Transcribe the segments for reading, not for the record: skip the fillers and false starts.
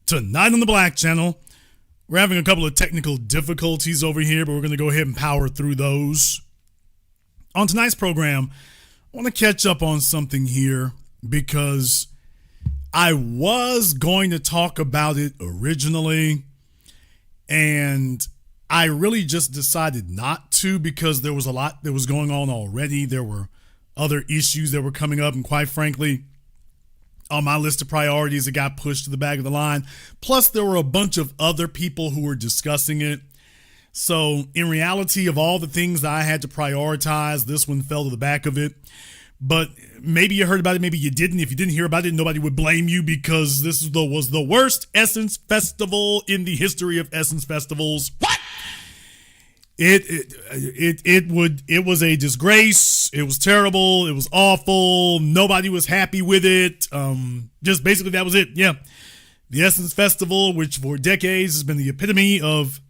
Tonight on the Black Channel, we're having a couple of technical difficulties over here, but we're going to go ahead and power through those. On tonight's program, I want to catch up on something here because I was going to talk about it originally, and I really just decided not to because there was a lot that was going on already. There were other issues that were coming up, and quite frankly, on my list of priorities, it got pushed to the back of the line. Plus, there were a bunch of other people who were discussing it. So, in reality, of all the things that I had to prioritize, this one fell to the back of it. But maybe you heard about it, maybe you didn't. If you didn't hear about it, nobody would blame you because this was the worst Essence Festival in the history of Essence Festivals. What? It was a disgrace. It was terrible. It was awful. Nobody was happy with it. Just basically that was it. Yeah. The Essence Festival, which for decades has been the epitome of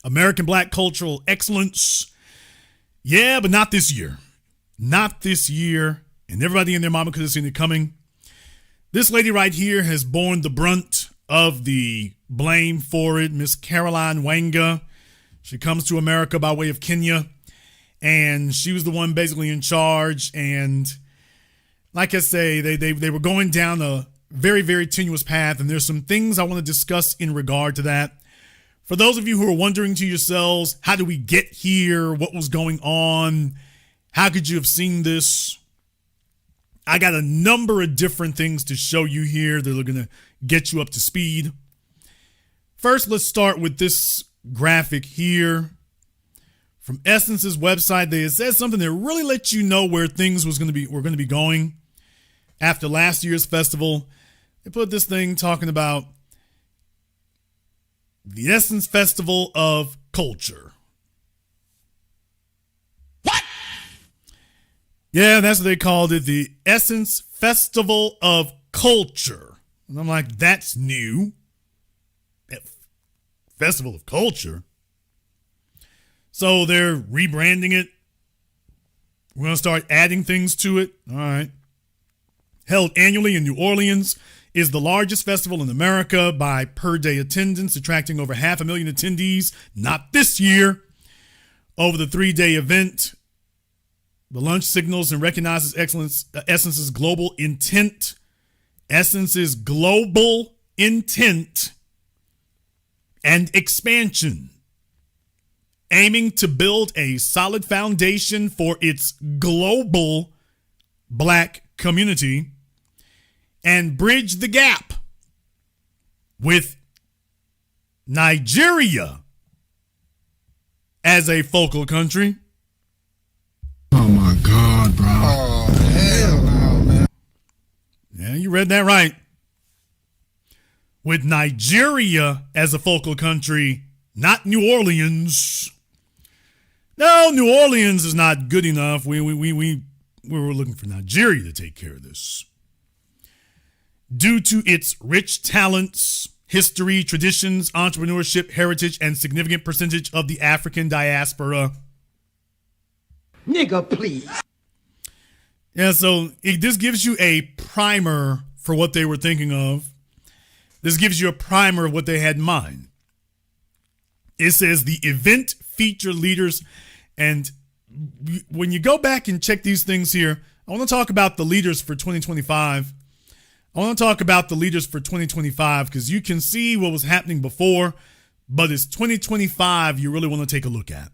American Black cultural excellence. Yeah, but not this year. Not this year. And everybody and their mama could have seen it coming. This lady right here has borne the brunt of the blame for it. Miss Caroline Wanga. She comes to America by way of Kenya, and she was the one basically in charge. And like I say, they were going down a very, very tenuous path, and there's some things I want to discuss in regard to that. For those of you who are wondering to yourselves, how did we get here? What was going on? How could you have seen this? I got a number of different things to show you here that are going to get you up to speed. First, let's start with this graphic here from Essence's website. It says something that really lets you know where things were going to be going after last year's festival. They put this thing talking about the Essence Festival of Culture. What? Yeah, that's what they called it, the Essence Festival of Culture. And I'm like, that's new. Festival of Culture. So they're rebranding it. We're going to start adding things to it. All right. Held annually in New Orleans, is the largest festival in America by per day attendance, attracting over 500,000 attendees. Not this year. Over the 3-day event, the lunch signals and recognizes Essence's global intent. Essence's global intent and expansion, aiming to build a solid foundation for its global Black community and bridge the gap with Nigeria as a focal country. Oh my God, bro. Oh, hell no, man. Yeah, you read that right. With Nigeria as a focal country, not New Orleans. No, New Orleans is not good enough. We were looking for Nigeria to take care of this. Due to its rich talents, history, traditions, entrepreneurship, heritage, and significant percentage of the African diaspora. Nigga, please. Yeah, so this gives you a primer for what they were thinking of. This gives you a primer of what they had in mind. It says the event feature leaders, and when you go back and check these things here, I want to talk about the leaders for 2025. I want to talk about the leaders for 2025 because you can see what was happening before, but it's 2025 you really want to take a look at.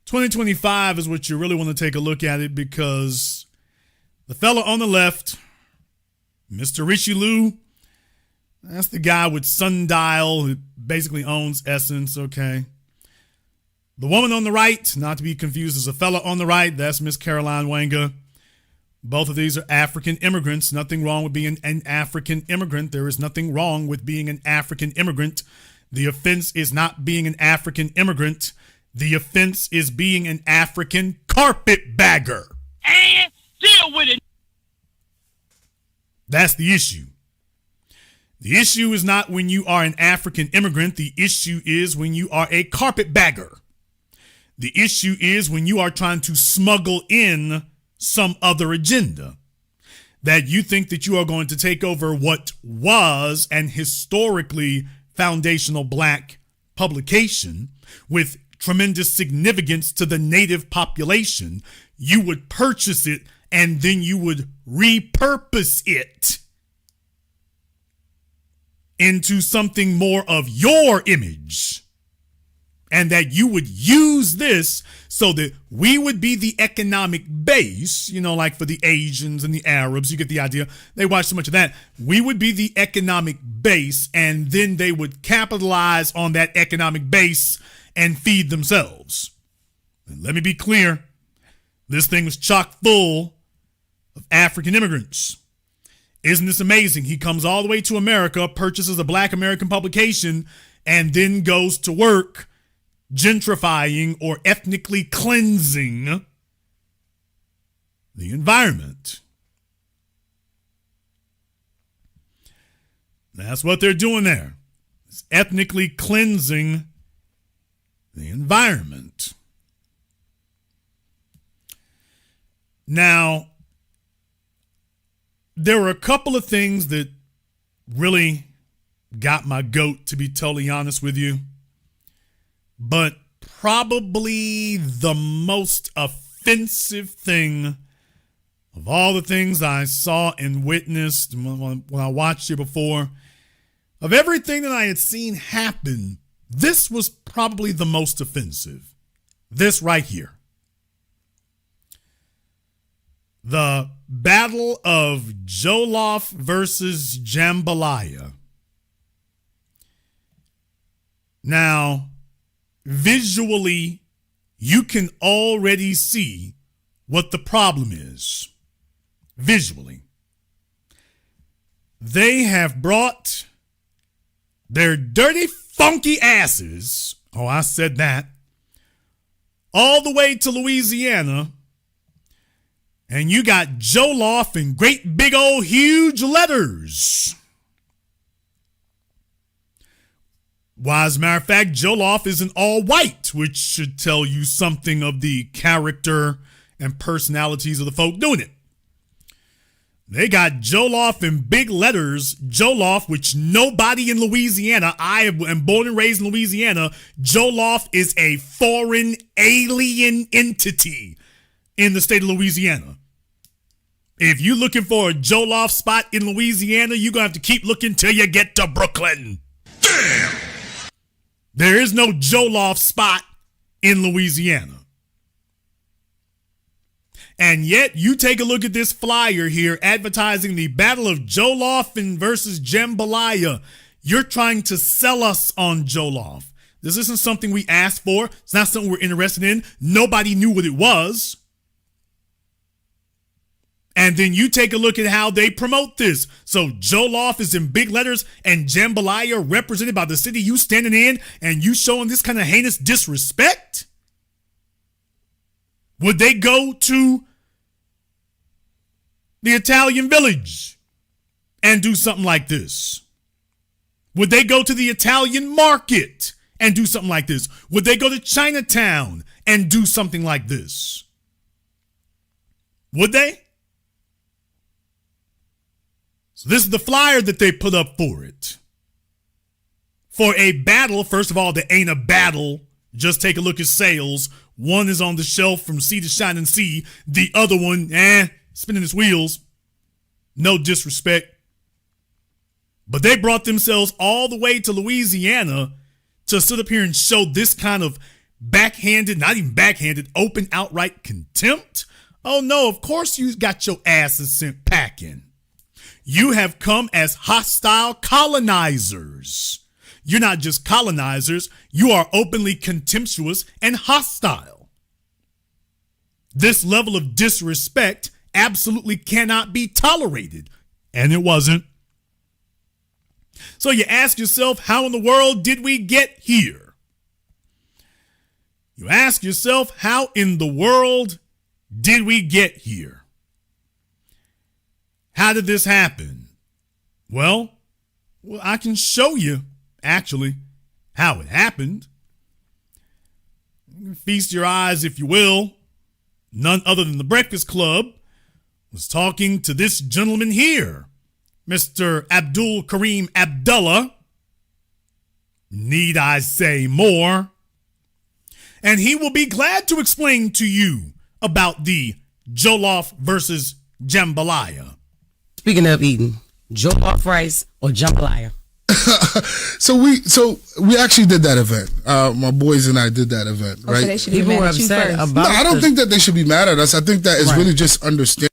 2025 is what you really want to take a look at it because the fella on the left, Mr. Richelieu, that's the guy with Sundial who basically owns Essence, okay? The woman on the right, not to be confused as a fella on the right, that's Miss Caroline Wanga. Both of these are African immigrants. Nothing wrong with being an African immigrant. There is nothing wrong with being an African immigrant. The offense is not being an African immigrant. The offense is being an African carpetbagger. And deal with it. That's the issue. The issue is not when you are an African immigrant. The issue is when you are a carpetbagger. The issue is when you are trying to smuggle in some other agenda. that you think that you are going to take over what was an historically foundational black publication with tremendous significance to the native population, you would purchase it and then you would repurpose it into something more of your image. And that you would use this so that we would be the economic base, like for the Asians and the Arabs, you get the idea. They watch so much of that. We would be the economic base, and then they would capitalize on that economic base and feed themselves. And let me be clear, this thing was chock full of African immigrants. Isn't this amazing? He comes all the way to America, purchases a black American publication, and then goes to work gentrifying or ethnically cleansing the environment. That's what they're doing there. It's ethnically cleansing the environment. Now, there were a couple of things that really got my goat, to be totally honest with you. But probably the most offensive thing of all the things I saw and witnessed when I watched it before, of everything that I had seen happen, this was probably the most offensive. This right here. The Battle of Jollof versus Jambalaya. Now, visually, you can already see what the problem is. Visually. They have brought their dirty, funky asses, I said that, all the way to Louisiana, and you got Jollof in great big old huge letters. Why, as a matter of fact, Jollof is in all white, which should tell you something of the character and personalities of the folk doing it. They got Jollof in big letters, Jollof, which nobody in Louisiana, I am born and raised in Louisiana, Jollof is a foreign alien entity in the state of Louisiana. If you're looking for a Jollof spot in Louisiana, you're going to have to keep looking till you get to Brooklyn. Damn! There is no Jollof spot in Louisiana. And yet, you take a look at this flyer here advertising the Battle of Jollof versus Jambalaya. You're trying to sell us on Jollof. This isn't something we asked for. It's not something we're interested in. Nobody knew what it was. And then you take a look at how they promote this. So Jollof is in big letters and Jambalaya represented by the city you standing in, and you showing this kind of heinous disrespect? Would they go to the Italian village and do something like this? Would they go to the Italian market and do something like this? Would they go to Chinatown and do something like this? Would they? So this is the flyer that they put up for it. For a battle, first of all, there ain't a battle. Just take a look at sales. One is on the shelf from sea to shining sea. The other one, spinning its wheels. No disrespect. But they brought themselves all the way to Louisiana to sit up here and show this kind of backhanded, not even backhanded, open outright contempt. Oh no, of course you got your asses sent packing. You have come as hostile colonizers. You're not just colonizers, you are openly contemptuous and hostile. This level of disrespect absolutely cannot be tolerated. And it wasn't. So you ask yourself, how in the world did we get here? You ask yourself, how in the world did we get here? How did this happen? Well, I can show you, actually, how it happened. Feast your eyes, if you will. None other than the Breakfast Club was talking to this gentleman here, Mr. Abdul Kareem Abdullah. Need I say more? And he will be glad to explain to you about the Jollof versus Jambalaya. Speaking of eating, Jollof rice or Jambalaya? So we actually did that event. My boys and I did that event, right? So they should be People mad were at you upset first. about No, I don't think that they should be mad at us. I think that it's really just understand.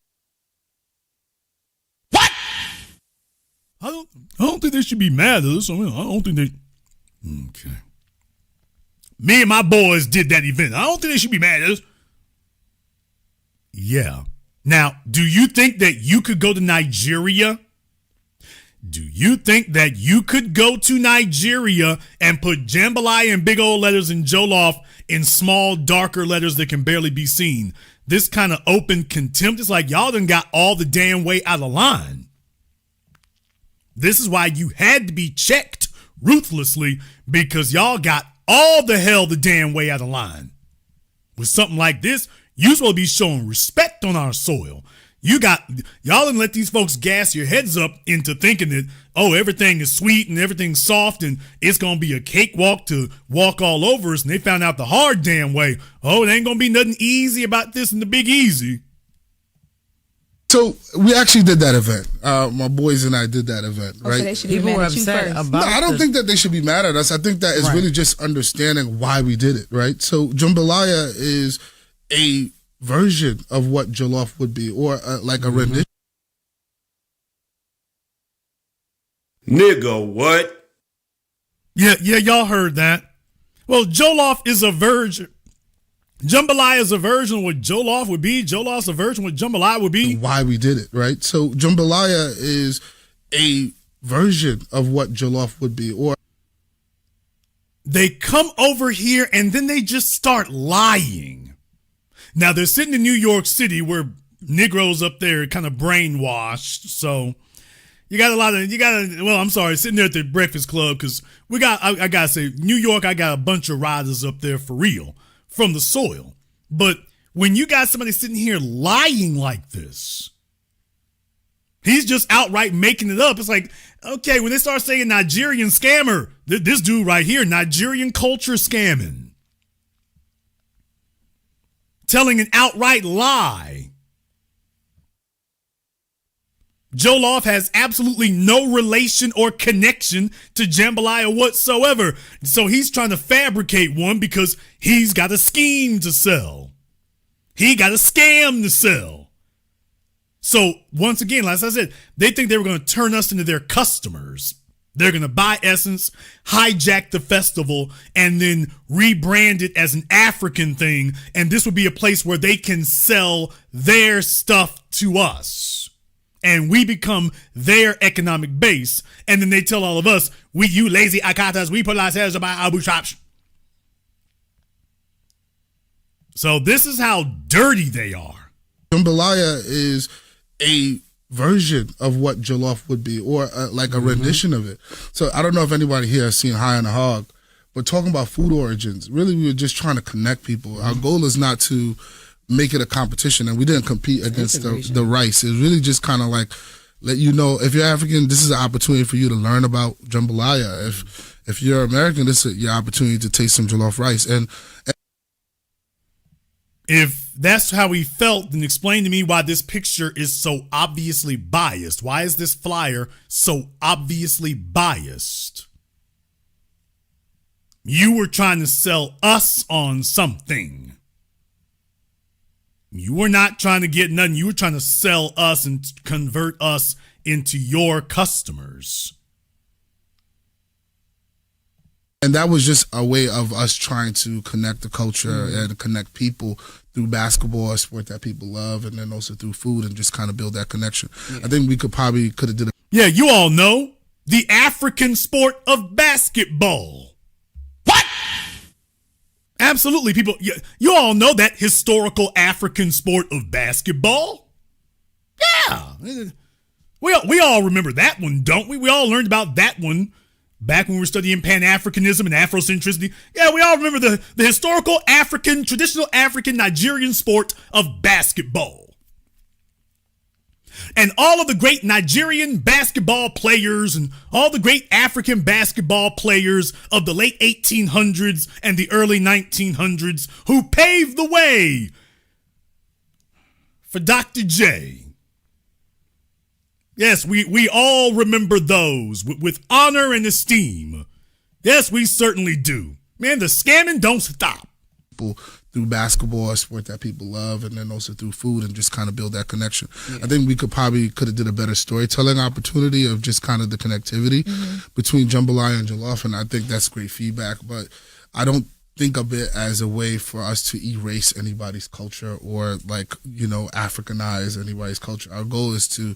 I don't think they should be mad at us. I don't think they. Okay. Me and my boys did that event. I don't think they should be mad at us. Yeah. Now, do you think that you could go to Nigeria? Do you think that you could go to Nigeria and put jambalaya in big old letters and jollof in small, darker letters that can barely be seen? This kind of open contempt is like y'all done got all the damn way out of line. This is why you had to be checked ruthlessly, because y'all got all the hell the damn way out of line. With something like this, you supposed to be showing respect on our soil. Y'all done let these folks gas your heads up into thinking that, oh, everything is sweet and everything's soft and it's going to be a cakewalk to walk all over us. And they found out the hard damn way. Oh, it ain't going to be nothing easy about this in the Big Easy. So we actually did that event. My boys and I did that event, right? So they should be People mad were at you upset first. about No, I don't think that they should be mad at us. I think that it's really just understanding why we did it, right? So Jambalaya is a version of what jollof would be, or like a rendition. Nigga, what? Yeah, y'all heard that. Well, jollof is a version. Jambalaya is a version of what jollof would be. Jollof's a version of what jambalaya would be. Why we did it, right? So Jambalaya is a version of what jollof would be, or They come over here and then they just start lying. Now they're sitting in New York City where Negroes up there are kind of brainwashed. So I'm sorry, sitting there at the Breakfast Club, because I gotta say, New York, I got a bunch of riders up there for real, from the soil. But when you got somebody sitting here lying like this, he's just outright making it up. It's like, okay, when they start saying Nigerian scammer, this dude right here, Nigerian culture scamming. Telling an outright lie. Jollof has absolutely no relation or connection to jambalaya whatsoever. So he's trying to fabricate one because he's got a scheme to sell. He got a scam to sell. So once again, like I said, they think they were going to turn us into their customers. They're going to buy Essence, hijack the festival, and then rebrand it as an African thing. And this would be a place where they can sell their stuff to us. And we become their economic base. And then they tell all of us, you lazy akatas, we put ourselves about Abu Shops. So this is how dirty they are. Jambalaya is a version of what jollof would be, or like a rendition of it. So I don't know if anybody here has seen High on the Hog, but talking about food origins, really we were just trying to connect people. Our goal is not to make it a competition, and we didn't compete against the rice. It's really just kind of like let you know, if you're African, this is an opportunity for you to learn about jambalaya. If you're American, this is your opportunity to taste some jollof rice. And if that's how he felt, then explain to me why this picture is so obviously biased. Why is this flyer so obviously biased? You were trying to sell us on something. You were not trying to get nothing. You were trying to sell us and convert us into your customers. And that was just a way of us trying to connect the culture and connect people through basketball, a sport that people love, and then also through food, and just kind of build that connection. Yeah. I think we could have did it. Yeah, you all know the African sport of basketball. What? Absolutely, people. You all know that historical African sport of basketball. Yeah. We all remember that one, don't we? We all learned about that one back when we were studying Pan-Africanism and Afrocentricity. Yeah, we all remember the historical African, traditional African Nigerian sport of basketball. And all of the great Nigerian basketball players and all the great African basketball players of the late 1800s and the early 1900s who paved the way for Dr. J. Yes, we all remember those with honor and esteem. Yes, we certainly do. Man, the scamming don't stop. Through basketball, a sport that people love, and then also through food, and just kind of build that connection. Yeah. I think we could have did a better storytelling opportunity of just kind of the connectivity between Jambalaya and Jollof, and I think that's great feedback. But I don't think of it as a way for us to erase anybody's culture or Africanize anybody's culture. Our goal is to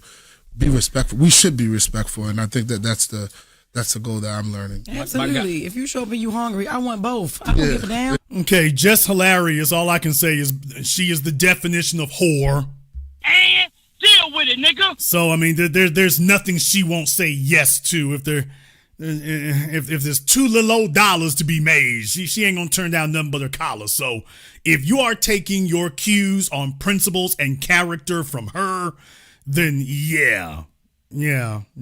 be respectful. We should be respectful, and I think that's the goal that I'm learning. Absolutely. If you show up and you hungry, I want both. I don't give a damn. Okay, just hilarious. All I can say is she is the definition of whore. And deal with it, nigga. So I mean, there's nothing she won't say yes to. If there's $2 little dollars to be made, she ain't gonna turn down nothing but her collar. So if you are taking your cues on principles and character from her, then yeah,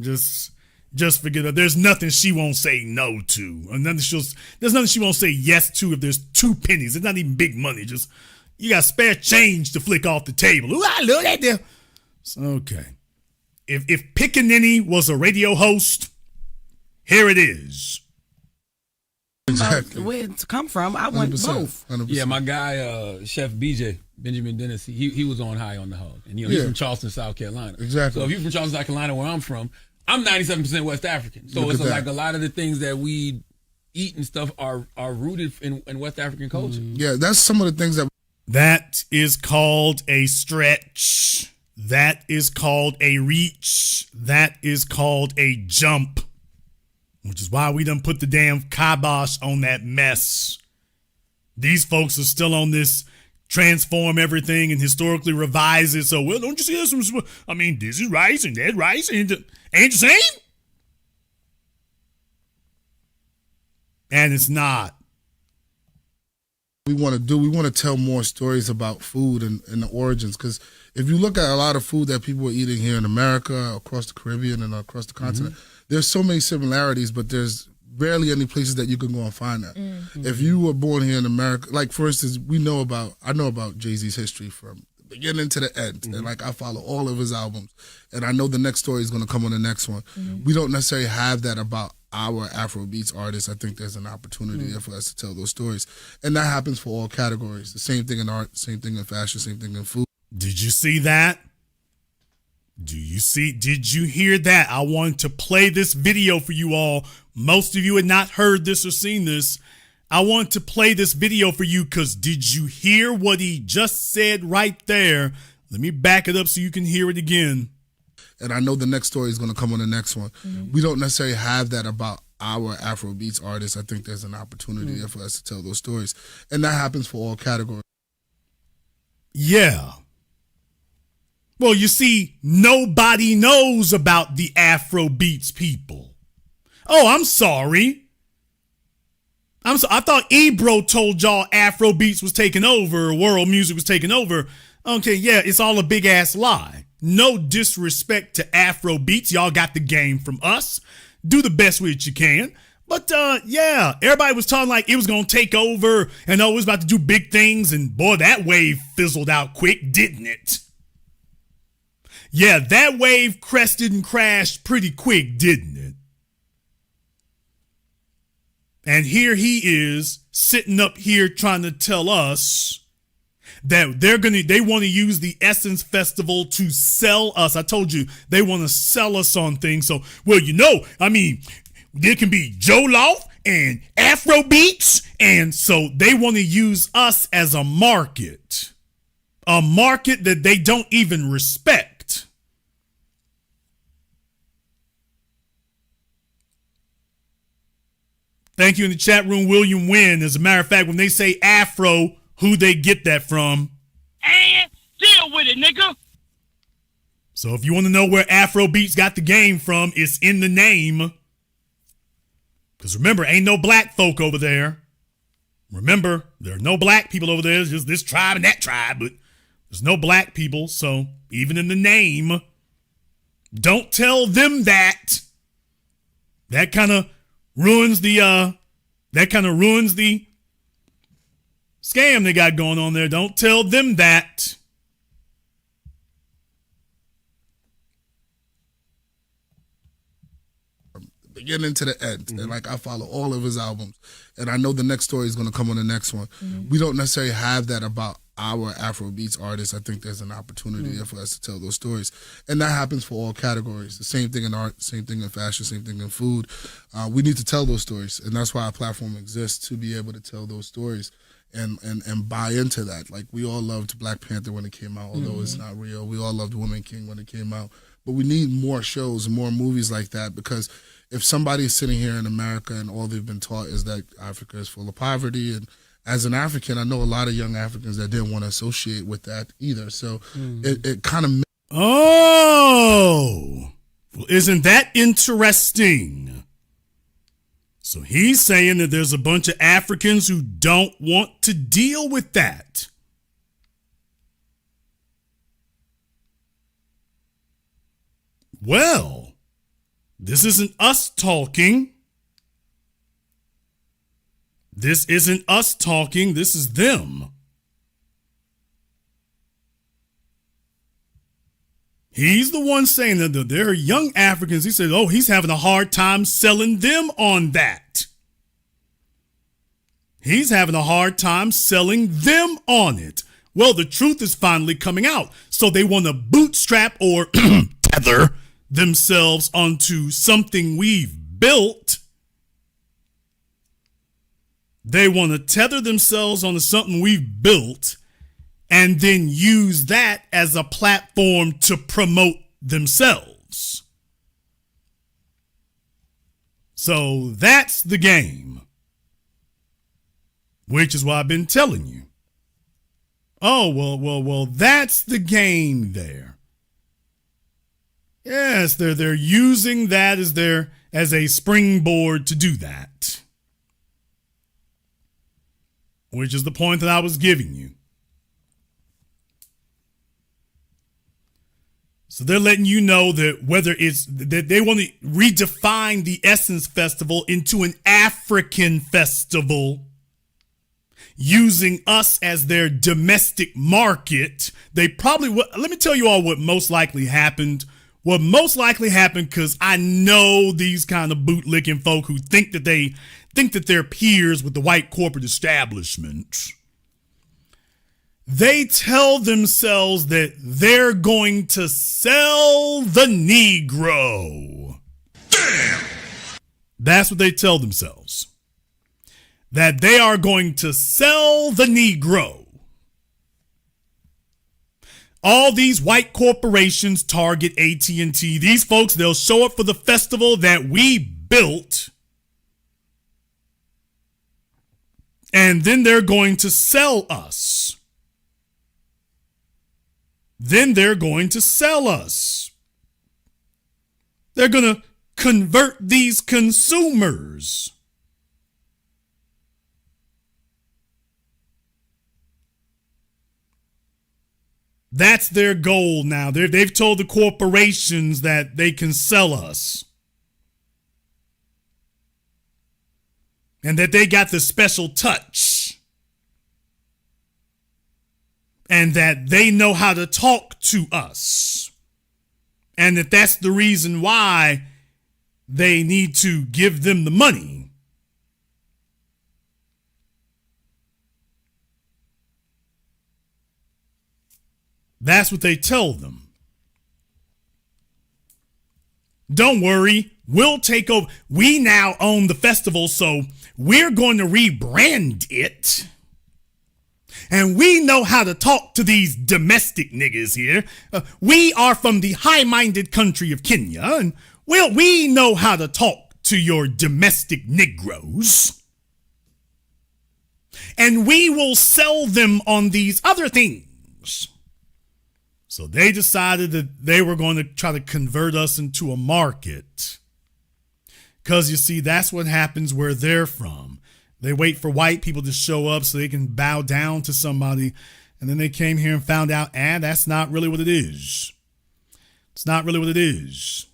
just forget it. There's nothing she won't say no to. And there's nothing she won't say yes to if there's 2 pennies. It's not even big money. Just you got spare change to flick off the table. Ooh, I love that there. So, okay. If Pickaninny was a radio host, here it is. Exactly. Where it come from, I want both. 100%. Yeah, my guy, Chef BJ, Benjamin Dennis, he was on High on the Hog. And he's from Charleston, South Carolina. Exactly. So if you're from Charleston, South Carolina, where I'm from, I'm 97% West African. So it's like a lot of the things that we eat and stuff are rooted in West African culture. Yeah, that's some of the things that is called a stretch. That is called a reach. That is called a jump. Which is why we done put the damn kibosh on that mess. These folks are still on this transform everything and historically revise it. So, well, don't you see this? I mean, this is rice and that rice and ain't the same? And it's not. we want to tell more stories about food and the origins, because if you look at a lot of food that people are eating here in America, across the Caribbean and across the continent, there's so many similarities, but there's rarely any places that you can go and find that. If you were born here in America, like for instance, I know about Jay-Z's history from the beginning to the end, and like I follow all of his albums, and I know the next story is going to come on the next one. We don't necessarily have that about our Afrobeats artists. I think there's an opportunity there for us to tell those stories, and that happens for all categories. The same thing in art, same thing in fashion, same thing in food. Did you see that? Did you hear that? I wanted to play this video for you all. Most of you had not heard this or seen this. I want to play this video for you because did you hear what he just said right there? Let me back it up so you can hear it again. And I know the next story is going to come on the next one. We don't necessarily have that about our Afrobeats artists. I think there's an opportunity there for us to tell those stories, and that happens for all categories. Yeah. Well, you see, nobody knows about the Afrobeats people. Oh, I'm sorry. I thought Ebro told y'all Afrobeats was taking over, world music was taking over. Okay, yeah, it's all a big ass lie. No disrespect to Afrobeats. Y'all got the game from us. Do the best with it you can. But, yeah, everybody was talking like it was going to take over and it was about to do big things. And, boy, that wave fizzled out quick, didn't it? Yeah, that wave crested and crashed pretty quick, didn't it? And here he is sitting up here trying to tell us that they want to use the Essence Festival to sell us. I told you they want to sell us on things. So, well, I mean, there can be Jollof and Afrobeats. And so they want to use us as a market that they don't even respect. Thank you in the chat room, William Wynn. As a matter of fact, when they say Afro, who they get that from? And deal with it, nigga. So if you want to know where Afrobeats got the game from, it's in the name. Because remember, ain't no black folk over there. Remember, there are no black people over there. It's just this tribe and that tribe, but there's no black people. So even in the name, Don't tell them that. That kind of ruins the scam they got going on there. Don't tell them that. Beginning to the end. And like, I follow all of his albums, and I know the next story is going to come on the next one. We don't necessarily have that about our Afrobeats artists. I think there's an opportunity there for us to tell those stories, and that happens for all categories. The same thing in art, same thing in fashion, same thing in food. We need to tell those stories, and that's why our platform exists, to be able to tell those stories and buy into that. Like, we all loved Black Panther when it came out, although it's not real. We all loved Woman King when it came out, but we need more shows and more movies like that, because if somebody is sitting here in America and all they've been taught is that Africa is full of poverty, and as an African, I know a lot of young Africans that didn't want to associate with that either. So it kind of... Oh, well, isn't that interesting? So he's saying that there's a bunch of Africans who don't want to deal with that. Well, this isn't us talking. This isn't us talking. This is them. He's the one saying that there are young Africans. He said, oh, he's having a hard time selling them on that. He's having a hard time selling them on it. Well, the truth is finally coming out. So they want to bootstrap or tether themselves onto something we've built. They want to tether themselves onto something we've built and then use that as a platform to promote themselves. So that's the game, which is what I've been telling you. Oh, well, that's the game there. Yes, they're using that as a springboard to do that, which is the point that I was giving you. So they're letting you know that whether it's that they want to redefine the Essence Festival into an African festival, using us as their domestic market. They probably let me tell you all what most likely happened. What most likely happened, because I know these kind of bootlicking folk who think that they're peers with the white corporate establishment. They tell themselves that they're going to sell the Negro. Damn! That's what they tell themselves. That they are going to sell the Negro. All these white corporations, Target, AT&T, these folks, they'll show up for the festival that we built, and then they're going to sell us. Then they're going to sell us. They're going to convert these consumers. That's their goal now. They've told the corporations that they can sell us. And that they got the special touch. And that they know how to talk to us. And that's the reason why they need to give them the money. That's what they tell them. Don't worry, we'll take over. We now own the festival, so we're going to rebrand it. And we know how to talk to these domestic niggas here. We are from the high-minded country of Kenya, and we know how to talk to your domestic Negroes. And we will sell them on these other things. So they decided that they were going to try to convert us into a market. Because, you see, that's what happens where they're from. They wait for white people to show up so they can bow down to somebody. And then they came here and found out, that's not really what it is. It's not really what it is.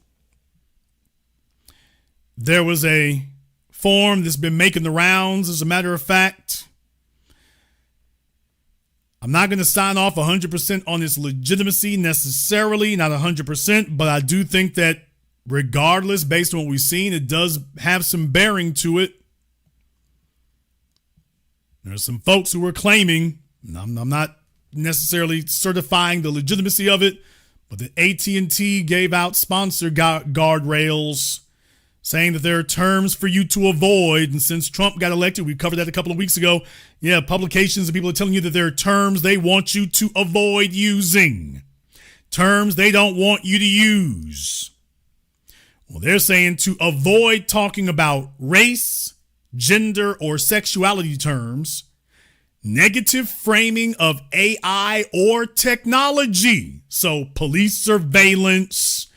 There was a form that's been making the rounds, as a matter of fact. I'm not going to sign off 100% on its legitimacy necessarily, not 100%, but I do think that regardless, based on what we've seen, it does have some bearing to it. There's some folks who are claiming, I'm not necessarily certifying the legitimacy of it, but the AT&T gave out sponsor guardrails saying that there are terms for you to avoid. And since Trump got elected, we covered that a couple of weeks ago. Yeah, publications and people are telling you that there are terms they want you to avoid using. Terms they don't want you to use. Well, they're saying to avoid talking about race, gender, or sexuality terms, negative framing of AI or technology. So police surveillance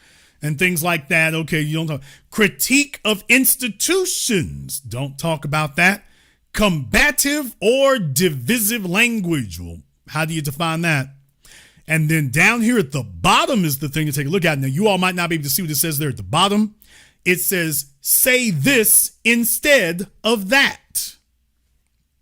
and things like that. Okay, you don't talk. Critique of institutions. Don't talk about that. Combative or divisive language. Well, how do you define that? And then down here at the bottom is the thing to take a look at. Now, you all might not be able to see what it says there at the bottom. It says, say this instead of that.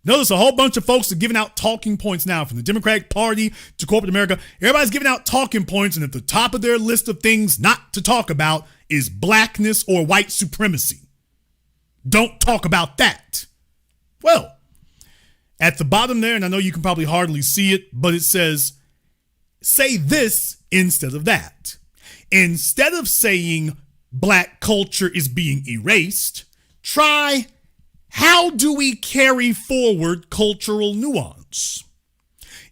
Notice a whole bunch of folks are giving out talking points now, from the Democratic Party to corporate America. Everybody's giving out talking points, and at the top of their list of things not to talk about is blackness or white supremacy. Don't talk about that. Well, at the bottom there, and I know you can probably hardly see it, but it says, say this instead of that. Instead of saying black culture is being erased, try, how do we carry forward cultural nuance?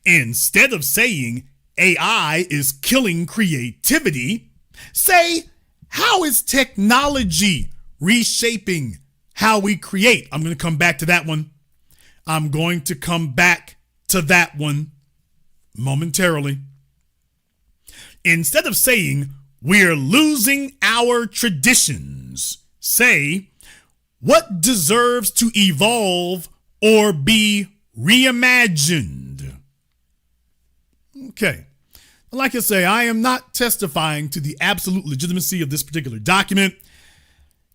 Instead of saying AI is killing creativity, say, how is technology reshaping how we create? I'm going to come back to that one. I'm going to come back to that one momentarily. Instead of saying we're losing our traditions, say, what deserves to evolve or be reimagined? Okay. Like I say, I am not testifying to the absolute legitimacy of this particular document.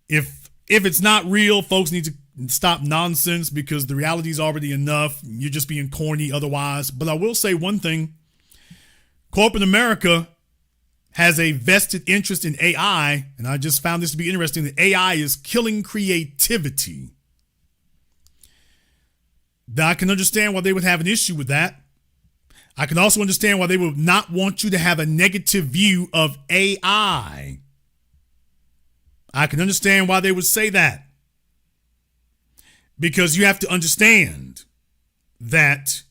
If it's not real, folks need to stop nonsense, because the reality is already enough. You're just being corny otherwise. But I will say one thing. Corporate America has a vested interest in AI, and I just found this to be interesting, that AI is killing creativity. I can understand why they would have an issue with that. I can also understand why they would not want you to have a negative view of AI. I can understand why they would say that. Because you have to understand that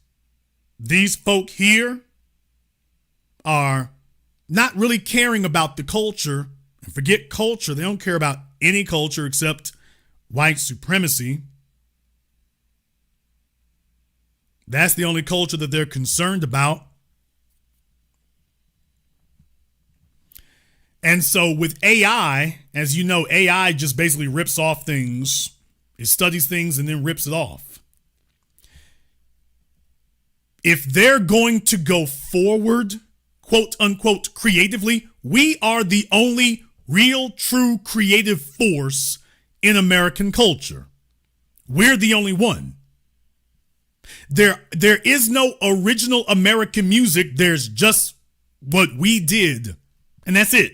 these folk here are not really caring about the culture. And forget culture. They don't care about any culture except white supremacy. That's the only culture that they're concerned about. And so with AI, as you know, AI just basically rips off things. It studies things and then rips it off. If they're going to go forward, quote unquote, creatively, we are the only real, true creative force in American culture. We're the only one. There is no original American music. There's just what we did. And that's it.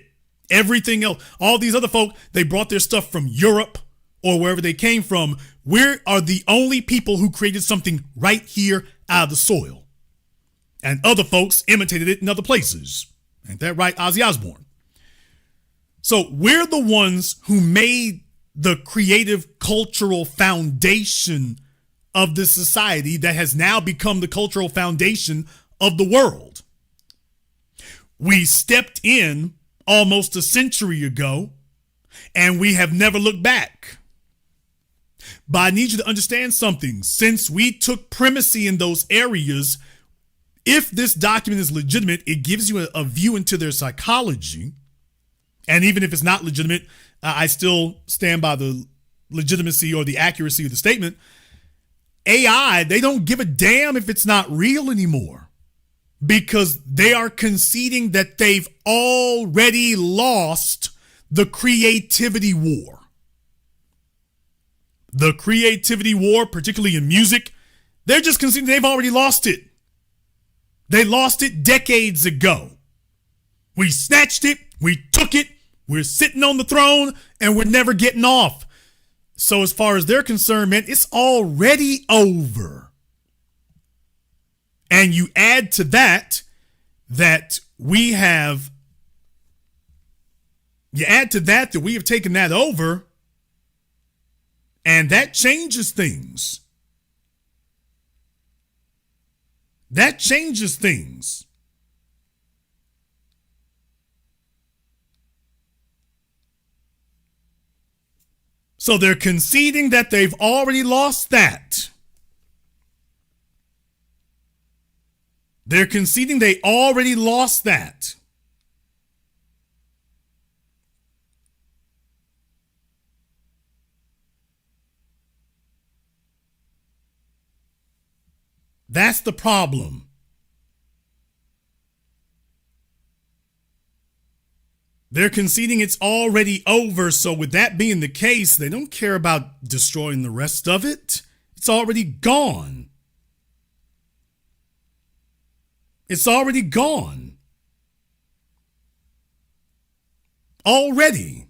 Everything else, all these other folk, they brought their stuff from Europe or wherever they came from. We are the only people who created something right here out of the soil. And other folks imitated it in other places. Ain't that right, Ozzy Osbourne? So we're the ones who made the creative cultural foundation of this society that has now become the cultural foundation of the world. We stepped in almost a century ago, and we have never looked back. But I need you to understand something. Since we took primacy in those areas, if this document is legitimate, it gives you a view into their psychology. And even if it's not legitimate, I still stand by the legitimacy or the accuracy of the statement. AI, they don't give a damn if it's not real anymore. because they are conceding that they've already lost the creativity war. The creativity war, particularly in music, they're just conceding they've already lost it. They lost it decades ago. We snatched it, we took it, we're sitting on the throne, and we're never getting off. So as far as they're concerned, man, it's already over. And you add to that we have taken that over, and that changes things. That changes things. So they're conceding that they've already lost that. They're conceding they already lost that. That's the problem. They're conceding it's already over. So with that being the case, they don't care about destroying the rest of it. It's already gone. It's already gone. Already.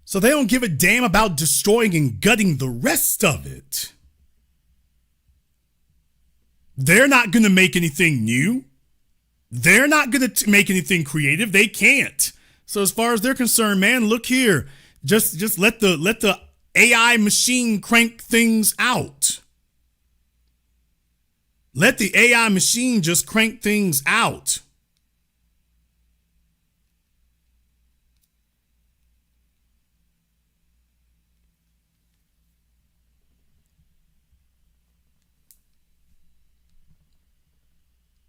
So they don't give a damn about destroying and gutting the rest of it. They're not going to make anything new. They're not going to make anything creative. They can't. So as far as they're concerned, man, look here. Just let the AI machine crank things out. Let the AI machine just crank things out.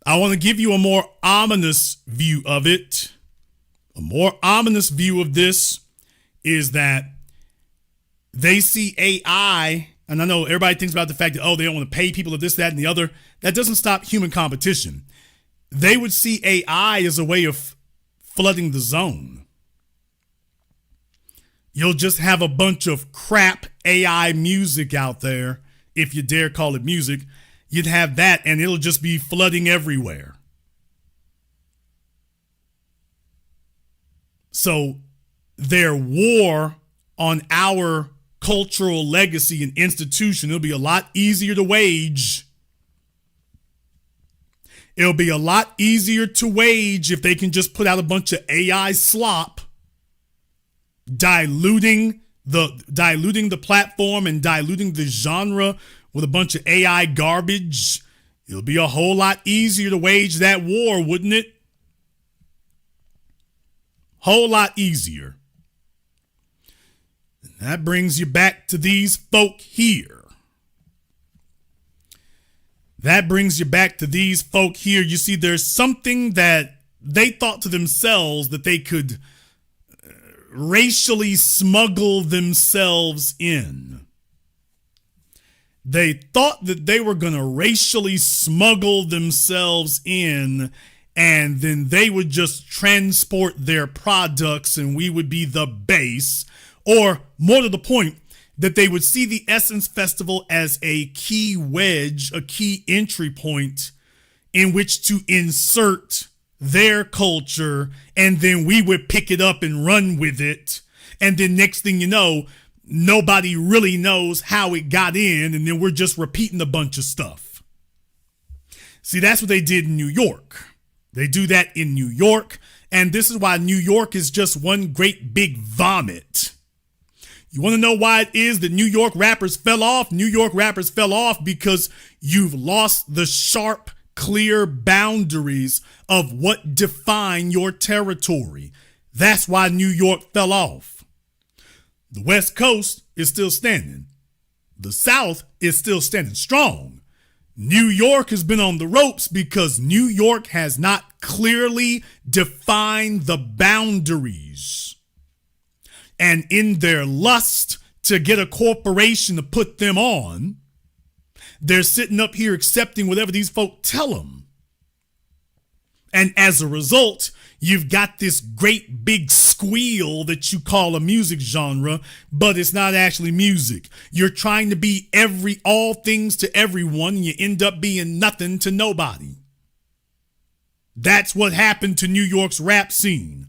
I want to give you a more ominous view of it. A more ominous view of this is that they see AI, and I know everybody thinks about the fact that, they don't want to pay people of this, that, and the other. That doesn't stop human competition. They would see AI as a way of flooding the zone. You'll just have a bunch of crap AI music out there, if you dare call it music. You'd have that, and it'll just be flooding everywhere. So their war on our cultural legacy and institution, it'll be a lot easier to wage. It'll be a lot easier to wage if they can just put out a bunch of AI slop, diluting the platform and diluting the genre with a bunch of AI garbage. It'll be a whole lot easier to wage that war, wouldn't it? Whole lot easier. And that brings you back to these folk here. You see, there's something that they thought to themselves that they could racially smuggle themselves in. They thought that they were going to racially smuggle themselves in, and then they would just transport their products and we would be the base. Or more to the point, that they would see the Essence Festival as a key wedge, a key entry point in which to insert their culture, and then we would pick it up and run with it. And then next thing you know, nobody really knows how it got in, and then we're just repeating a bunch of stuff. See, that's what they did in New York. They do that in New York, and this is why New York is just one great big vomit. You want to know why it is that New York rappers fell off? New York rappers fell off because you've lost the sharp, clear boundaries of what define your territory. That's why New York fell off. The West Coast is still standing. The South is still standing strong. New York has been on the ropes because New York has not clearly defined the boundaries. And in their lust to get a corporation to put them on, they're sitting up here accepting whatever these folk tell them. And as a result, you've got this great big squeal that you call a music genre, but it's not actually music. You're trying to be all things to everyone, and you end up being nothing to nobody. That's what happened to New York's rap scene.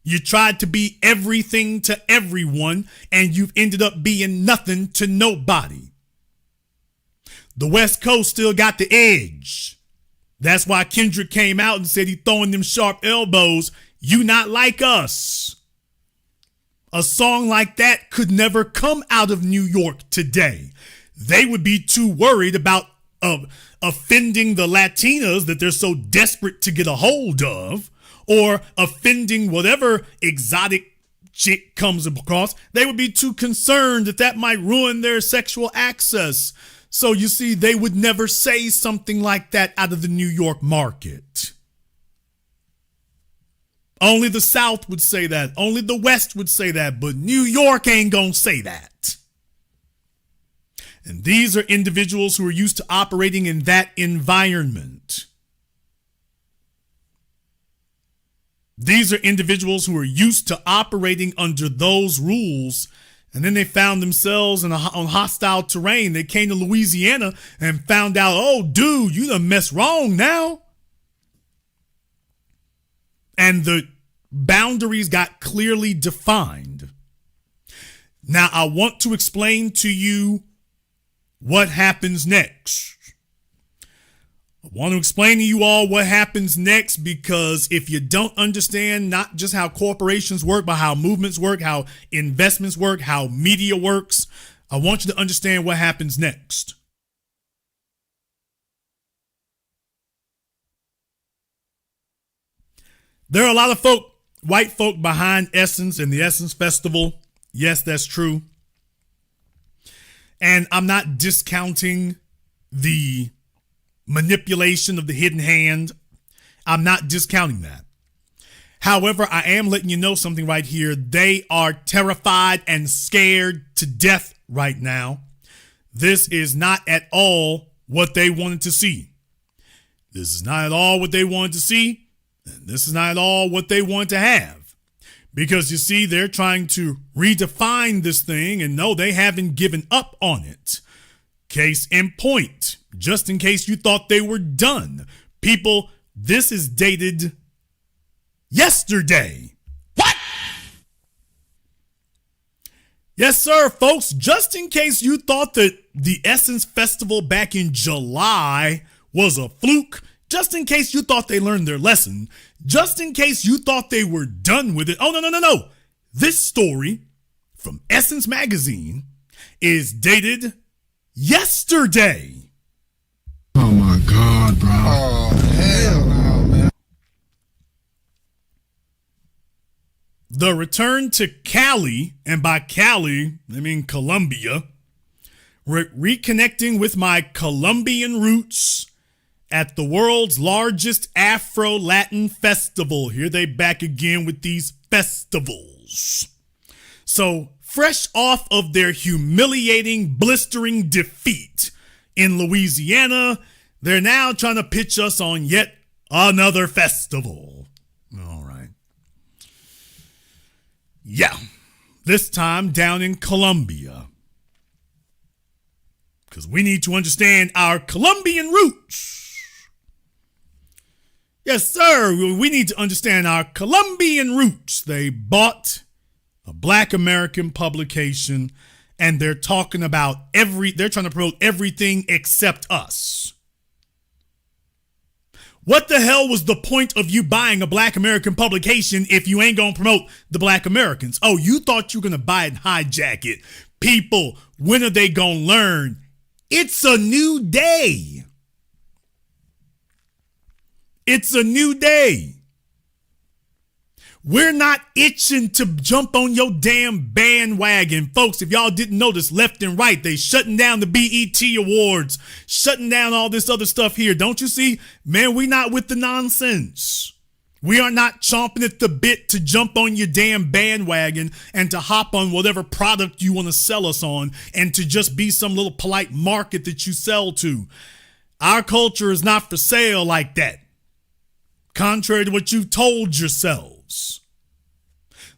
You tried to be everything to everyone, and you've ended up being nothing to nobody. The West Coast still got the edge. That's why Kendrick came out and said he throwing them sharp elbows. You not like us. A song like that could never come out of New York today. They would be too worried about offending the Latinas that they're so desperate to get a hold of, or offending whatever exotic chick comes across. They would be too concerned that might ruin their sexual access. So you see, they would never say something like that out of the New York market. Only the South would say that. Only the West would say that. But New York ain't gonna say that. And these are individuals who are used to operating in that environment. These are individuals who are used to operating under those rules, and then they found themselves on hostile terrain. They came to Louisiana and found out, oh, dude, you done messed wrong now. And the boundaries got clearly defined. Now, I want to explain to you what happens next. I want to explain to you all what happens next, because if you don't understand not just how corporations work, but how movements work, how investments work, how media works, I want you to understand what happens next. There are a lot of white folk behind Essence and the Essence Festival. Yes, that's true. And I'm not discounting the manipulation of the hidden hand. I'm not discounting that. However, I am letting you know something right here. They are terrified and scared to death right now. This is not at all what they wanted to see. This is not at all what they wanted to see. And this is not at all what they want to have. Because you see, they're trying to redefine this thing, and no, they haven't given up on it. Case in point, just in case you thought they were done. People, this is dated yesterday. What? Yes, sir, folks, just in case you thought that the Essence Festival back in July was a fluke, just in case you thought they learned their lesson, just in case you thought they were done with it. Oh, no. This story from Essence Magazine is dated yesterday. Oh my God, bro. Oh, hell no, man. The return to Cali, and by Cali, I mean Colombia, reconnecting with my Colombian roots at the world's largest Afro-Latin festival. Here they back again with these festivals. So, fresh off of their humiliating, blistering defeat in Louisiana, they're now trying to pitch us on yet another festival. All right. Yeah, this time down in Colombia. Because we need to understand our Colombian roots. Yes, sir, we need to understand our Colombian roots. They bought a Black American publication, and they're talking about they're trying to promote everything except us. What the hell was the point of you buying a Black American publication if you ain't gonna promote the Black Americans? Oh, you thought you were gonna buy it and hijack it. People, when are they gonna learn? It's a new day. It's a new day. We're not itching to jump on your damn bandwagon. Folks, if y'all didn't notice, left and right, they shutting down the BET Awards, shutting down all this other stuff here. Don't you see? Man, we not with the nonsense. We are not chomping at the bit to jump on your damn bandwagon and to hop on whatever product you want to sell us on and to just be some little polite market that you sell to. Our culture is not for sale like that. Contrary to what you've told yourselves.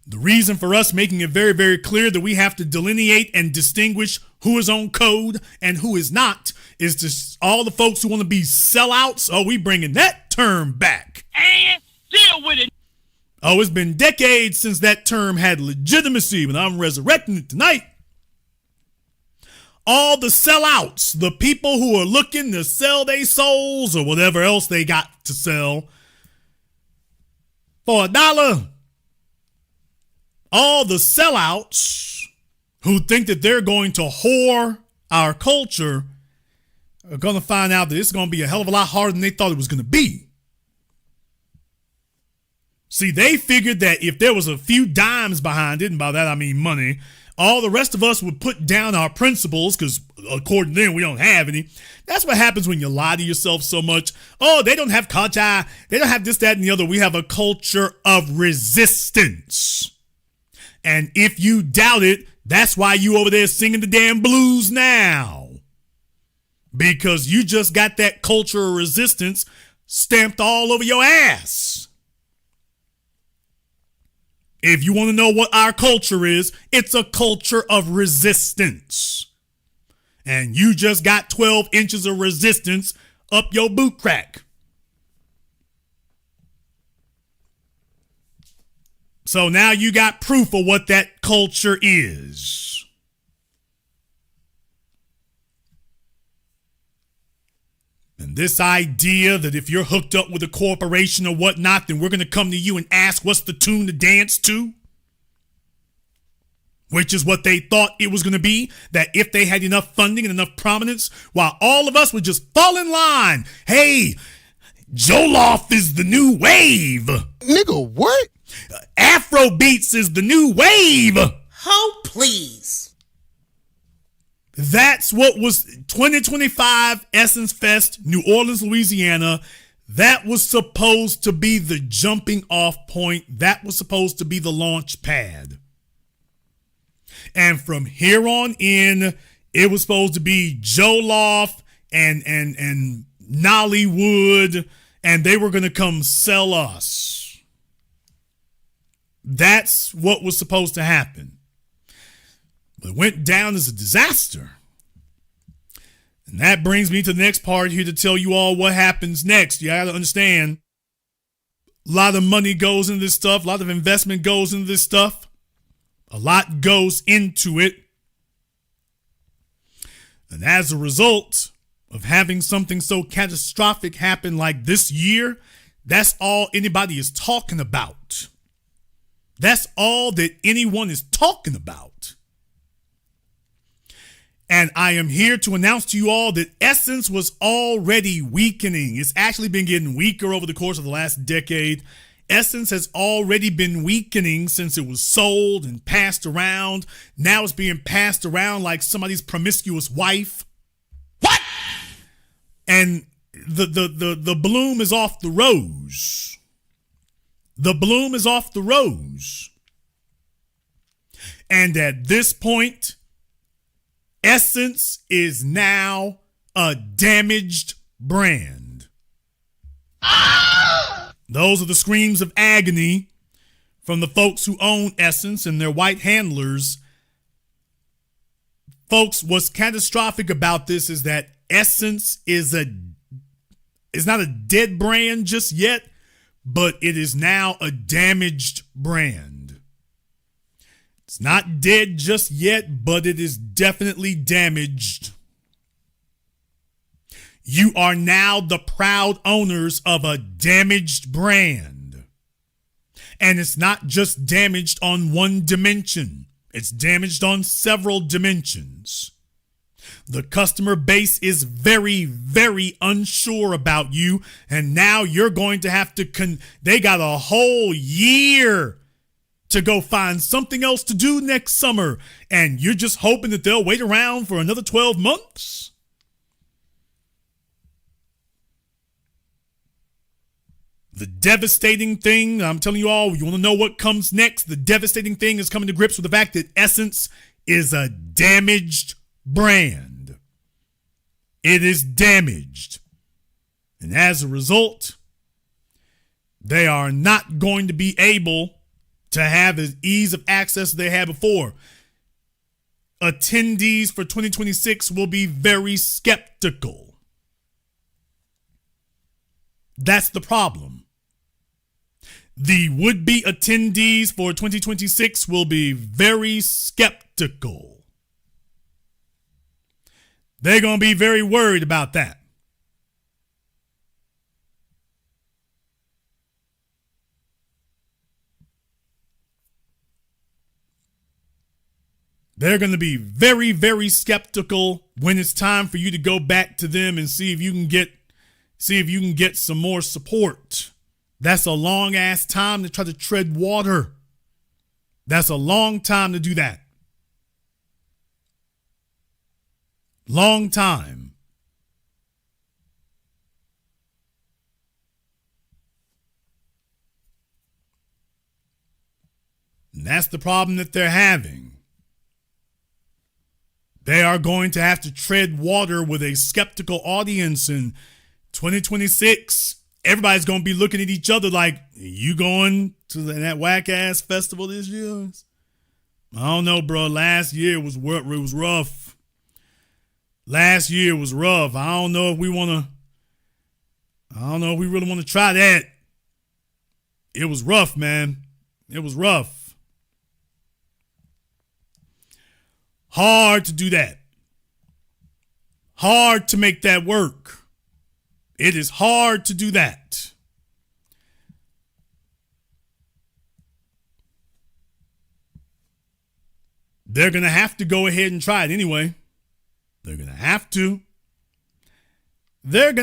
The reason for us making it very, very clear that we have to delineate and distinguish who is on code and who is not is to all the folks who want to be sellouts. Oh, we bringing that term back. And deal with it. Oh, it's been decades since that term had legitimacy, but I'm resurrecting it tonight. All the sellouts, the people who are looking to sell their souls or whatever else they got to sell for $1. All the sellouts who think that they're going to whore our culture are going to find out that it's going to be a hell of a lot harder than they thought it was going to be. See, they figured that if there was a few dimes behind it, and by that I mean money, all the rest of us would put down our principles because according to them, we don't have any. That's what happens when you lie to yourself so much. Oh, they don't have culture. They don't have this, that, and the other. We have a culture of resistance. And if you doubt it, that's why you over there singing the damn blues now. Because you just got that culture of resistance stamped all over your ass. If you want to know what our culture is, it's a culture of resistance. And you just got 12 inches of resistance up your boot crack. So now you got proof of what that culture is. And this idea that if you're hooked up with a corporation or whatnot, then we're going to come to you and ask what's the tune to dance to, which is what they thought it was going to be, that if they had enough funding and enough prominence, while all of us would just fall in line. Hey, Jollof is the new wave. Nigga, what? Afrobeats is the new wave. Oh, please. That's what was 2025 Essence Fest, New Orleans, Louisiana. That was supposed to be the jumping off point. That was supposed to be the launch pad. And from here on in, it was supposed to be Jollof and Nollywood, and they were going to come sell us. That's what was supposed to happen. But it went down as a disaster. And that brings me to the next part here to tell you all what happens next. You got to understand, a lot of money goes into this stuff. A lot of investment goes into this stuff. A lot goes into it. And as a result of having something so catastrophic happen like this year, that's all anybody is talking about. That's all that anyone is talking about. And I am here to announce to you all that Essence was already weakening. It's actually been getting weaker over the course of the last decade. Essence has already been weakening since it was sold and passed around. Now it's being passed around like somebody's promiscuous wife. What? And the bloom is off the rose. The bloom is off the rose. And at this point, Essence is now a damaged brand. Those are the screams of agony from the folks who own Essence and their white handlers. Folks, what's catastrophic about this is that Essence is not a dead brand just yet, but it is now a damaged brand. It's not dead just yet, but it is definitely damaged. You are now the proud owners of a damaged brand. And it's not just damaged on one dimension. It's damaged on several dimensions. The customer base is very, very unsure about you. And now you're going to have to, they got a whole year to go find something else to do next summer. And you're just hoping that they'll wait around for another 12 months? The devastating thing, I'm telling you all, you want to know what comes next? The devastating thing is coming to grips with the fact that Essence is a damaged brand. It is damaged. And as a result, they are not going to be able to have as ease of access as they had before. Attendees for 2026 will be very skeptical. That's the problem. The would-be attendees for 2026 will be very skeptical. They're going to be very worried about that. They're going to be very, very skeptical when it's time for you to go back to them and see if you can get some more support. That's a long ass time to try to tread water. That's a long time to do that. Long time. And that's the problem that they're having. They are going to have to tread water with a skeptical audience in 2026. Everybody's going to be looking at each other like, you going to that whack ass festival this year? I don't know, bro. Last year was rough. Last year was rough. I don't know if we really want to try that. It was rough, man. It was rough. Hard to do that. Hard to make that work. It is hard to do that. They're going to have to go ahead and try it anyway. They're going to have to. But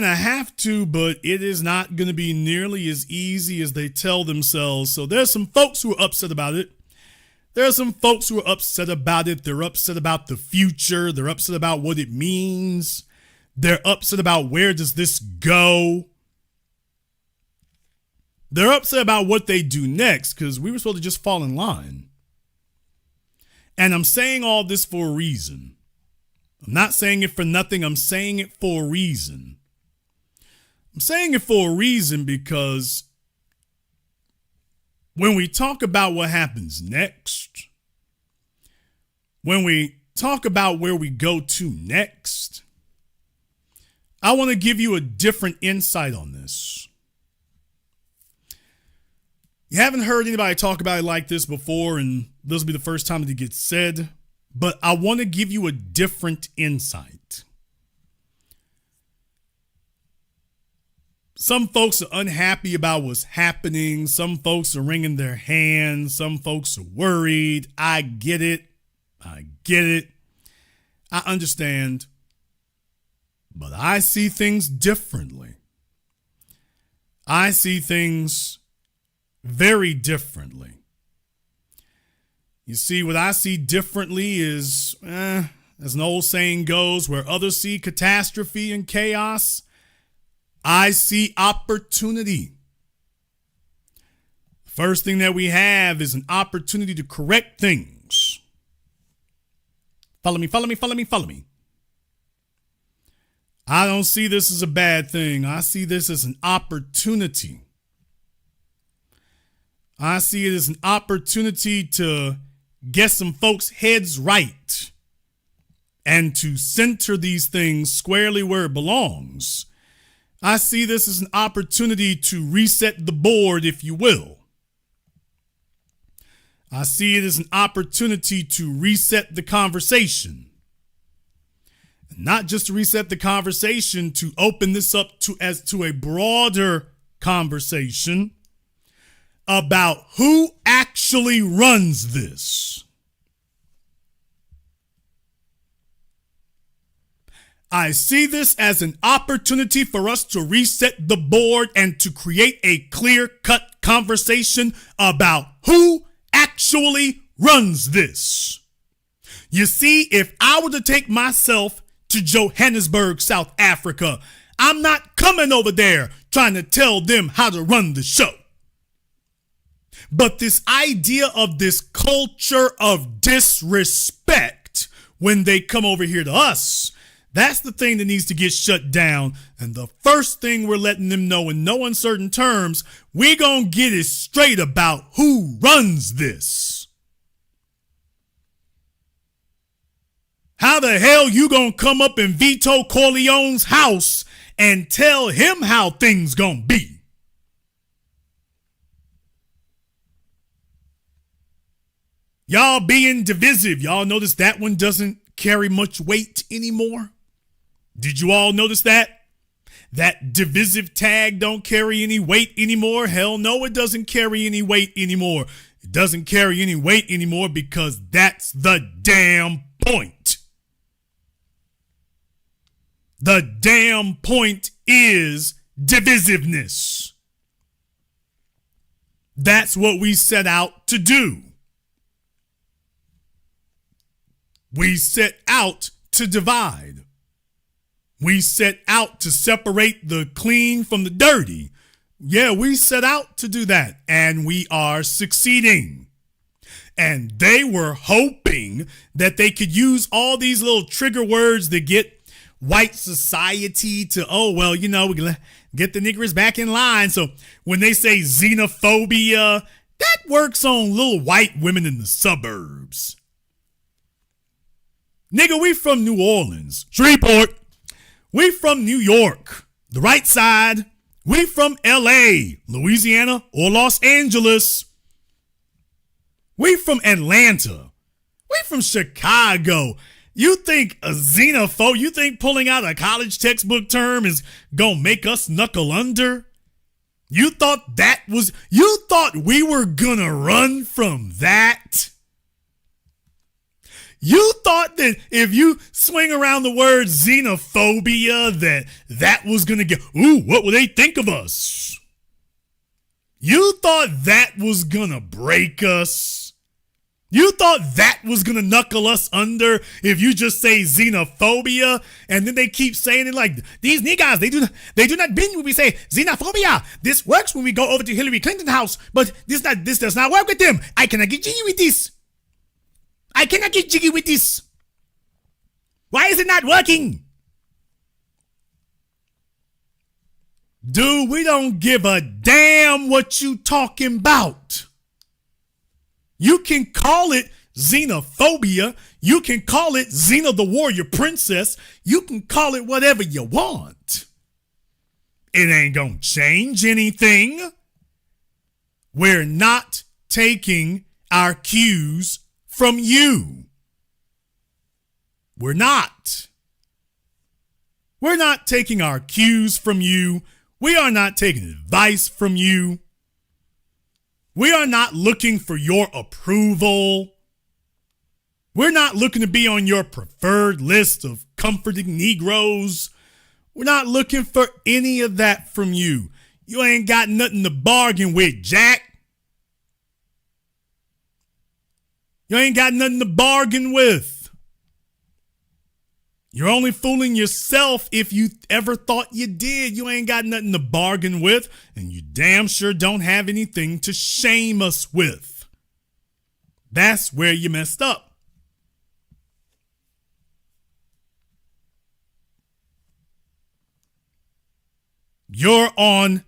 it is not going to be nearly as easy as they tell themselves. So there's some folks who are upset about it. There are some folks who are upset about it. They're upset about the future. They're upset about what it means. They're upset about where does this go. They're upset about what they do next because we were supposed to just fall in line. And I'm saying all this for a reason. I'm not saying it for nothing. I'm saying it for a reason. I'm saying it for a reason because when we talk about what happens next, when we talk about where we go to next, I want to give you a different insight on this. You haven't heard anybody talk about it like this before, and this will be the first time that it gets said, but I want to give you a different insight. Some folks are unhappy about what's happening. Some folks are wringing their hands. Some folks are worried. I get it. I understand. But I see things differently. I see things very differently. You see, what I see differently is, as an old saying goes, where others see catastrophe and chaos, I see opportunity. First thing that we have is an opportunity to correct things. Follow me. I don't see this as a bad thing. I see this as an opportunity. I see it as an opportunity to get some folks' heads right and to center these things squarely where it belongs. I see this as an opportunity to reset the board, if you will. I see it as an opportunity to reset the conversation. Not just to reset the conversation, to open this up to a broader conversation about who actually runs this. I see this as an opportunity for us to reset the board and to create a clear-cut conversation about who actually runs this. You see, if I were to take myself to Johannesburg, South Africa, I'm not coming over there trying to tell them how to run the show. But this idea of this culture of disrespect when they come over here to us, that's the thing that needs to get shut down. And the first thing we're letting them know in no uncertain terms, we gonna get it straight about who runs this. How the hell you gonna come up and veto Corleone's house and tell him how things gonna be? Y'all being divisive. Y'all notice that one doesn't carry much weight anymore? Did you all notice that? That divisive tag don't carry any weight anymore? Hell no, it doesn't carry any weight anymore. It doesn't carry any weight anymore because that's the damn point. The damn point is divisiveness. That's what we set out to do. We set out to divide. We set out to separate the clean from the dirty. Yeah, we set out to do that, and we are succeeding. And they were hoping that they could use all these little trigger words that get white society to, oh, well, you know, we're going to get the niggers back in line. So when they say xenophobia, that works on little white women in the suburbs. Nigga, we from New Orleans, Shreveport. We from New York, the right side. We from LA, Louisiana, or Los Angeles. We from Atlanta. We from Chicago. You think a xenophobe, you think pulling out a college textbook term is gonna make us knuckle under? You thought we were gonna run from that? You thought that if you swing around the word xenophobia, that was going to get, ooh, what would they think of us? You thought that was going to break us? You thought that was going to knuckle us under if you just say xenophobia? And then they keep saying it like, these niggas, they do not mean when we say xenophobia. This works when we go over to Hillary Clinton's house, but this does not work with them. I cannot get jiggy with this. I cannot get jiggy with this. Why is it not working? Dude, we don't give a damn what you talking about. You can call it xenophobia. You can call it Xena the Warrior Princess. You can call it whatever you want. It ain't gonna change anything. We're not taking our cues from you. We're not. We're not taking our cues from you. We are not taking advice from you. We are not looking for your approval. We're not looking to be on your preferred list of comforting Negroes. We're not looking for any of that from you. You ain't got nothing to bargain with, Jack. You ain't got nothing to bargain with. You're only fooling yourself if you ever thought you did. You ain't got nothing to bargain with, and you damn sure don't have anything to shame us with. That's where you messed up. You're on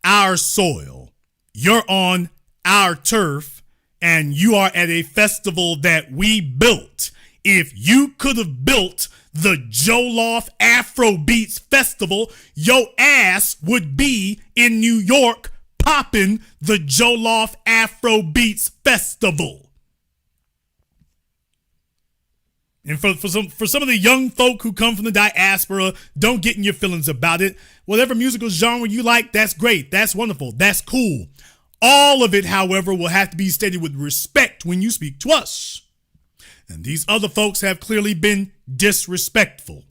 our soil. You're on our turf. And you are at a festival that we built. If you could have built the Jollof Afrobeats Festival, your ass would be in New York popping the Jollof Afrobeats Festival. And for some of the young folk who come from the diaspora, don't get in your feelings about it. Whatever musical genre you like, that's great. That's wonderful. That's cool. All of it, however, will have to be stated with respect when you speak to us. And these other folks have clearly been disrespectful.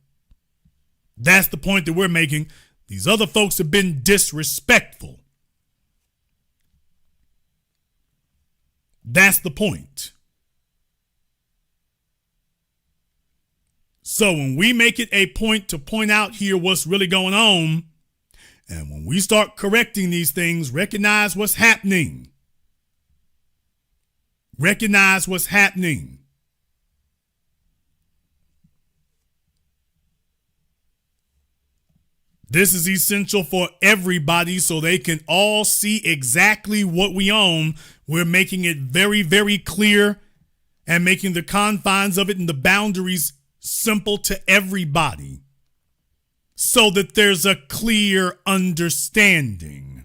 That's the point that we're making. These other folks have been disrespectful. That's the point. So when we make it a point to point out here what's really going on, and when we start correcting these things, recognize what's happening. Recognize what's happening. This is essential for everybody so they can all see exactly what we own. We're making it very, very clear and making the confines of it and the boundaries simple to everybody so that there's a clear understanding.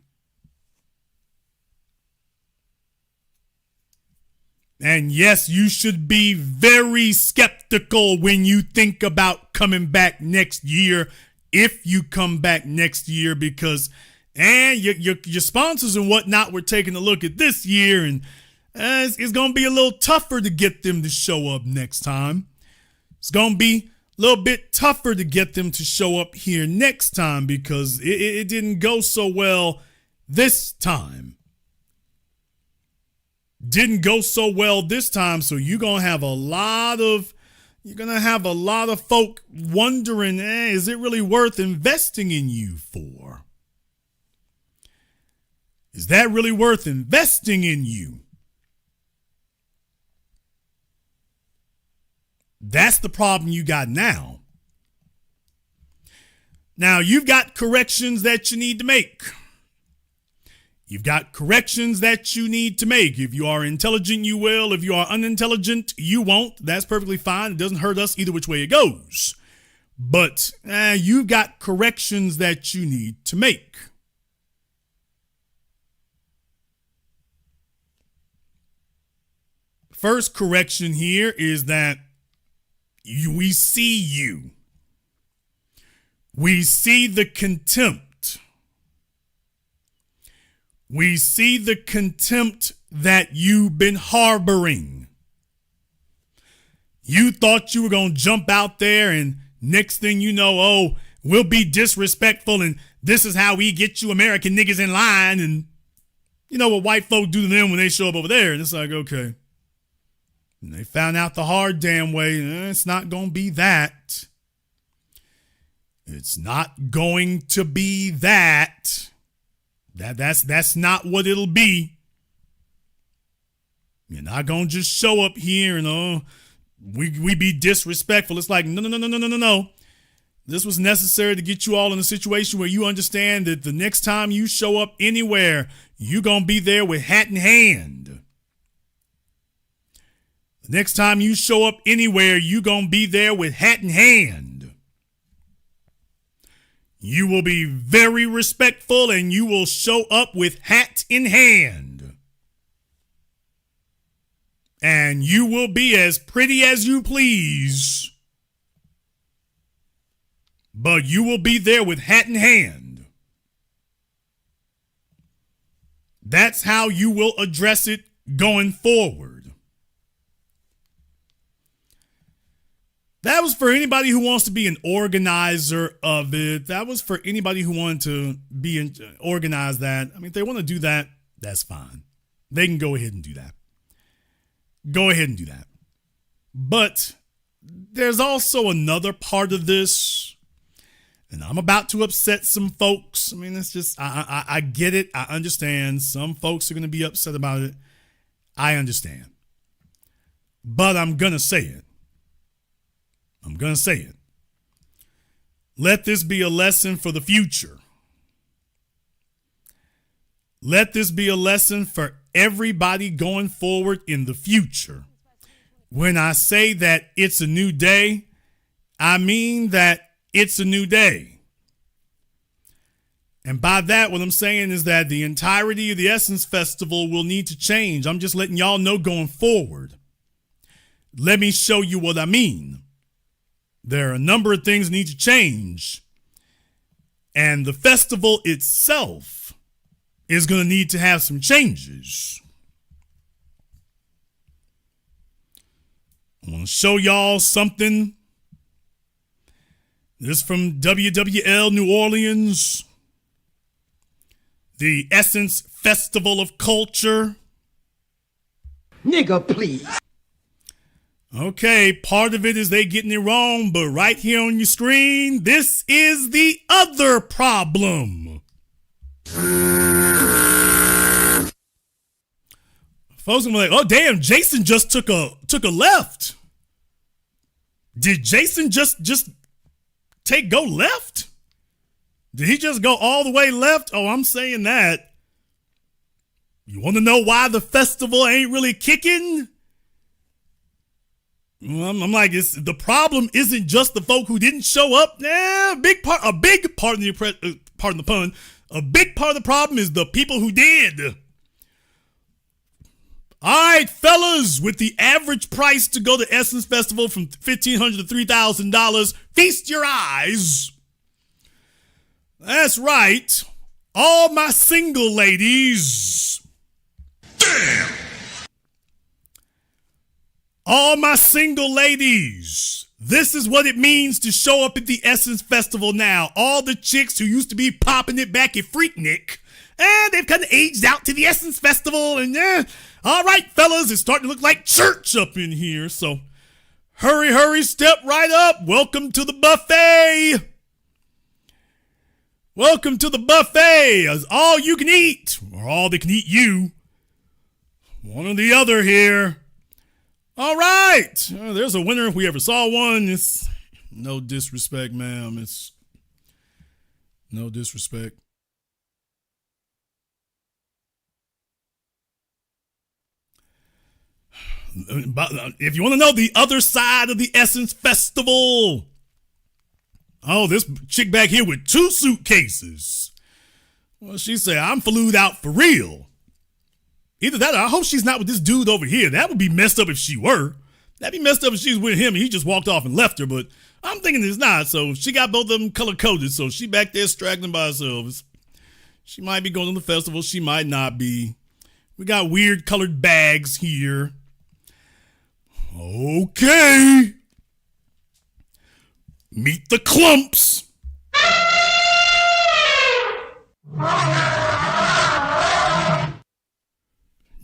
And yes, you should be very skeptical when you think about coming back next year, if you come back next year, because your sponsors and whatnot were taking a look at this year, and it's going to be a little tougher to get them to show up next time. It's going to be a little bit tougher to get them to show up here next time because it didn't go so well this time. Didn't go so well this time, so you're going to have a lot of folk wondering, is it really worth investing in you for? Is that really worth investing in you? That's the problem you got now. Now, you've got corrections that you need to make. You've got corrections that you need to make. If you are intelligent, you will. If you are unintelligent, you won't. That's perfectly fine. It doesn't hurt us either which way it goes. But you've got corrections that you need to make. First correction here is that we see you. We see the contempt. We see the contempt that you've been harboring. You thought you were going to jump out there and next thing you know, we'll be disrespectful and this is how we get you American niggas in line. And you know what white folk do to them when they show up over there. And it's like, okay. And they found out the hard damn way. It's not going to be that. It's not going to be that. That's not what it'll be. You're not going to just show up here and we be disrespectful. It's like, no. This was necessary to get you all in a situation where you understand that the next time you show up anywhere, you're going to be there with hat in hand. The next time you show up anywhere, you're going to be there with hat in hand. You will be very respectful and you will show up with hat in hand. And you will be as pretty as you please. But you will be there with hat in hand. That's how you will address it going forward. That was for anybody who wants to be an organizer of it. That was for anybody who wanted to organize that. I mean, if they want to do that, that's fine. They can go ahead and do that. Go ahead and do that. But there's also another part of this, and I'm about to upset some folks. I mean, it's just, I get it. I understand. Some folks are going to be upset about it. I understand. But I'm going to say it. I'm going to say it. Let this be a lesson for the future. Let this be a lesson for everybody going forward in the future. When I say that it's a new day, I mean that it's a new day. And by that, what I'm saying is that the entirety of the Essence Festival will need to change. I'm just letting y'all know going forward. Let me show you what I mean. There are a number of things that need to change. And the festival itself is going to need to have some changes. I want to show y'all something This is from WWL New Orleans. The Essence Festival of Culture. Nigga, please. Okay, part of it is they getting it wrong, but right here on your screen, this is the other problem. Folks gonna be like, oh damn, Jason just took a left. Did Jason just go left? Did he just go all the way left? Oh, I'm saying that. You want to know why the festival ain't really kicking? Well, I'm like, the problem isn't just the folk who didn't show up. A big part of the pun. A big part of the problem is the people who did. All right, fellas, with the average price to go to Essence Festival from $1,500 to $3,000, feast your eyes. That's right. All my single ladies. Damn! All my single ladies. This is what it means to show up at the Essence Festival now. All the chicks who used to be popping it back at Freaknik, and they've kind of aged out to the Essence Festival, and all right, fellas, it's starting to look like church up in here, so hurry, step right up. Welcome to the buffet. Welcome to the buffet. It's all you can eat, or all they can eat you. One or the other here. All right. There's a winner if we ever saw one. It's no disrespect, ma'am. It's no disrespect. If you want to know the other side of the Essence Festival. Oh, this chick back here with 2 suitcases. Well, she said, I'm flued out for real. Either that or I hope she's not with this dude over here. That would be messed up if she were. That'd be messed up if she was with him and he just walked off and left her. But I'm thinking it's not. So she got both of them color-coded. So she back there straggling by herself. She might be going to the festival. She might not be. We got weird colored bags here. Okay. Meet the clumps.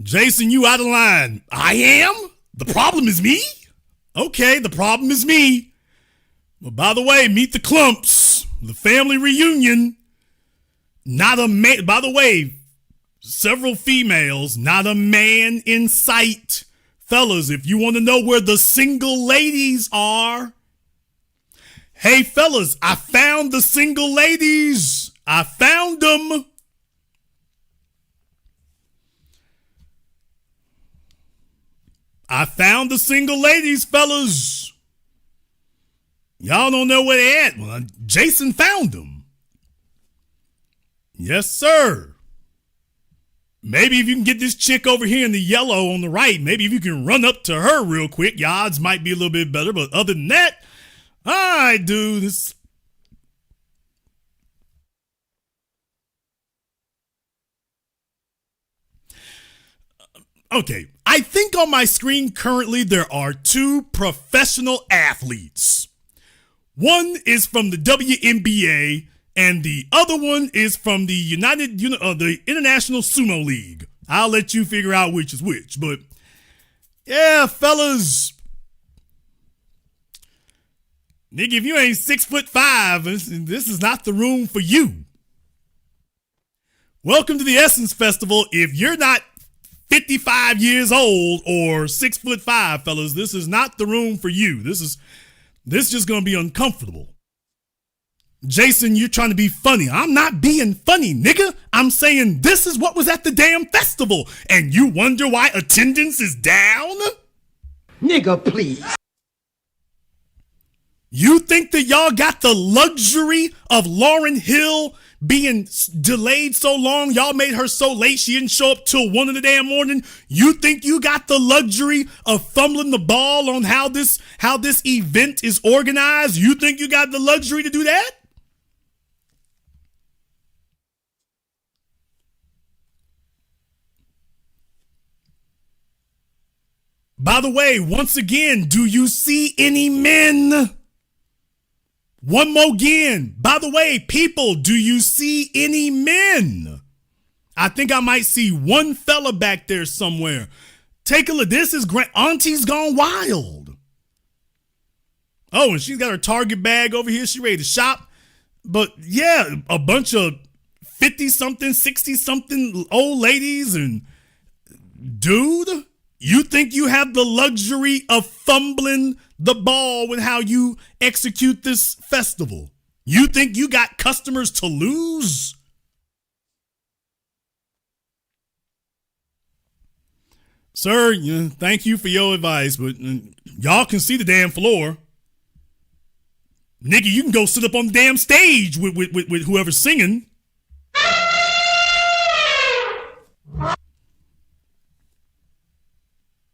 Jason, you out of line. I am? The problem is me? Okay, the problem is me. But by the way, meet the clumps. The family reunion. Not a man. By the way, several females, not a man in sight. Fellas, if you want to know where the single ladies are. Hey, fellas, I found the single ladies. I found them. I found the single ladies, fellas. Y'all don't know where they at. Well, Jason found them. Yes, sir. Maybe if you can get this chick over here in the yellow on the right, maybe if you can run up to her real quick, your odds might be a little bit better. But other than that, all right, dude. Okay, I think on my screen currently there are 2 professional athletes. One is from the WNBA, and the other one is from the the International Sumo League. I'll let you figure out which is which, but yeah, fellas. Nigga, if you ain't 6'5", this is not the room for you. Welcome to the Essence Festival. If you're not 55 years old or 6'5", fellas, this is not the room for you. This is just gonna be uncomfortable. Jason, you're trying to be funny. I'm not being funny, nigga. I'm saying this is what was at the damn festival, and you wonder why attendance is down? Nigga, please. You think that y'all got the luxury of Lauryn Hill being delayed so long? Y'all made her so late she didn't show up till 1 in the damn morning. You think you got the luxury of fumbling the ball on how this event is organized? You think you got the luxury to do that? By the way, once again, do you see any men? One more again. By the way, people, do you see any men? I think I might see one fella back there somewhere. Take a look. This is Auntie's Gone Wild. Oh, and she's got her Target bag over here. She ready to shop. But yeah, a bunch of 50-something, 60-something old ladies. And dude, you think you have the luxury of fumbling the ball with how you execute this festival? You think you got customers to lose? Sir, thank you for your advice, but y'all can see the damn floor. Nigga, you can go sit up on the damn stage with whoever's singing.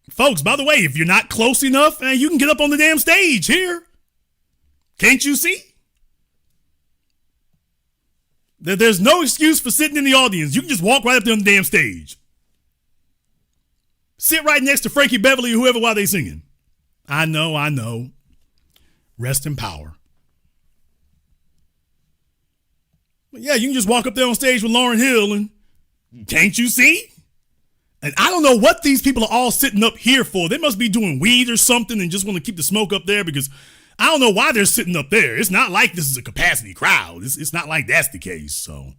Folks, by the way, if you're not close enough, you can get up on the damn stage here. Can't you see? There's no excuse for sitting in the audience. You can just walk right up there on the damn stage. Sit right next to Frankie Beverly or whoever while they singing. I know. Rest in power. But yeah, you can just walk up there on stage with Lauryn Hill and can't you see? And I don't know what these people are all sitting up here for. They must be doing weed or something and just want to keep the smoke up there, because I don't know why they're sitting up there. It's not like this is a capacity crowd. It's not like that's the case. So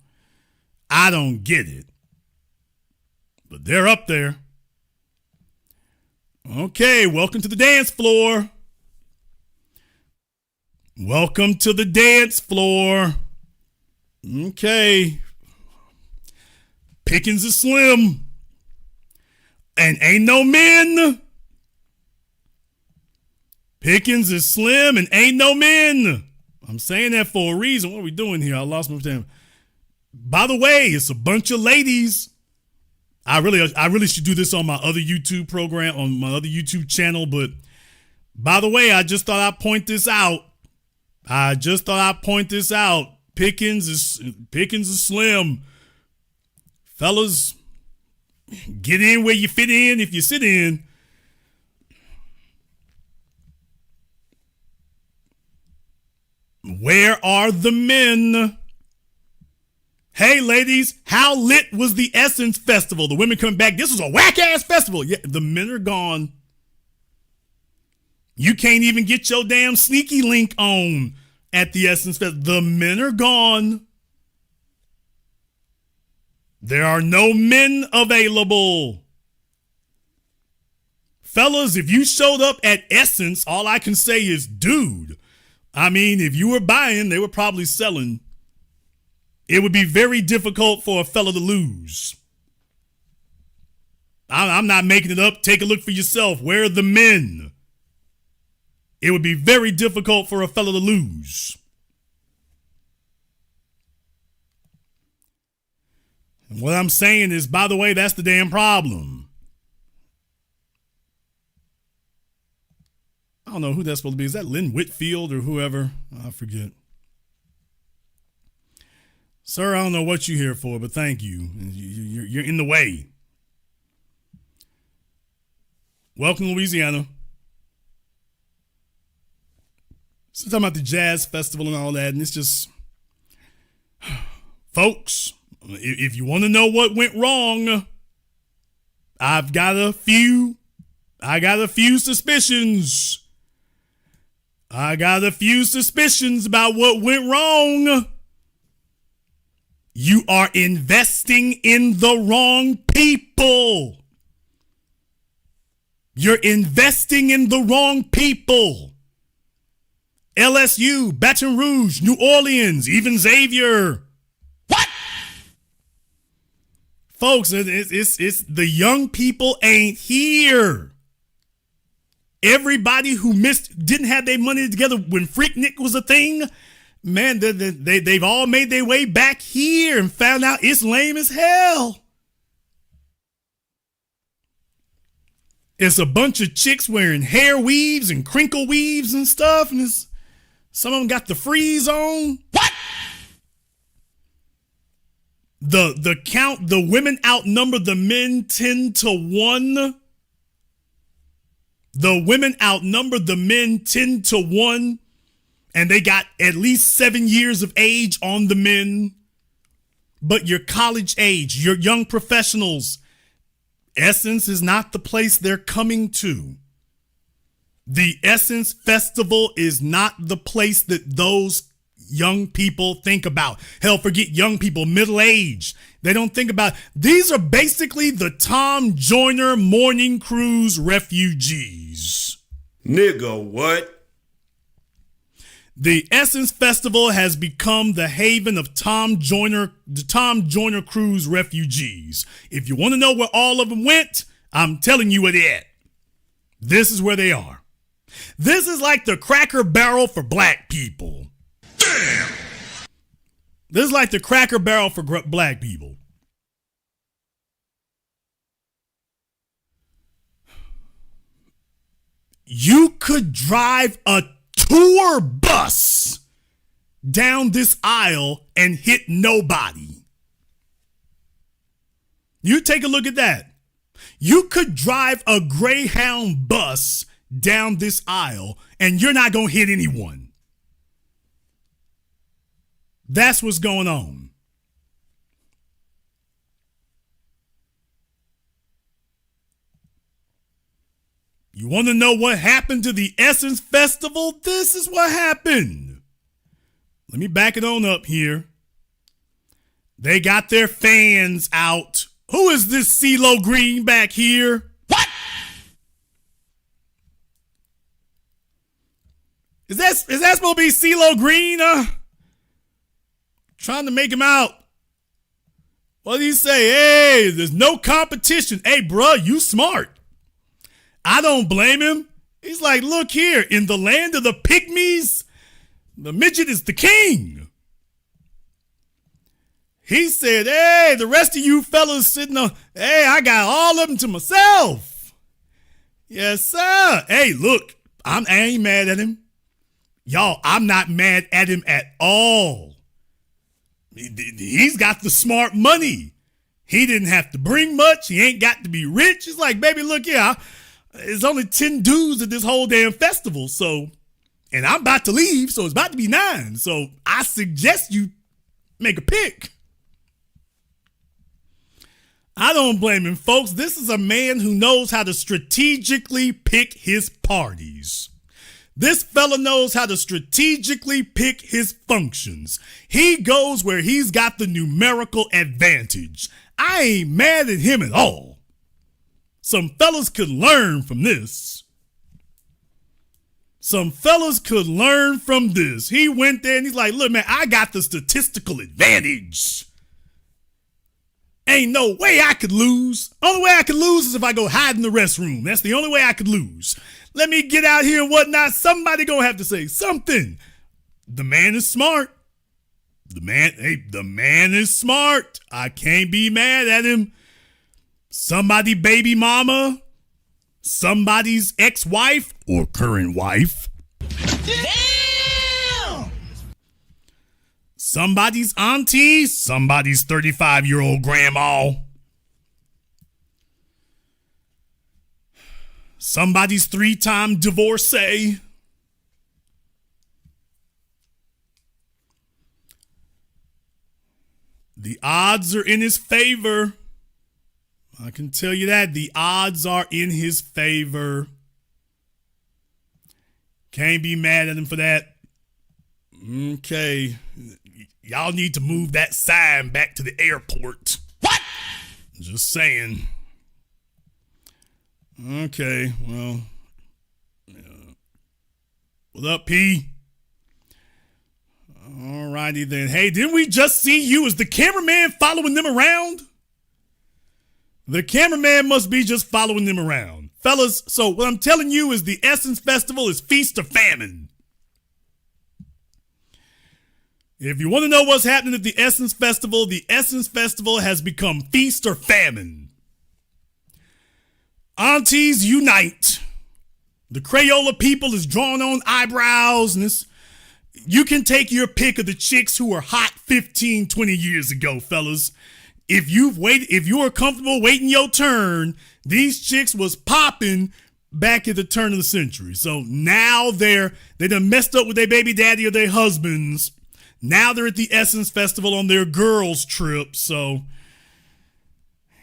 I don't get it. But they're up there. Okay, welcome to the dance floor. Welcome to the dance floor. Okay. Pickings is slim. And ain't no men. Pickings is slim and ain't no men. I'm saying that for a reason. What are we doing here? I lost my time. By the way, it's a bunch of ladies. I really should do this on my other YouTube program, on my other YouTube channel. But by the way, I just thought I'd point this out. Pickings is slim. Fellas, get in where you fit in if you sit in. Where are the men? Hey, ladies, how lit was the Essence Festival? The women come back. This was a whack-ass festival. Yeah, the men are gone. You can't even get your damn sneaky link on at the Essence Festival. The men are gone. There are no men available. Fellas, if you showed up at Essence, all I can say is, dude. I mean, if you were buying, they were probably selling. It would be very difficult for a fella to lose. I'm not making it up. Take a look for yourself. Where are the men? It would be very difficult for a fella to lose. And what I'm saying is, by the way, that's the damn problem. I don't know who that's supposed to be. Is that Lynn Whitfield or whoever? I forget. Sir, I don't know what you're here for, but thank you. You're in the way. Welcome, Louisiana. So talking about the jazz festival and all that, and it's just, folks, if you want to know what went wrong, I got a few suspicions. I got a few suspicions about what went wrong. You are investing in the wrong people. You're investing in the wrong people. LSU, Baton Rouge, New Orleans, even Xavier. What? Folks, it's the young people ain't here. Everybody who didn't have their money together when Freaknik was a thing, man, they've all made their way back here and found out it's lame as hell. It's a bunch of chicks wearing hair weaves and crinkle weaves and stuff, and some of them got the freeze on. What? The women outnumber the men 10-1. The women outnumber the men 10-1. and they got at least 7 years of age on the men. But your college age, your young professionals, Essence is not the place they're coming to. The Essence Festival is not the place that those young people think about. Hell, forget young people, middle age. They don't think about. These are basically the Tom Joyner Morning Cruise refugees. Nigga, what? The Essence Festival has become the haven of the Tom Joyner Cruise refugees. If you want to know where all of them went, I'm telling you where they're at. This is where they are. This is like the Cracker Barrel for black people. Damn! This is like the Cracker Barrel for black people. You could drive a tour bus down this aisle and hit nobody. You take a look at that. You could drive a Greyhound bus down this aisle and you're not going to hit anyone. That's what's going on. You want to know what happened to the Essence Festival? This is what happened. Let me back it on up here. They got their fans out. Who is this CeeLo Green back here? What? Is that supposed to be CeeLo Green? Trying to make him out. What did he say? Hey, there's no competition. Hey, bruh, you smart. I don't blame him. He's like, look here, in the land of the pygmies, the midget is the king. He said, hey, the rest of you fellas sitting on, hey, I got all of them to myself. Yes, sir. Hey, look, I ain't mad at him. Y'all, I'm not mad at him at all. He's got the smart money. He didn't have to bring much. He ain't got to be rich. He's like, baby, look here. It's only 10 dudes at this whole damn festival. So, and I'm about to leave. So it's about to be 9. So I suggest you make a pick. I don't blame him, folks. This is a man who knows how to strategically pick his parties. This fella knows how to strategically pick his functions. He goes where he's got the numerical advantage. I ain't mad at him at all. Some fellas could learn from this. Some fellas could learn from this. He went there and he's like, look, man, I got the statistical advantage. Ain't no way I could lose. Only way I could lose is if I go hide in the restroom. That's the only way I could lose. Let me get out here and whatnot. Somebody gonna have to say something. The man is smart. The man is smart. I can't be mad at him. Somebody baby mama, somebody's ex-wife or current wife. Damn! Somebody's auntie, somebody's 35-year-old grandma. Somebody's 3-time divorcee. The odds are in his favor. I can tell you that. The odds are in his favor. Can't be mad at him for that. Okay. Y'all need to move that sign back to the airport. What? Just saying. Okay, well. What up, P? Alrighty then. Hey, didn't we just see you as the cameraman following them around? The cameraman must be just following them around. Fellas, so what I'm telling you is the Essence Festival is feast or famine. If you want to know what's happening at the Essence Festival has become feast or famine. Aunties unite. The Crayola people is drawing on eyebrows and this. You can take your pick of the chicks who were hot 15, 20 years ago, fellas. If you are comfortable waiting your turn, these chicks was popping back at the turn of the century. So now they done messed up with their baby daddy or their husbands. Now they're at the Essence Festival on their girls' trip. So,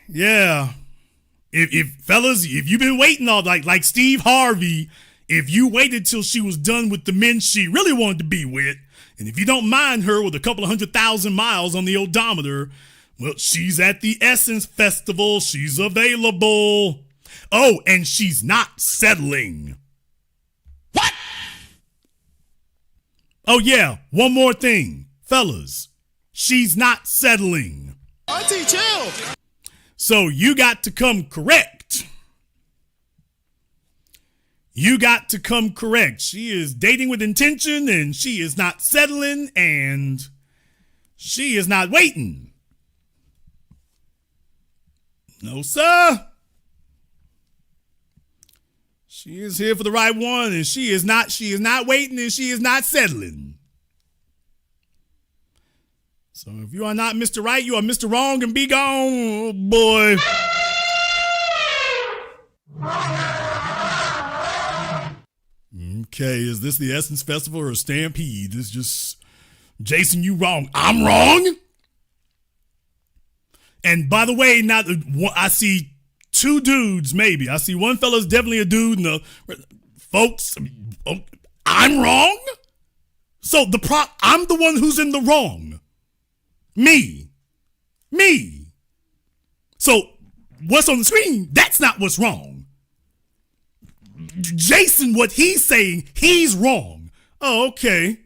yeah. If fellas, if you've been waiting all like Steve Harvey, if you waited till she was done with the men she really wanted to be with, and if you don't mind her with a couple of 100,000 miles on the odometer, well, she's at the Essence Festival. She's available. Oh, and she's not settling. What? Oh, yeah. One more thing. Fellas, she's not settling. Auntie, chill. So you got to come correct. You got to come correct. She is dating with intention, and she is not settling, and she is not waiting. No, sir. She is here for the right one, and she is not waiting, and she is not settling. So if you are not Mr. Right, you are Mr. Wrong, and be gone, oh boy. Okay, is this the Essence Festival or a Stampede? It's just, Jason, you wrong. I'm wrong? And by the way, I see two dudes, maybe. I see one fella's definitely a dude, and folks, I'm wrong? So I'm the one who's in the wrong. Me. So what's on the screen, that's not what's wrong. Jason, what he's saying, he's wrong. Oh, okay.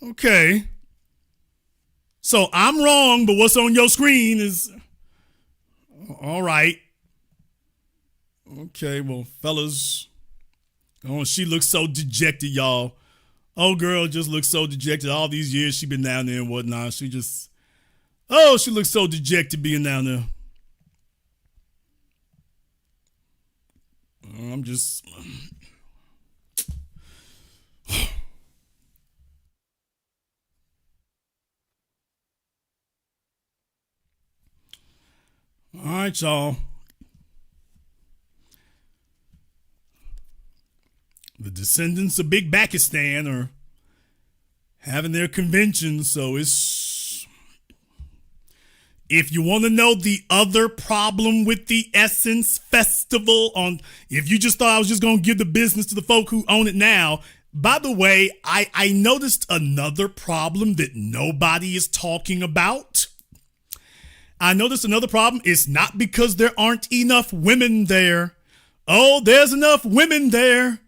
Okay. So I'm wrong, but what's on your screen is all right. Okay, well, fellas. Oh, she looks so dejected, y'all. Oh, girl just looks so dejected. All these years she been down there and whatnot. She looks so dejected being down there. I'm just... All right, y'all. The descendants of Big Pakistan are having their convention, so it's... If you want to know the other problem with the Essence Festival, if you just thought I was just going to give the business to the folk who own it now, by the way, I noticed another problem that nobody is talking about. I noticed another problem. It's not because there aren't enough women there. Oh, there's enough women there.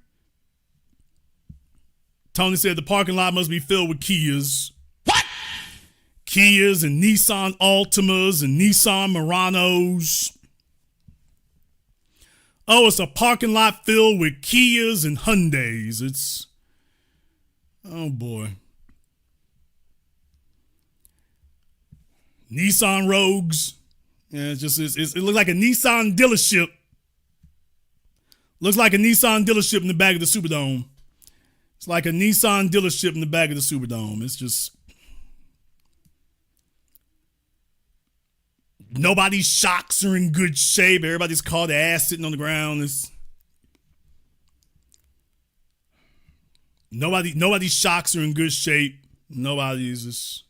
Tony said the parking lot must be filled with Kias. What? Kias and Nissan Altimas and Nissan Muranos. Oh, it's a parking lot filled with Kias and Hyundais. It's... Oh, boy. Nissan Rogues. Yeah, it looks like a Nissan dealership. Looks like a Nissan dealership in the back of the Superdome. It's like a Nissan dealership in the back of the Superdome. It's just... Nobody's shocks are in good shape. Everybody's caught their ass sitting on the ground. Nobody's shocks are in good shape. Nobody's just...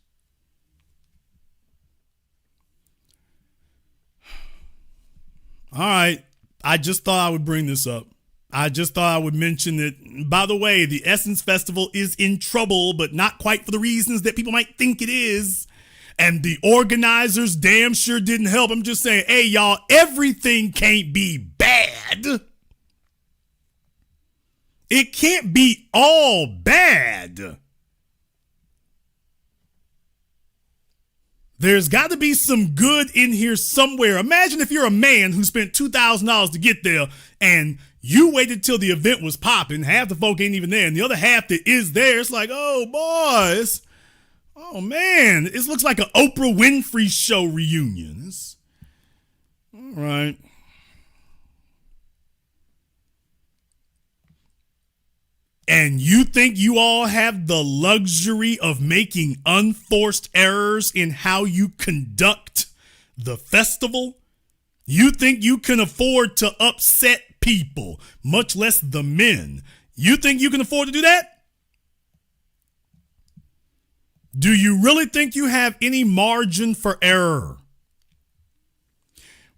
All right. I just thought I would bring this up. I just thought I would mention that, by the way, the Essence Festival is in trouble, but not quite for the reasons that people might think it is. And the organizers damn sure didn't help. I'm just saying, hey, y'all, everything can't be bad. It can't be all bad. There's got to be some good in here somewhere. Imagine if you're a man who spent $2,000 to get there and you waited till the event was popping. Half the folk ain't even there. And the other half that is there, it's like, oh, boys. Oh, man. It looks like an Oprah Winfrey Show reunion. All right. And you think you all have the luxury of making unforced errors in how you conduct the festival? You think you can afford to upset people, much less the men. You think you can afford to do that? Do you really think you have any margin for error?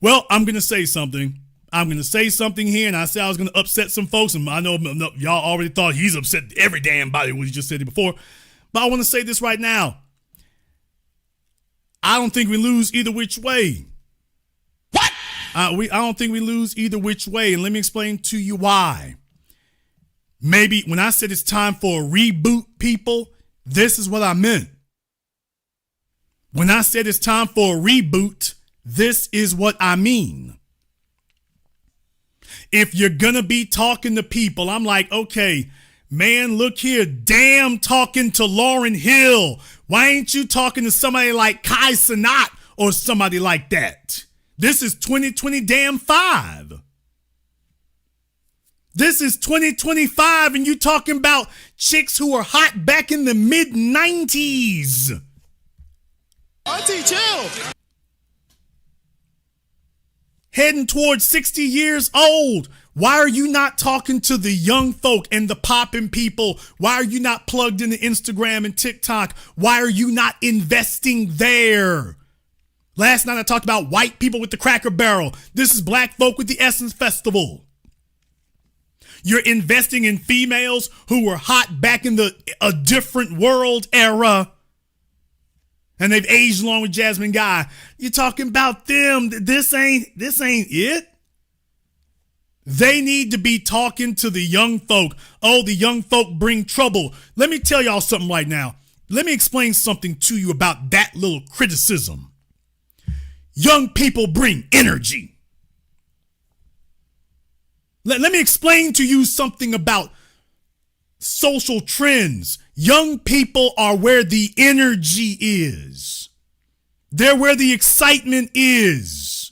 Well, I'm going to say something. I'm going to say something here, and I said I was going to upset some folks, and I know y'all already thought he's upset every damn body when he just said it before, but I want to say this right now. I don't think we lose either which way. What? I don't think we lose either which way, and let me explain to you why. Maybe when I said it's time for a reboot, people, this is what I meant. When I said it's time for a reboot, this is what I mean. If you're gonna be talking to people, I'm like, okay, man, look here, damn talking to Lauryn Hill. Why ain't you talking to somebody like Kai Cenat or somebody like that? This is 2025. This is 2025 and you talking about chicks who were hot back in the mid-90s. Auntie, chill. Heading towards 60 years old. Why are you not talking to the young folk and the poppin' people? Why are you not plugged into Instagram and TikTok? Why are you not investing there? Last night I talked about white people with the Cracker Barrel. This is black folk with the Essence Festival. You're investing in females who were hot back in a different world era. And they've aged along with Jasmine Guy. You're talking about them. This ain't it. They need to be talking to the young folk. Oh, the young folk bring trouble. Let me tell y'all something right now. Let me explain something to you about that little criticism. Young people bring energy. Let me explain to you something about social trends. Young people are where the energy is. They're where the excitement is.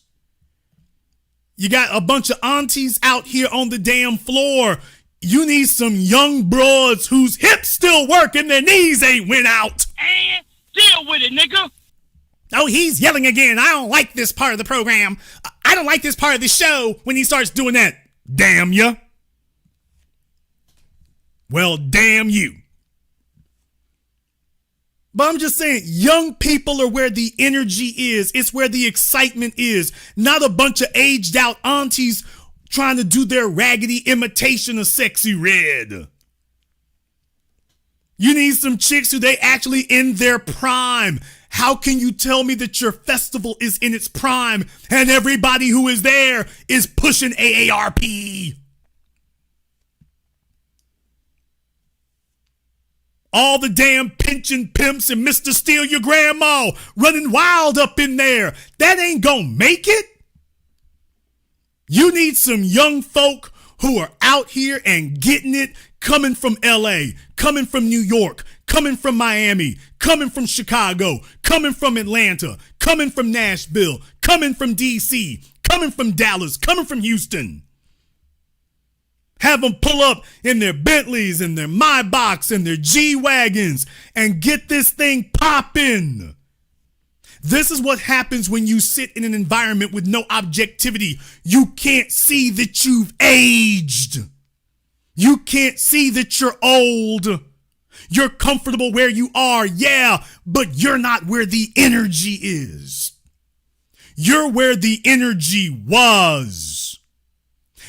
You got a bunch of aunties out here on the damn floor. You need some young broads whose hips still work and their knees ain't went out. And deal with it, nigga. Oh, he's yelling again. I don't like this part of the program. I don't like this part of the show when he starts doing that. Damn ya. Well, damn you. But I'm just saying, young people are where the energy is. It's where the excitement is. Not a bunch of aged out aunties trying to do their raggedy imitation of Sexy Red. You need some chicks who they actually in their prime. How can you tell me that your festival is in its prime and everybody who is there is pushing AARP? All the damn pension pimps and Mr. Steal Your Grandma running wild up in there. That ain't gonna make it. You need some young folk who are out here and getting it, coming from LA, coming from New York, coming from Miami, coming from Chicago, coming from Atlanta, coming from Nashville, coming from DC, coming from Dallas, coming from Houston. Have them pull up in their Bentleys and their Maybachs and their G-Wagons and get this thing popping. This is what happens when you sit in an environment with no objectivity. You can't see that you've aged. You can't see that you're old. You're comfortable where you are, yeah, but you're not where the energy is. You're where the energy was.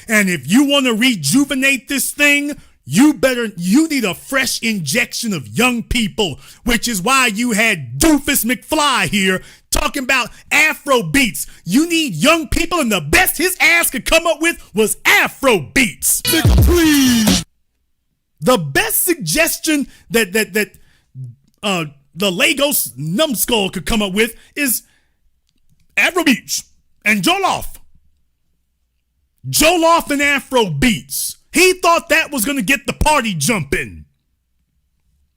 And if you want to rejuvenate this thing, you need a fresh injection of young people, which is why you had Doofus McFly here talking about Afrobeats. You need young people, and the best his ass could come up with was Afrobeats. Nigga, please. The best suggestion that the Lagos numbskull could come up with is Afrobeats and Jollof. Jollof and Afrobeats. He thought that was going to get the party jumping.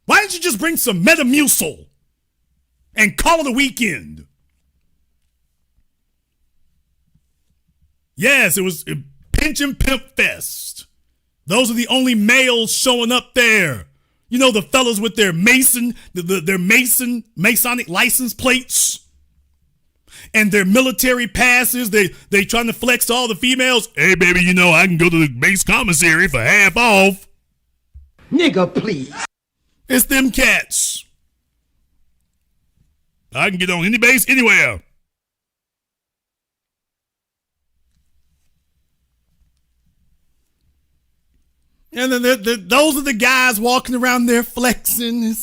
Why didn't you just bring some Metamucil and call it a weekend? Yes, it was Pinch and Pimp Fest. Those are the only males showing up there. You know, the fellas with their Masonic license plates. and their military passes. They trying to flex to all the females. Hey, baby, you know I can go to the base commissary for half off. Nigga, please. It's them cats. I can get on any base anywhere. And then those are the guys walking around there flexing.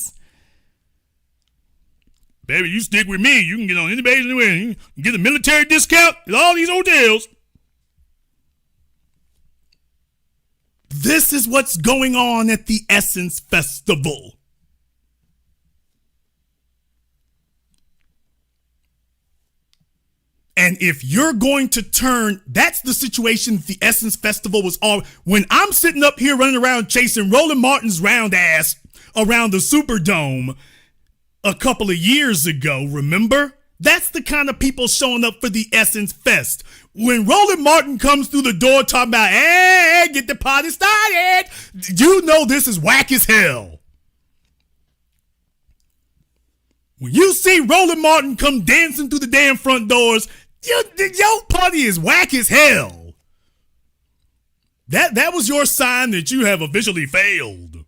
Baby, you stick with me. You can get on any base anywhere. You can get a military discount at all these hotels. This is what's going on at the Essence Festival. And if you're going to turn, that's the situation the Essence Festival was all. When I'm sitting up here running around chasing Roland Martin's round ass around the Superdome a couple of years ago, remember? That's the kind of people showing up for the Essence Fest. When Roland Martin comes through the door talking about, hey, get the party started, you know this is whack as hell. When you see Roland Martin come dancing through the damn front doors, your party is whack as hell. That was your sign that you have officially failed.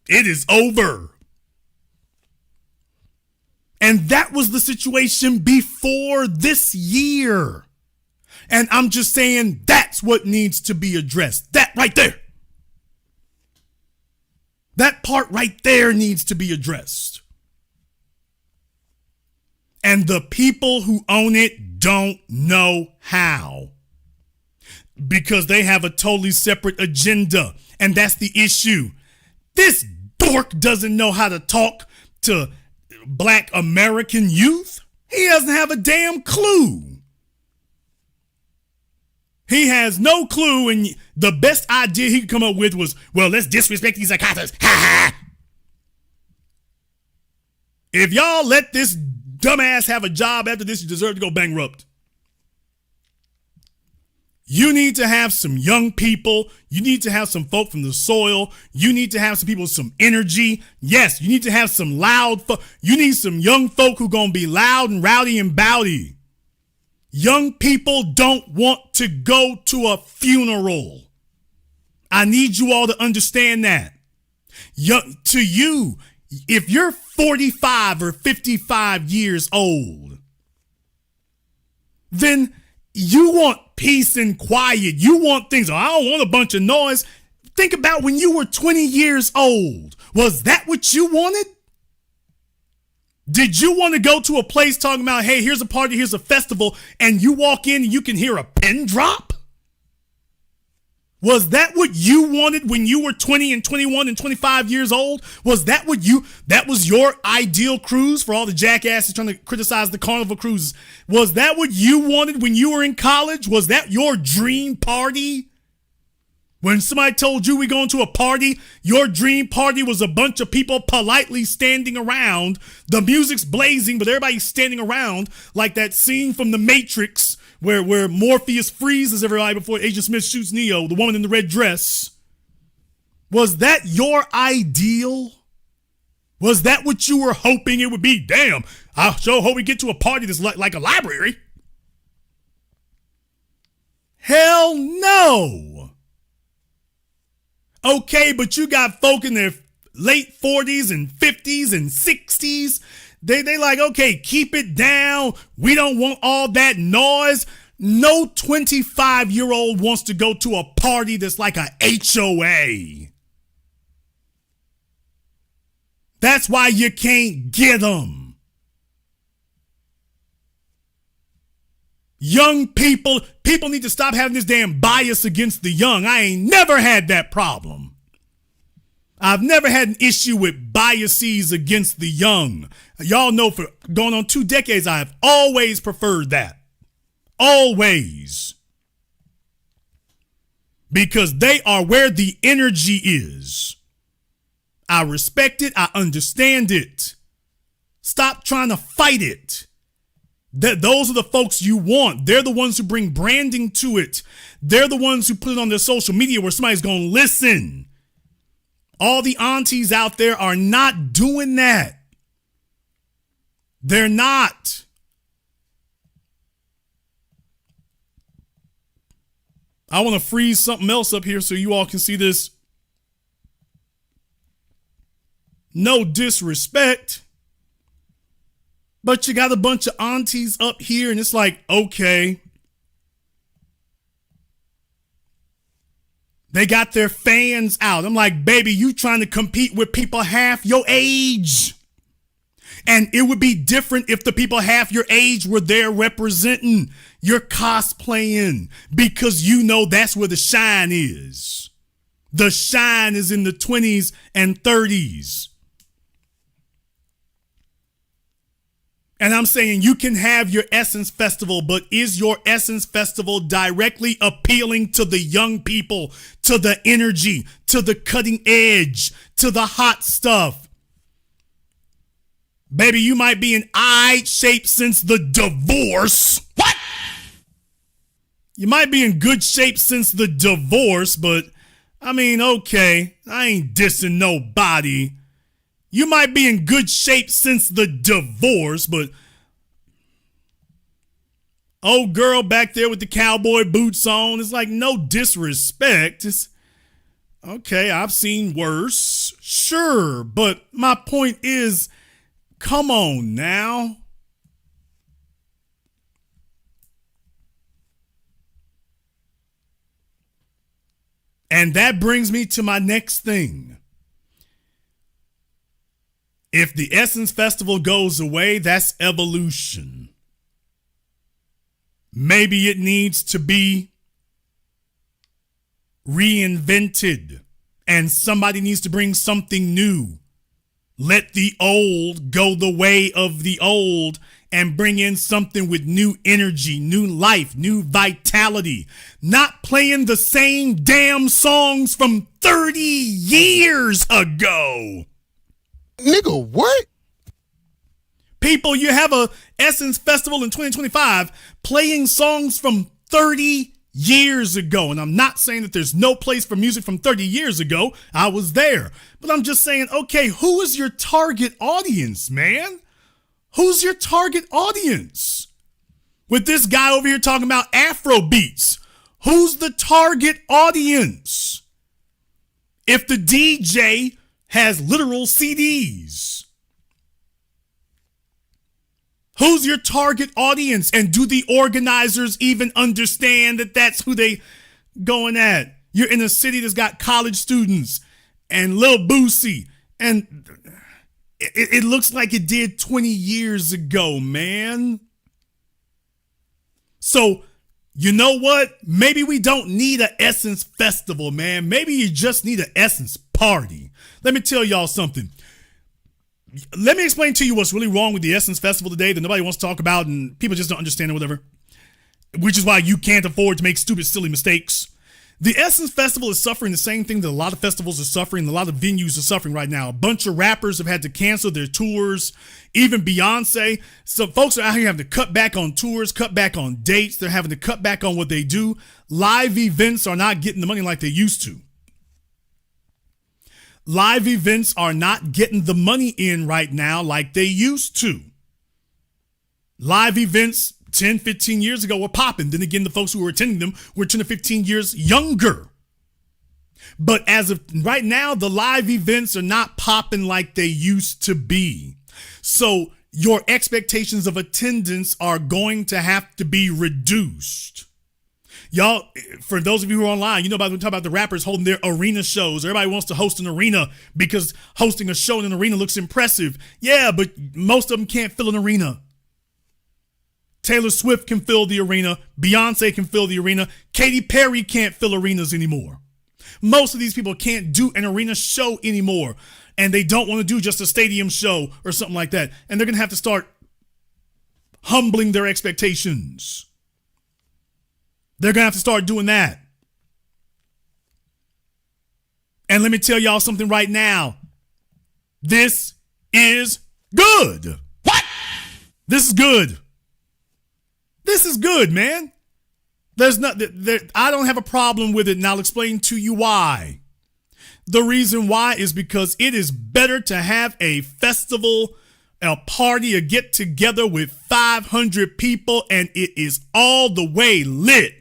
It is over. And that was the situation before this year. And I'm just saying that's what needs to be addressed. That right there. That part right there needs to be addressed. And the people who own it don't know how. Because they have a totally separate agenda. And that's the issue. This dork doesn't know how to talk to Black American youth. He doesn't have a damn clue. He has no clue, and the best idea he could come up with was, well, let's disrespect these Akatas. Ha ha! If y'all let this dumbass have a job after this, you deserve to go bankrupt. You need to have some young people. You need to have some folk from the soil. You need to have some people with some energy. Yes, you need to have some loud folk. You need some young folk who gonna be loud and rowdy and bowdy. Young people don't want to go to a funeral. I need you all to understand that. To you, if you're 45 or 55 years old, then you want peace and quiet. You want things. I don't want a bunch of noise. Think about when you were 20 years old. Was that what you wanted? Did you want to go to a place talking about, hey, here's a party, here's a festival, and you walk in and you can hear a pin drop? Was that what you wanted when you were 20 and 21 and 25 years old? Was that that was your ideal cruise for all the jackasses trying to criticize the Carnival cruises? Was that what you wanted when you were in college? Was that your dream party? When somebody told you we going to a party, your dream party was a bunch of people politely standing around. The music's blazing, but everybody's standing around like that scene from The Matrix where Morpheus freezes everybody before Agent Smith shoots Neo, the woman in the red dress. Was that your ideal? Was that what you were hoping it would be? Damn, I sure hope we get to a party that's like a library. Hell no. Okay, but you got folk in their late 40s and 50s and 60s. They like, okay, keep it down. We don't want all that noise. No 25-year-old wants to go to a party that's like a HOA. That's why you can't get them. Young people need to stop having this damn bias against the young. I ain't never had that problem. I've never had an issue with biases against the young. Y'all know for going on 2 decades, I have always preferred that. Always. Because they are where the energy is. I respect it. I understand it. Stop trying to fight it. Those are the folks you want. They're the ones who bring branding to it. They're the ones who put it on their social media where somebody's going to listen. All the aunties out there are not doing that. They're not. I want to freeze something else up here so you all can see this. No disrespect, but you got a bunch of aunties up here, and it's like, okay. They got their fans out. I'm like, baby, you trying to compete with people half your age. And it would be different if the people half your age were there representing. You're cosplaying because you know that's where the shine is. The shine is in the 20s and 30s. And I'm saying you can have your Essence Festival, but is your Essence Festival directly appealing to the young people, to the energy, to the cutting edge, to the hot stuff? Baby, you might be in eye shape since the divorce. What? You might be in good shape since the divorce, but I mean, okay, I ain't dissing nobody. You might be in good shape since the divorce, but old girl back there with the cowboy boots on, it's like no disrespect. It's okay, I've seen worse. Sure, but my point is, come on now. And that brings me to my next thing. If the Essence Festival goes away, that's evolution. Maybe it needs to be reinvented and somebody needs to bring something new. Let the old go the way of the old and bring in something with new energy, new life, new vitality. Not playing the same damn songs from 30 years ago. Nigga, what? People, you have a Essence Festival in 2025 playing songs from 30 years ago. And I'm not saying that there's no place for music from 30 years ago. I was there. But I'm just saying, okay, who is your target audience, man? Who's your target audience? With this guy over here talking about Afrobeats, who's the target audience? If the DJ has literal CDs, who's your target audience? And do the organizers even understand that that's who they going at? You're in a city that's got college students and Lil Boosie, and it looks like it did 20 years ago, man. So, you know what? Maybe we don't need an Essence Festival, man. Maybe you just need an Essence party. Let me tell y'all something. Let me explain to you what's really wrong with the Essence Festival today that nobody wants to talk about and people just don't understand or whatever, which is why you can't afford to make stupid, silly mistakes. The Essence Festival is suffering the same thing that a lot of festivals are suffering, a lot of venues are suffering right now. A bunch of rappers have had to cancel their tours, even Beyonce. So folks are out here having to cut back on tours, cut back on dates. They're having to cut back on what they do. Live events are not getting the money like they used to. Live events are not getting the money in right now like they used to. Live events 10, 15 years ago were popping. Then again, the folks who were attending them were 10 to 15 years younger. But as of right now, the live events are not popping like they used to be. So your expectations of attendance are going to have to be reduced. Y'all, for those of you who are online, you know about when we talk about the rappers holding their arena shows. Everybody wants to host an arena because hosting a show in an arena looks impressive. Yeah, but most of them can't fill an arena. Taylor Swift can fill the arena. Beyonce can fill the arena. Katy Perry can't fill arenas anymore. Most of these people can't do an arena show anymore. And they don't want to do just a stadium show or something like that. And they're going to have to start humbling their expectations. They're going to have to start doing that. And let me tell y'all something right now. This is good. What? This is good. This is good, man. I don't have a problem with it, and I'll explain to you why. The reason why is because it is better to have a festival, a party, a get together with 500 people, and it is all the way lit.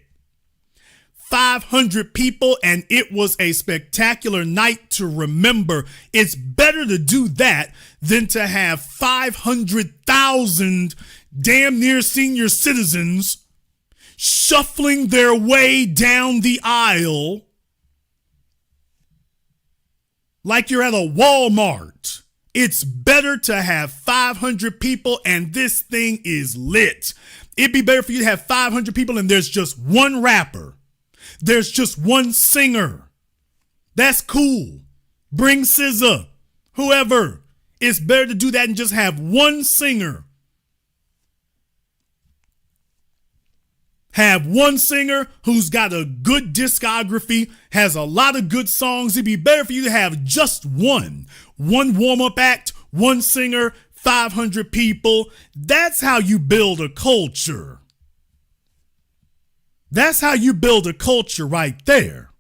500 people, and it was a spectacular night to remember. It's better to do that than to have 500,000 damn near senior citizens shuffling their way down the aisle like you're at a Walmart. It's better to have 500 people and this thing is lit. It'd be better for you to have 500 people and there's just one rapper. There's just one singer. That's cool. Bring SZA, whoever. It's better to do that and just have one singer. Have one singer who's got a good discography, has a lot of good songs. It'd be better for you to have just one warm-up act, one singer, 500 people. That's how you build a culture. That's how you build a culture right there.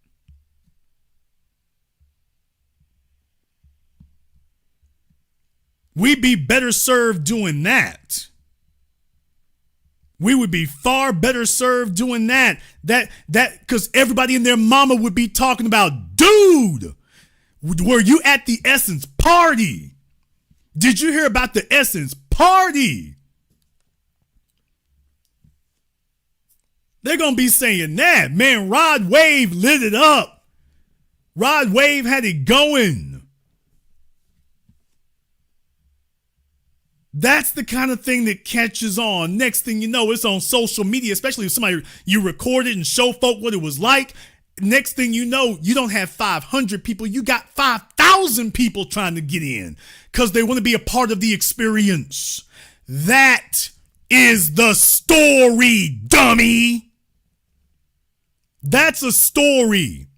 We'd be better served doing that. We would be far better served doing that. That because everybody and their mama would be talking about, dude, were you at the Essence party? Did you hear about the Essence party? They're going to be saying that. Man, Rod Wave lit it up. Rod Wave had it going. That's the kind of thing that catches on. Next thing you know, it's on social media, especially if somebody, you record it and show folk what it was like. Next thing you know, you don't have 500 people. You got 5,000 people trying to get in because they want to be a part of the experience. That is the story, dummy. That's a story.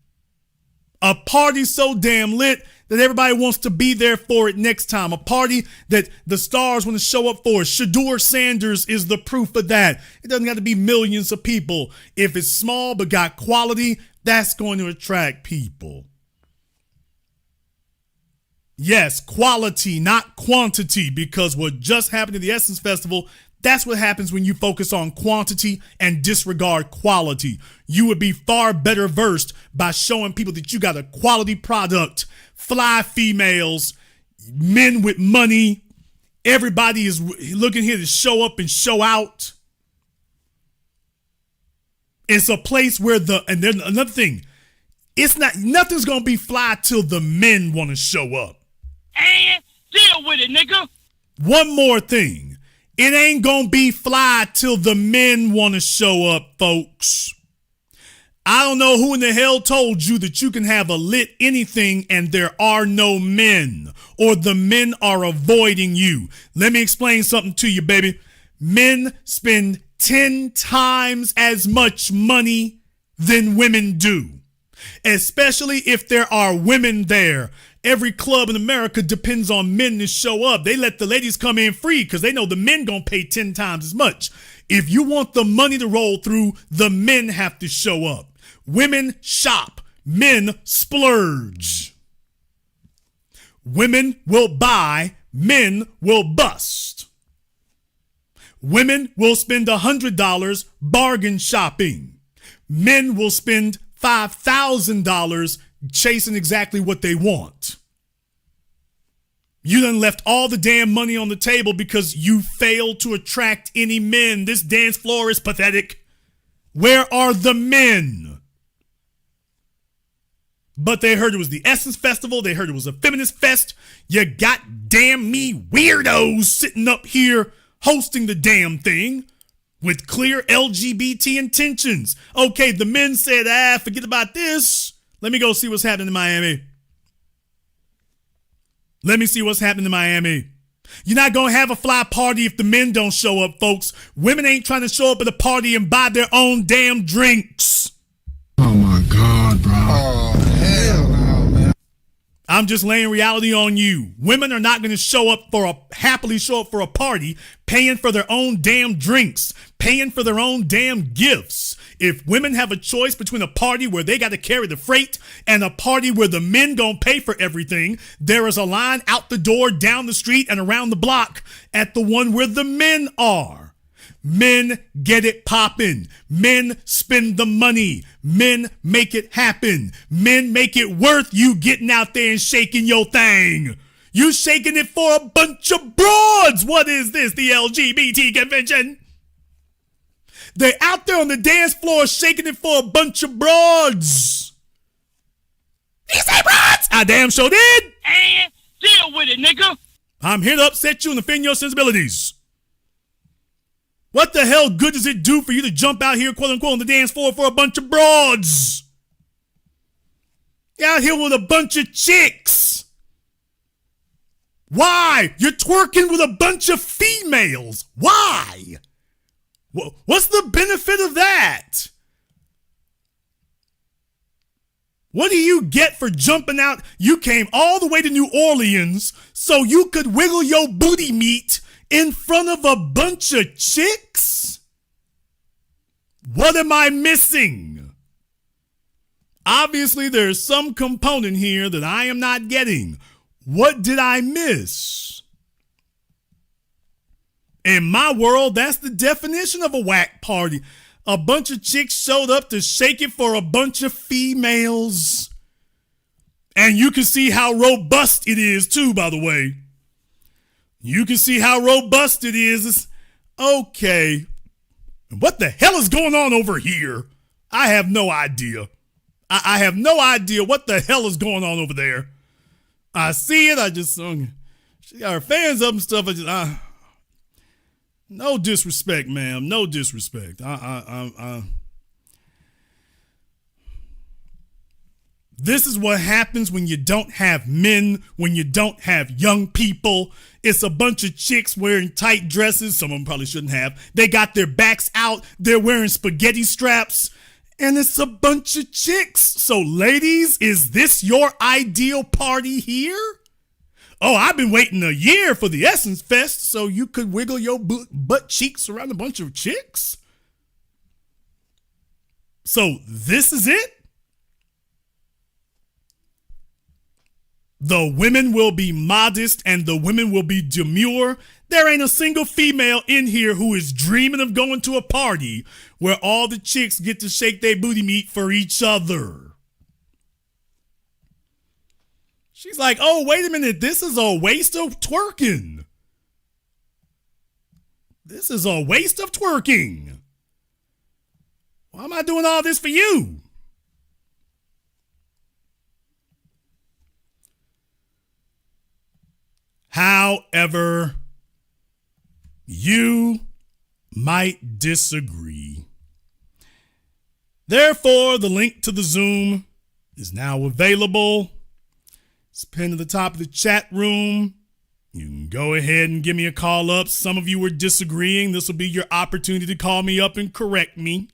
A party so damn lit that everybody wants to be there for it next time. A party that the stars want to show up for. Shador Sanders is the proof of that. It doesn't have to be millions of people. If it's small but got quality, that's going to attract people. Yes, quality, not quantity, because what just happened at the Essence Festival, that's what happens when you focus on quantity and disregard quality. You would be far better versed by showing people that you got a quality product. Fly females, men with money. Everybody is looking here to show up and show out. It's a place where and then another thing, nothing's going to be fly till the men want to show up. And deal with it, nigga. One more thing. It ain't going to be fly till the men want to show up, folks. I don't know who in the hell told you that you can have a lit anything and there are no men, or the men are avoiding you. Let me explain something to you, baby. Men spend 10 times as much money than women do, especially if there are women there. Every club in America depends on men to show up. They let the ladies come in free because they know the men gonna pay 10 times as much. If you want the money to roll through, the men have to show up. Women shop, men splurge. Women will buy, men will bust. Women will spend $100 bargain shopping. Men will spend $5,000 chasing exactly what they want. You done left all the damn money on the table because you failed to attract any men. This dance floor is pathetic. Where are the men? But they heard it was the Essence Festival. They heard it was a feminist fest. You goddamn me weirdos sitting up here hosting the damn thing with clear LGBT intentions. Okay, the men said, forget about this. Let me go see what's happening in Miami. Let me see what's happening in Miami. You're not going to have a fly party if the men don't show up, folks. Women ain't trying to show up at a party and buy their own damn drinks. Oh my God, bro. Oh, hell no, man. I'm just laying reality on you. Women are not going to happily show up for a party, paying for their own damn drinks, paying for their own damn gifts. If women have a choice between a party where they got to carry the freight and a party where the men gonna pay for everything, there is a line out the door, down the street, and around the block at the one where the men are. Men get it poppin'. Men spend the money. Men make it happen. Men make it worth you getting out there and shaking your thing. You shaking it for a bunch of broads. What is this, the LGBT convention? They're out there on the dance floor shaking it for a bunch of broads. Did you say broads? I damn sure did. And deal with it, nigga. I'm here to upset you and offend your sensibilities. What the hell good does it do for you to jump out here, quote unquote, on the dance floor for a bunch of broads? You're out here with a bunch of chicks. Why? You're twerking with a bunch of females. Why? What's the benefit of that? What do you get for jumping out? You came all the way to New Orleans so you could wiggle your booty meat in front of a bunch of chicks? What am I missing? Obviously, there's some component here that I am not getting. What did I miss? In my world, that's the definition of a whack party. A bunch of chicks showed up to shake it for a bunch of females. And you can see how robust it is, too, by the way. You can see how robust it is. It's okay. What the hell is going on over here? I have no idea. I have no idea what the hell is going on over there. I see it. I just, she got her fans up and stuff. No disrespect, ma'am. No disrespect. This is what happens when you don't have men, when you don't have young people. It's a bunch of chicks wearing tight dresses. Some of them probably shouldn't have. They got their backs out. They're wearing spaghetti straps. And it's a bunch of chicks. So, ladies, is this your ideal party here? Oh, I've been waiting a year for the Essence Fest so you could wiggle your butt cheeks around a bunch of chicks? So this is it? The women will be modest and the women will be demure. There ain't a single female in here who is dreaming of going to a party where all the chicks get to shake their booty meat for each other. She's like, oh, wait a minute. This is a waste of twerking. This is a waste of twerking. Why am I doing all this for you? However, you might disagree. Therefore, the link to the Zoom is now available. It's pinned to the top of the chat room. You can go ahead and give me a call up. Some of you were disagreeing. This will be your opportunity to call me up and correct me.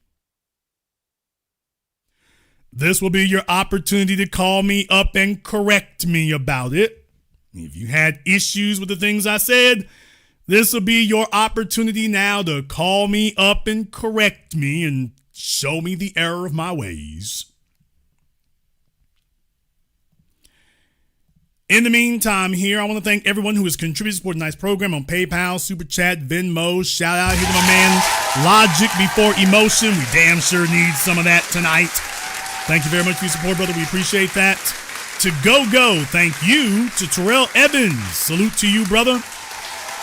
This will be your opportunity to call me up and correct me about it. If you had issues with the things I said, this will be your opportunity now to call me up and correct me and show me the error of my ways. In the meantime here, I want to thank everyone who has contributed to support a nice program on PayPal, Super Chat, Venmo. Shout out here to my man, Logic Before Emotion. We damn sure need some of that tonight. Thank you very much for your support, brother. We appreciate that. To Go, thank you. To Terrell Evans, salute to you, brother.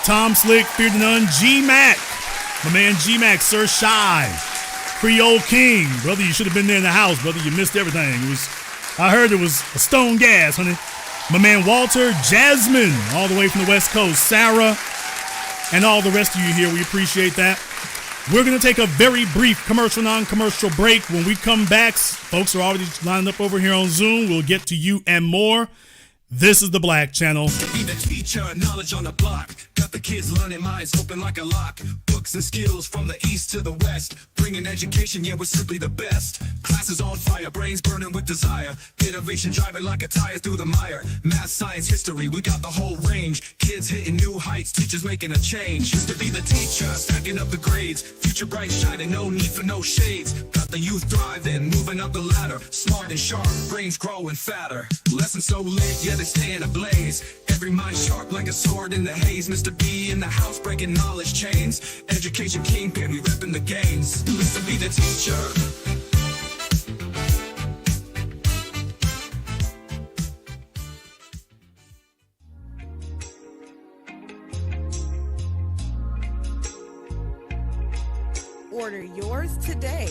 Tom Slick, Fear the None, G-Mac, my man G-Mac, Sir Shy, Creole King. Brother, you should have been there in the house, brother. You missed everything. I heard it was a stone gas, honey. My man Walter, Jasmine, all the way from the West Coast, Sarah, and all the rest of you here. We appreciate that. We're going to take a very brief commercial, non-commercial break. When we come back, folks are already lined up over here on Zoom. We'll get to you and more. This is the Black Channel. Be the teacher, knowledge on the block. Got the kids learning, minds open like a lock. Books and skills from the east to the west. Bringing education, yeah, we're simply the best. Classes on fire, brains burning with desire. Innovation driving like a tire through the mire. Math, science, history, we got the whole range. Kids hitting new heights, teachers making a change. Used to be the teacher, stacking up the grades. Future bright shining, no need for no shades. Got the youth thriving, moving up the ladder. Smart and sharp, brains growing fatter. Lessons so lit, yeah, they stay in a blaze. Every mind sharp like a sword in the haze. Mr. B in the house breaking knowledge chains. Education kingpin, we reppin' the gains. Listen, be the teacher. Order yours today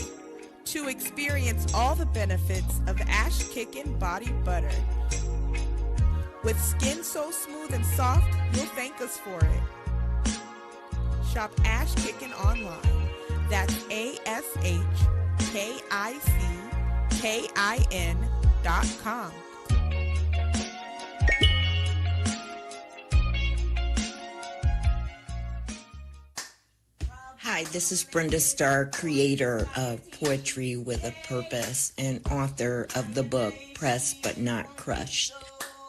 to experience all the benefits of Ash Kickin' Body Butter. With skin so smooth and soft, you'll thank us for it. Shop Ash Kickin' online. That's ASHKICKIN.com. Hi, this is Brenda Starr, creator of Poetry with a Purpose and author of the book Pressed But Not Crushed.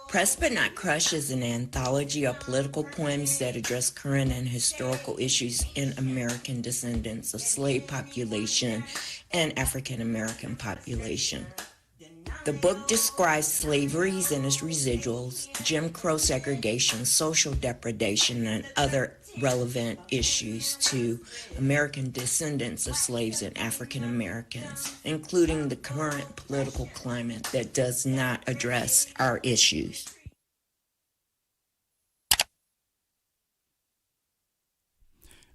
Pressed But Not Crushed is an anthology of political poems that address current and historical issues in American descendants of slave population and African American population. The book describes slaveries and its residuals, Jim Crow segregation, social depredation, and other relevant issues to American descendants of slaves and African Americans, including the current political climate that does not address our issues.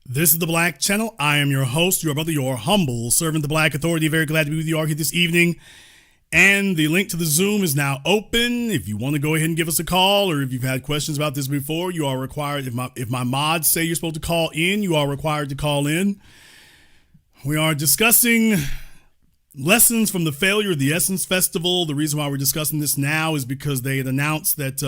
This is the Black Channel. I am your host, your brother, your humble servant, the Black Authority. Very glad to be with you all here this evening. And the link to the Zoom is now open. If you want to go ahead and give us a call, or if you've had questions about this before, you are required, if my mods say you're supposed to call in, you are required to call in. We are discussing lessons from the failure of the Essence Festival. The reason why we're discussing this now is because they had announced that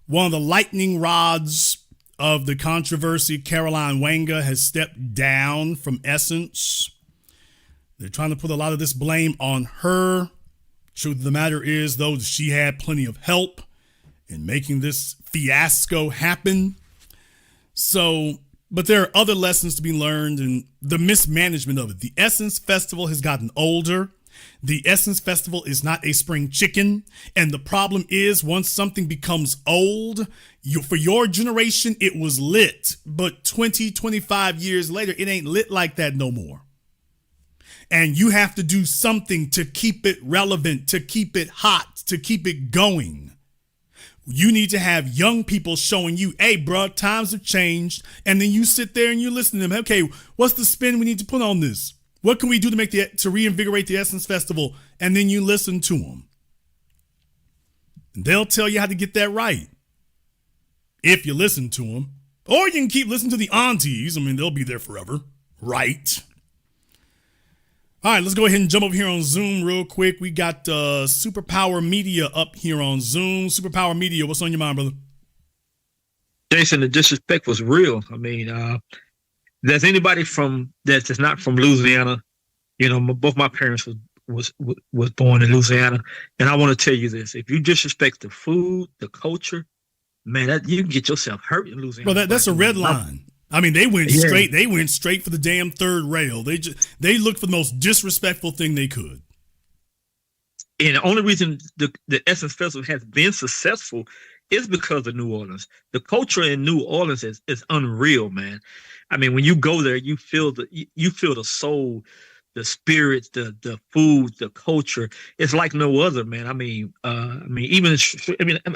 one of the lightning rods of the controversy, Caroline Wanga, has stepped down from Essence. They're trying to put a lot of this blame on her. Truth of the matter is, though, she had plenty of help in making this fiasco happen. So, but there are other lessons to be learned in the mismanagement of it. The Essence Festival has gotten older. The Essence Festival is not a spring chicken. And the problem is, once something becomes old, for your generation, it was lit. But 20, 25 years later, it ain't lit like that no more. And you have to do something to keep it relevant, to keep it hot, to keep it going. You need to have young people showing you, hey, bro, times have changed. And then you sit there and you listen to them. Okay, what's the spin we need to put on this? What can we do to reinvigorate the Essence Festival? And then you listen to them. And they'll tell you how to get that right. If you listen to them. Or you can keep listening to the aunties. I mean, they'll be there forever. Right. All right, let's go ahead and jump over here on Zoom real quick. We got Superpower Media up here on Zoom. Superpower Media, what's on your mind, brother? Jason, the disrespect was real. I mean, there's anybody that's not from Louisiana. You know, both my parents was born in Louisiana, and I want to tell you this: if you disrespect the food, the culture, man, you can get yourself hurt in Louisiana. Well, that's a red line. I mean, they went straight. They went straight for the damn third rail. They looked for the most disrespectful thing they could. And the only reason the Essence Festival has been successful is because of New Orleans. The culture in New Orleans is unreal, man. I mean, when you go there, you feel the soul, the spirits, the food, the culture. It's like no other, man. I mean,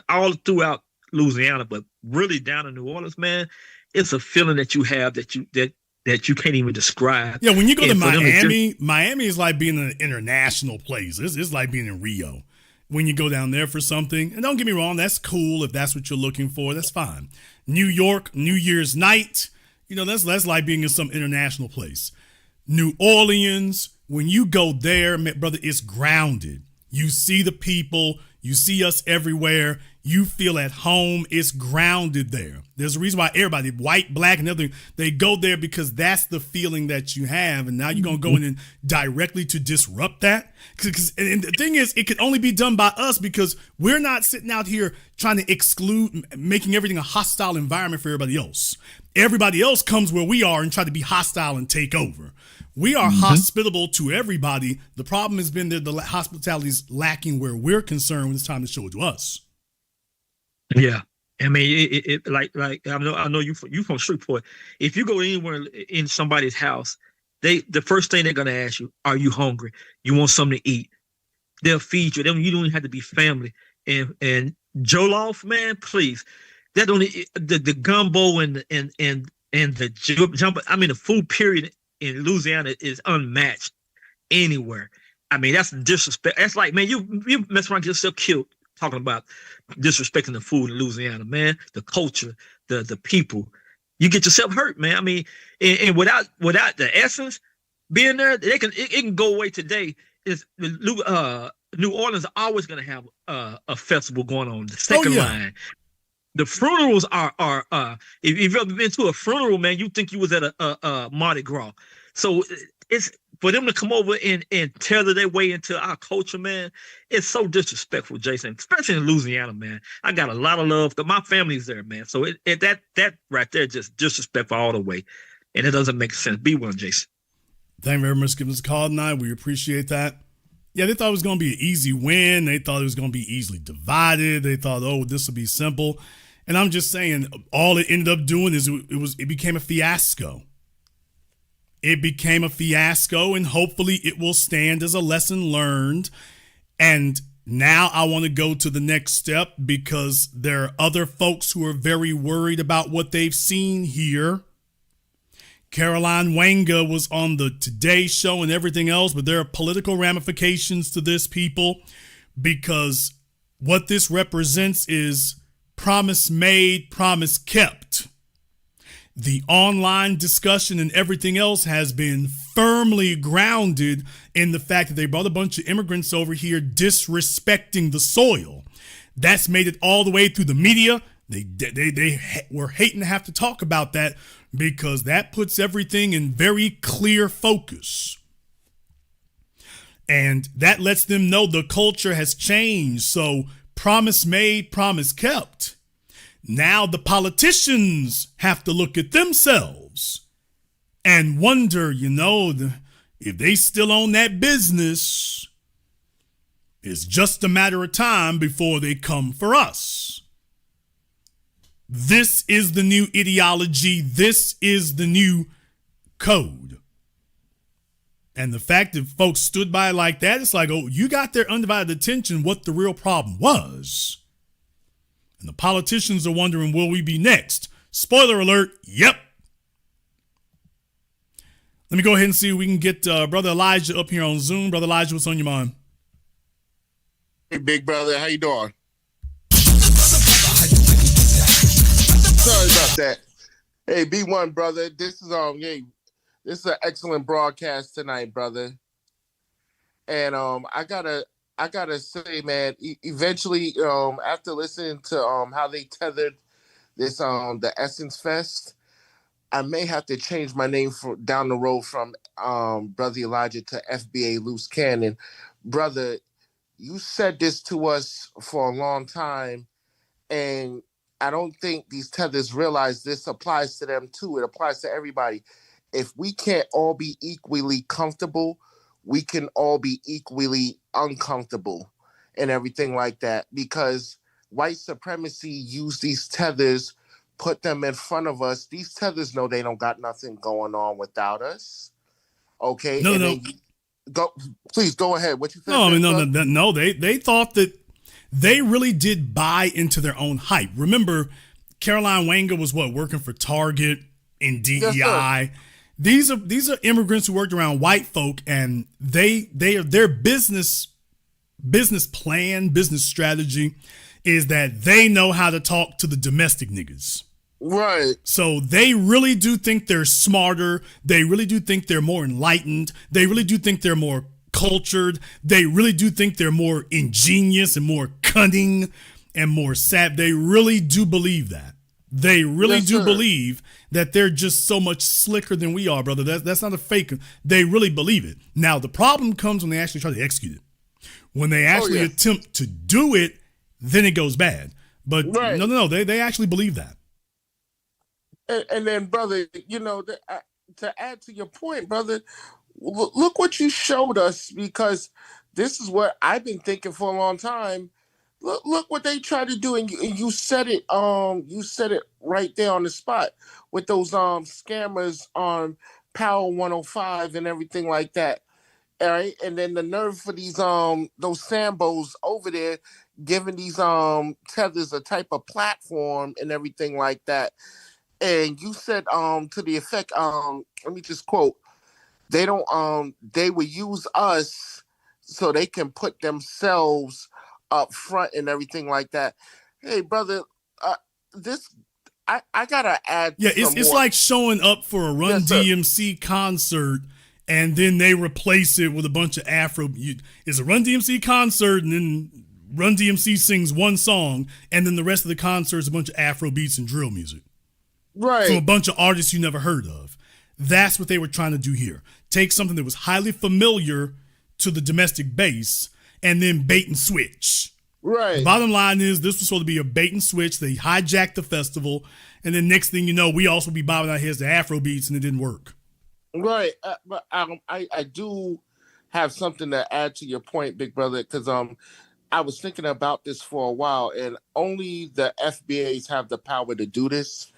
all throughout Louisiana, but really down in New Orleans, man. It's a feeling that you have that you can't even describe. Yeah, when you go to Miami, Miami is like being in an international place. It's like being in Rio. When you go down there for something, and don't get me wrong, that's cool if that's what you're looking for. That's fine. New York, New Year's night, that's like being in some international place. New Orleans, when you go there, brother, it's grounded. You see the people, you see us everywhere. You feel at home. It's grounded there. There's a reason why everybody, white, black, and everything, they go there because that's the feeling that you have. And now you're going to go in and directly to disrupt that. And the thing is, it can only be done by us because we're not sitting out here trying to exclude, making everything a hostile environment for everybody else. Everybody else comes where we are and try to be hostile and take over. We are hospitable to everybody. The problem has been that the hospitality is lacking where we're concerned when it's time to show it to us. Yeah. I mean, like I know you from Shreveport. If you go anywhere in somebody's house, the first thing they're gonna ask you, are you hungry? You want something to eat? They'll feed you. You don't even have to be family. And Jollof, man, please. That don't the gumbo and the jump. I mean, the food period in Louisiana is unmatched anywhere. I mean, that's disrespect. That's like, man, you mess around, get yourself killed talking about disrespecting the food in Louisiana, man. The culture, the people, you get yourself hurt, man. I mean, and without the essence being there, it can go away today. Is New Orleans is always going to have a festival going on. The second line. The funerals are if you've ever been to a funeral, man, you think you was at a Mardi Gras. So it's for them to come over and tether their way into our culture, man. It's so disrespectful, Jason, especially in Louisiana, man. I got a lot of love because my family's there, man. So that right there just disrespectful all the way, and it doesn't make sense. Be one, Jason. Thank you very much for giving us a call tonight. We appreciate that. Yeah, they thought it was going to be an easy win. They thought it was going to be easily divided. They thought, oh, this will be simple. And I'm just saying, all it ended up doing is it became a fiasco. It became a fiasco, and hopefully it will stand as a lesson learned. And now I want to go to the next step because there are other folks who are very worried about what they've seen here. Caroline Wanga was on the Today Show and everything else, but there are political ramifications to this, people, because what this represents is promise made, promise kept. The online discussion and everything else has been firmly grounded in the fact that they brought a bunch of immigrants over here disrespecting the soil. That's made it all the way through the media. They were hating to have to talk about that because that puts everything in very clear focus. And that lets them know the culture has changed. So promise made, promise kept. Now the politicians have to look at themselves and wonder, if they still own that business, it's just a matter of time before they come for us. This is the new ideology. This is the new code. And the fact that folks stood by like that, it's like, oh, you got their undivided attention what the real problem was. And the politicians are wondering, will we be next? Spoiler alert, yep. Let me go ahead and see if we can get Brother Elijah up here on Zoom. Brother Elijah, what's on your mind? Hey, big brother, how you doing? Sorry about that. Hey, B1, brother, this is this is an excellent broadcast tonight, brother. And I gotta say, man, eventually, after listening to how they tethered this the Essence Fest, I may have to change my name down the road from Brother Elijah to FBA Loose Cannon. Brother, you said this to us for a long time, and I don't think these tethers realize this applies to them too. It applies to everybody. If we can't all be equally comfortable, we can all be equally uncomfortable and everything like that, because white supremacy used these tethers, put them in front of us. These tethers know they don't got nothing going on without us. Okay? Please go ahead. What you think? No, they thought that they really did buy into their own hype. Remember, Caroline Wanga was working for Target and DEI. Yes, these are immigrants who worked around white folk, and their business plan, business strategy is that they know how to talk to the domestic niggas. Right. So they really do think they're smarter. They really do think they're more enlightened. They really do think they're more cultured. They really do think they're more ingenious and more cunning and more savvy. They really do believe that. They really do believe that they're just so much slicker than we are, brother. That's not a fake. They really believe it. Now, the problem comes when they actually try to execute it. When they actually attempt to do it, then it goes bad. But no, they actually believe that. And then, brother, to add to your point, brother, look what you showed us, because this is what I've been thinking for a long time. Look what they tried to do, and you said it. You said it right there on the spot with those scammers on Power 105 and everything like that. All right, and then the nerve for these those Sambos over there giving these tethers a type of platform and everything like that. And you said to the effect let me just quote, they don't they will use us so they can put themselves up front and everything like that. Hey brother, this I gotta add. Yeah, it's like showing up for a Run DMC concert and then they replace it with a bunch of Afro. It's a Run DMC concert and then Run DMC sings one song and then the rest of the concert is a bunch of Afro beats and drill music. Right. From a bunch of artists you never heard of. That's what they were trying to do here. Take something that was highly familiar to the domestic base and then bait and switch. Right. The bottom line is this was supposed to be a bait and switch. They hijacked the festival. And then next thing you know, we also be bobbing our heads to Afro beats and it didn't work. Right. But I do have something to add to your point, big brother, because I was thinking about this for a while and only the FBAs have the power to do this.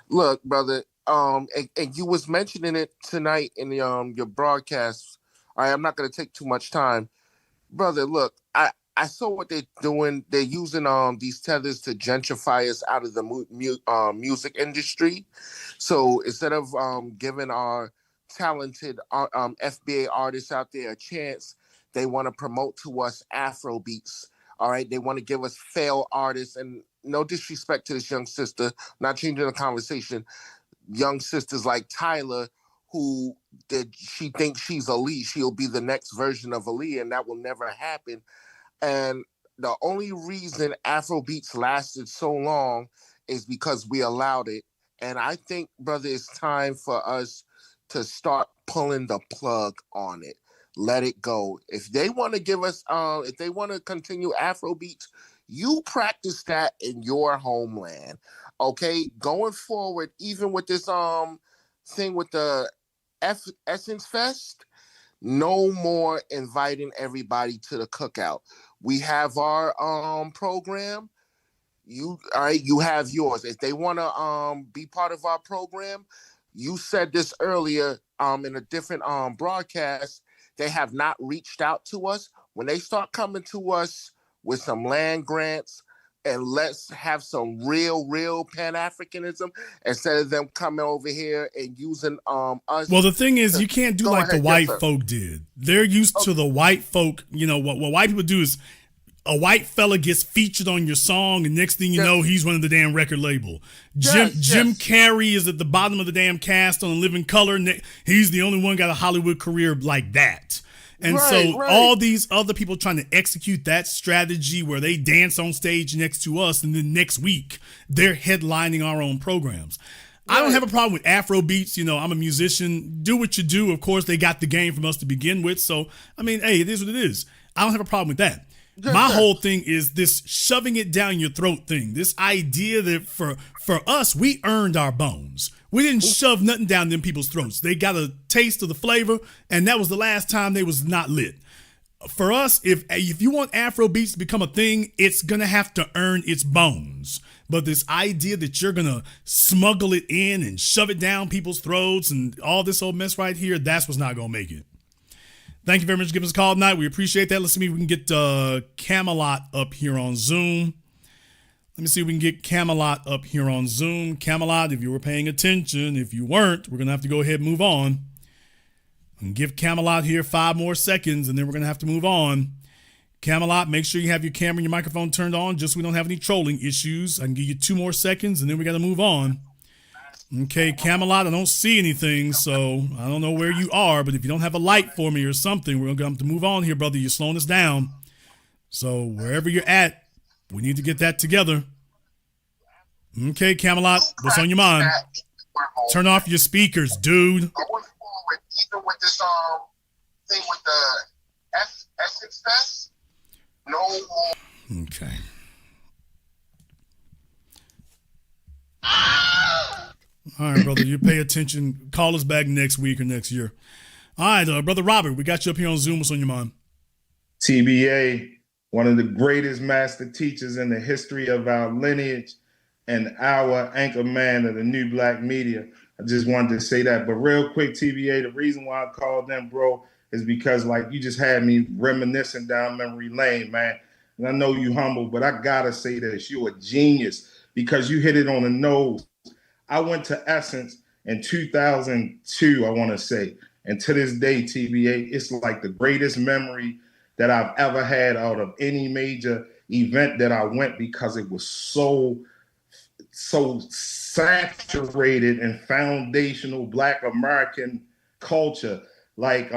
Look, brother, and you was mentioning it tonight in the, your broadcast. I'm not going to take too much time. Brother, look, I saw what they're doing. They're using these tethers to gentrify us out of the music industry. So instead of giving our talented FBA artists out there a chance, they want to promote to us Afrobeats. All right, they want to give us failed artists, and no disrespect to this young sister, not changing the conversation. Young sisters like Tyler, who she thinks she's Ali, she'll be the next version of Ali, and that will never happen. And the only reason Afrobeats lasted so long is because we allowed it. And I think, brother, it's time for us to start pulling the plug on it. Let it go. If they want to give us, if they want to continue Afrobeats, you practice that in your homeland. Okay, going forward, even with this thing with the Essence Fest, no more inviting everybody to the cookout. We have our program. You have yours. If they want to be part of our program, you said this earlier in a different broadcast. They have not reached out to us. When they start coming to us with some land grants, and let's have some real Pan-Africanism instead of them coming over here and using us. Well, the thing is, you can't do like the white folk did. They're used to the white folk. You know, what white people do is a white fella gets featured on your song, and next thing you know, he's running the damn record label. Jim Carrey is at the bottom of the damn cast on Living Color. He's the only one got a Hollywood career like that. And all these other people trying to execute that strategy where they dance on stage next to us, and then next week they're headlining our own programs. I don't have a problem with Afrobeats. You know, I'm a musician. Do what you do. Of course, they got the game from us to begin with. So, I mean, hey, it is what it is. I don't have a problem with that. My whole thing is this shoving it down your throat thing. This idea that for us, we earned our bones. We didn't shove nothing down them people's throats. They got a taste of the flavor, and that was the last time they was not lit. For us, if you want Afrobeats to become a thing, it's going to have to earn its bones. But this idea that you're going to smuggle it in and shove it down people's throats and all this old mess right here, that's what's not going to make it. Thank you very much for giving us a call tonight. We appreciate that. Let's see if we can get Camelot up here on Zoom. Let me see if we can get Camelot up here on Zoom. Camelot, if you were paying attention, if you weren't, we're going to have to go ahead and move on. And give Camelot here 5 more seconds, and then we're going to have to move on. Camelot, make sure you have your camera and your microphone turned on just so we don't have any trolling issues. I can give you 2 more seconds, and then we got to move on. Okay, Camelot, I don't see anything, so I don't know where you are, but if you don't have a light for me or something, we're going to have to move on here, brother. You're slowing us down. So wherever you're at, we need to get that together. Okay, Camelot, what's on your mind? Turn off your speakers, dude. Going forward, even with this thing with the Essence Fest, no more. Okay. All right, brother, you pay attention. Call us back next week or next year. All right, Brother Robert, we got you up here on Zoom. What's on your mind? TBA, one of the greatest master teachers in the history of our lineage, and our anchor man of the new black media. I just wanted to say that. But real quick, TBA, the reason why I called them, bro, is because like you just had me reminiscing down memory lane, man. And I know you humble, but I gotta say this, you're a genius because you hit it on the nose. I went to Essence in 2002, I want to say. And to this day, TBA, it's like the greatest memory that I've ever had out of any major event that I went because it was so saturated in foundational Black American culture. Like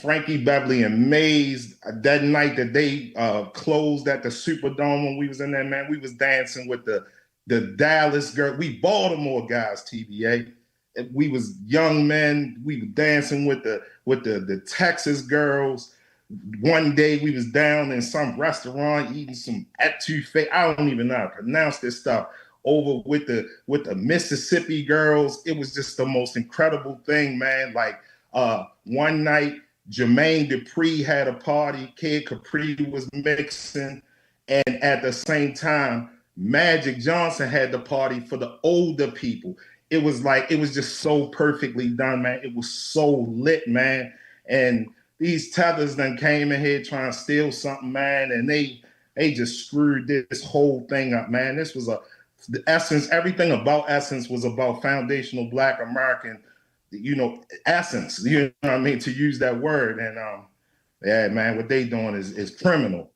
Frankie Beverly and Maze, that night that they closed at the Superdome when we was in there, man, we was dancing with the Dallas girl. We Baltimore guys, TBA. We was young men. We were dancing with the Texas girls. One day we was down in some restaurant eating some etouffee. I don't even know how to pronounce this stuff. Over with the Mississippi girls. It was just the most incredible thing, man. Like one night, Jermaine Dupri had a party. Kid Capri was mixing, and at the same time, Magic Johnson had the party for the older people. It was just so perfectly done, man. It was so lit, man. And these tethers then came in here trying to steal something, man, and they just screwed this whole thing up, man. This was the Essence, everything about Essence was about foundational Black American, essence, you know what I mean, to use that word. And yeah, man, what they doing is criminal.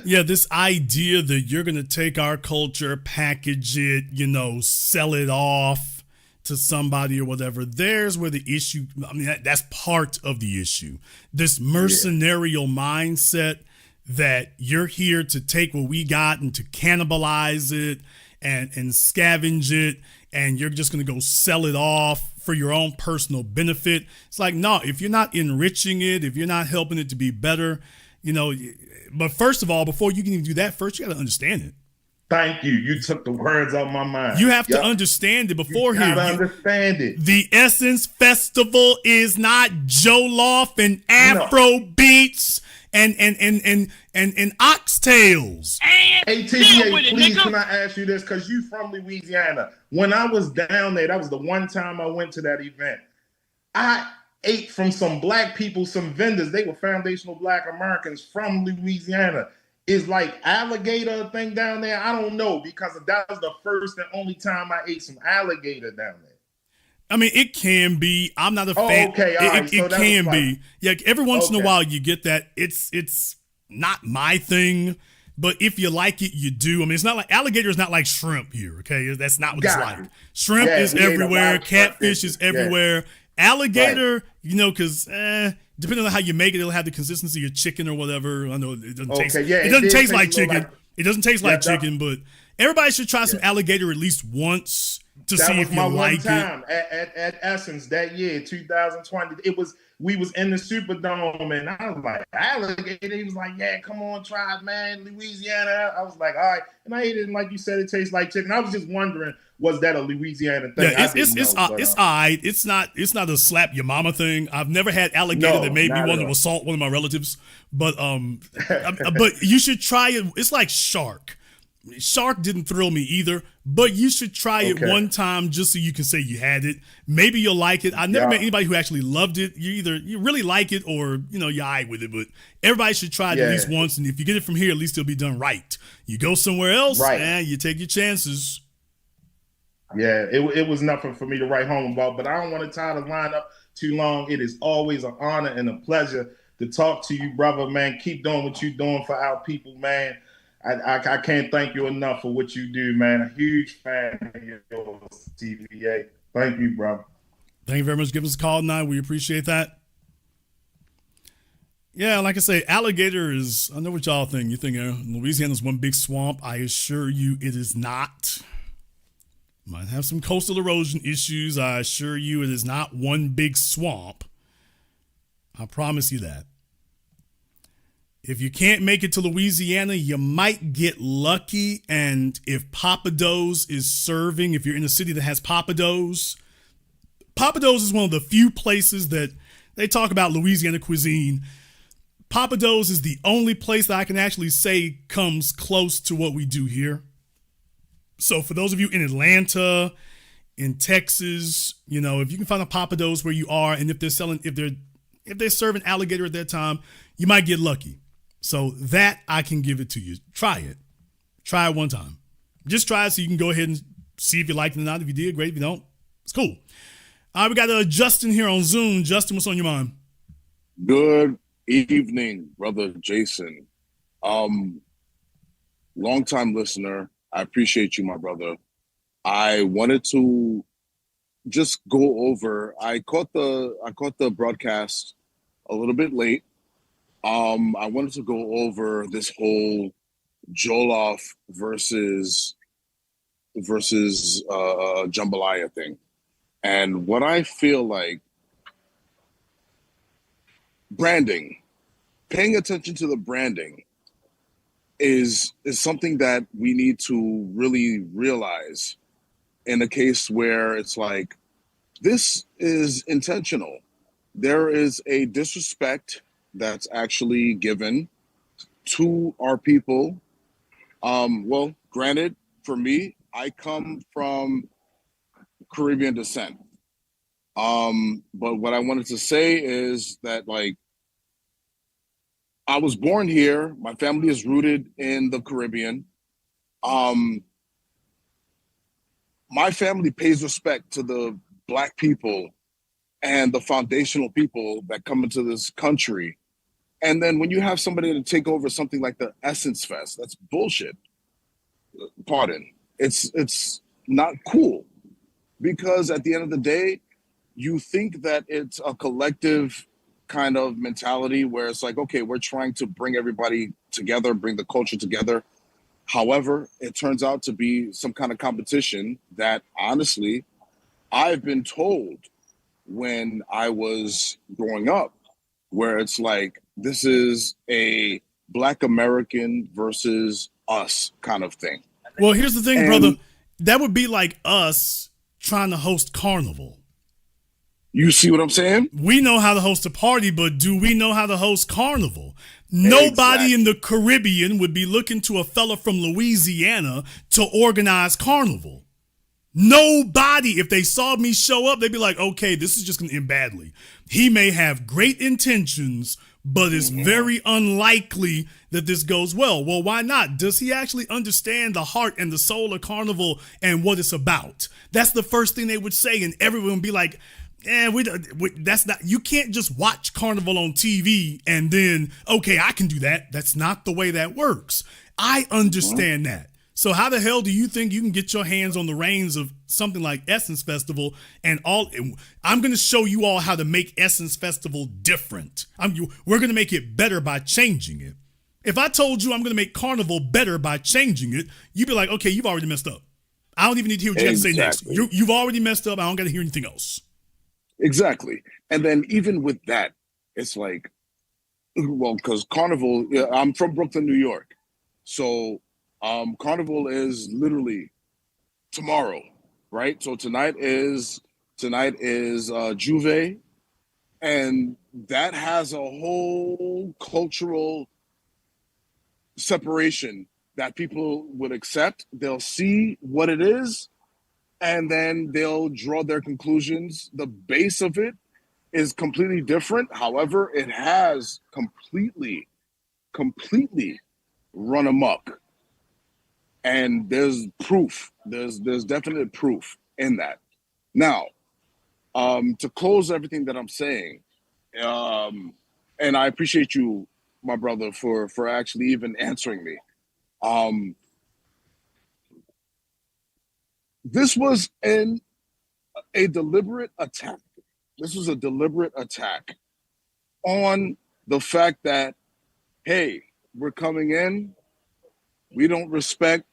Yeah, this idea that you're going to take our culture, package it, sell it off to somebody or whatever. There's where the issue, I mean, that's part of the issue. This mercenarial mindset that you're here to take what we got and to cannibalize it and scavenge it, and you're just going to go sell it off for your own personal benefit. It's like, no, if you're not enriching it, if you're not helping it to be better, but first of all, before you can even do that, first you got to understand it. Thank you. You took the words out of my mind. You have to understand it beforehand. You gotta understand it. The Essence Festival is not Jollof and Afrobeats and oxtails. Hey, TBA, please, can I ask you this? Because you from Louisiana. When I was down there, that was the one time I went to that event. I ate from some Black people, some vendors. They were foundational Black Americans from Louisiana. Is like alligator a thing down there? I don't know, because that was the first and only time I ate some alligator down there. I mean, it can be. I'm not a fan. Okay, all right. It can be. Yeah, every once in a while you get that. It's not my thing, but if you like it, you do. I mean, it's not like alligator is not like shrimp here. Okay, that's not what it's like. Shrimp is everywhere. Catfish is everywhere. Alligator, because depending on how you make it, it'll have the consistency of chicken or whatever. I know it doesn't taste. It doesn't taste like chicken. It doesn't taste like chicken, but everybody should try some alligator at least once to see if you like it. That was my one time at Essence that year, 2020. We was in the Superdome, and I was like, alligator. He was like, yeah, come on, try it, man. Louisiana. I was like, all right. And I ate it, and like you said, it tastes like chicken. I was just wondering, was that a Louisiana thing? Yeah, it's all right. It's not a slap your mama thing. I've never had alligator that made me want to assault one of my relatives. But but you should try it. It's like shark. Shark didn't thrill me either, but you should try it one time just so you can say you had it. Maybe you'll like it. I never met anybody who actually loved it. You really like it, or you're all right with it. But everybody should try it at least once, and if you get it from here, at least it'll be done right. You go somewhere else, man, you take your chances. Yeah, it was nothing for me to write home about, but I don't want to tie the line up too long. It is always an honor and a pleasure to talk to you, brother, man. Keep doing what you're doing for our people, man. I can't thank you enough for what you do, man. A huge fan of yours, TVA. Thank you, brother. Thank you very much. Give us a call tonight. We appreciate that. Yeah, like I say, alligator is, I know what y'all think. You think Louisiana's one big swamp. I assure you it is not. Might have some coastal erosion issues. I assure you it is not one big swamp. I promise you that. If you can't make it to Louisiana, you might get lucky. And if Papa Do's is serving, if you're in a city that has Papa Do's is one of the few places that they talk about Louisiana cuisine. Papa Do's is the only place that I can actually say comes close to what we do here. So for those of you in Atlanta, in Texas, you know, if you can find a Papa Do's where you are, and if they're serving alligator at that time, you might get lucky. So that I can give it to you. Try it. Try it one time. Just try it so you can go ahead and see if you like it or not. If you did, great. If you don't, it's cool. All right, we got Justin here on Zoom. Justin, what's on your mind? Good evening, brother Jason. Long-time listener. I appreciate you, my brother. I wanted to just go over. I caught the broadcast a little bit late. I wanted to go over this whole Jollof versus Jambalaya thing, and what I feel like branding, paying attention to the branding is something that we need to really realize in a case where it's like, this is intentional. There is a disrespect that's actually given to our people. Well, granted, for me, I come from Caribbean descent. But what I wanted to say is that, like, I was born here. My family is rooted in the Caribbean. My family pays respect to the Black people and the foundational people that come into this country. And then when you have somebody to take over something like the Essence Fest, that's bullshit. Pardon. It's not cool, because at the end of the day, you think that it's a collective kind of mentality where it's like, okay, we're trying to bring everybody together, bring the culture together. However, it turns out to be some kind of competition that, honestly, I've been told when I was growing up, where it's like, this is a Black American versus us kind of thing. Well, here's the thing, brother. That would be like us trying to host Carnival. You see what I'm saying? We know how to host a party, but do we know how to host Carnival? Nobody in the Caribbean would be looking to a fella from Louisiana to organize Carnival. Nobody. If they saw me show up, they'd be like, okay, this is just going to end badly. He may have great intentions, but it's very unlikely that this goes well. Well, why not? Does he actually understand the heart and the soul of Carnival and what it's about? That's the first thing they would say, and everyone would be like, that's not, you can't just watch Carnival on TV and then, okay, I can do that. That's not the way that works. I understand that. So how the hell do you think you can get your hands on the reins of something like Essence Festival and all? I'm going to show you all how to make Essence Festival different. We're going to make it better by changing it. If I told you I'm going to make Carnival better by changing it, you'd be like, okay, you've already messed up. I don't even need to hear what you got to say next. You've already messed up. I don't got to hear anything else. Exactly. And then even with that, it's like, well, because Carnival, I'm from Brooklyn, New York. So Carnival is literally tomorrow, right? So tonight is Juve, and that has a whole cultural separation that people would accept. They'll see what it is, and then they'll draw their conclusions. The base of it is completely different. However, it has completely run amok. And there's proof. There's definite proof in that. Now, to close everything that I'm saying, and I appreciate you, my brother, for actually even answering me. This was a deliberate attack. This was a deliberate attack on the fact that, hey, we're coming in, we don't respect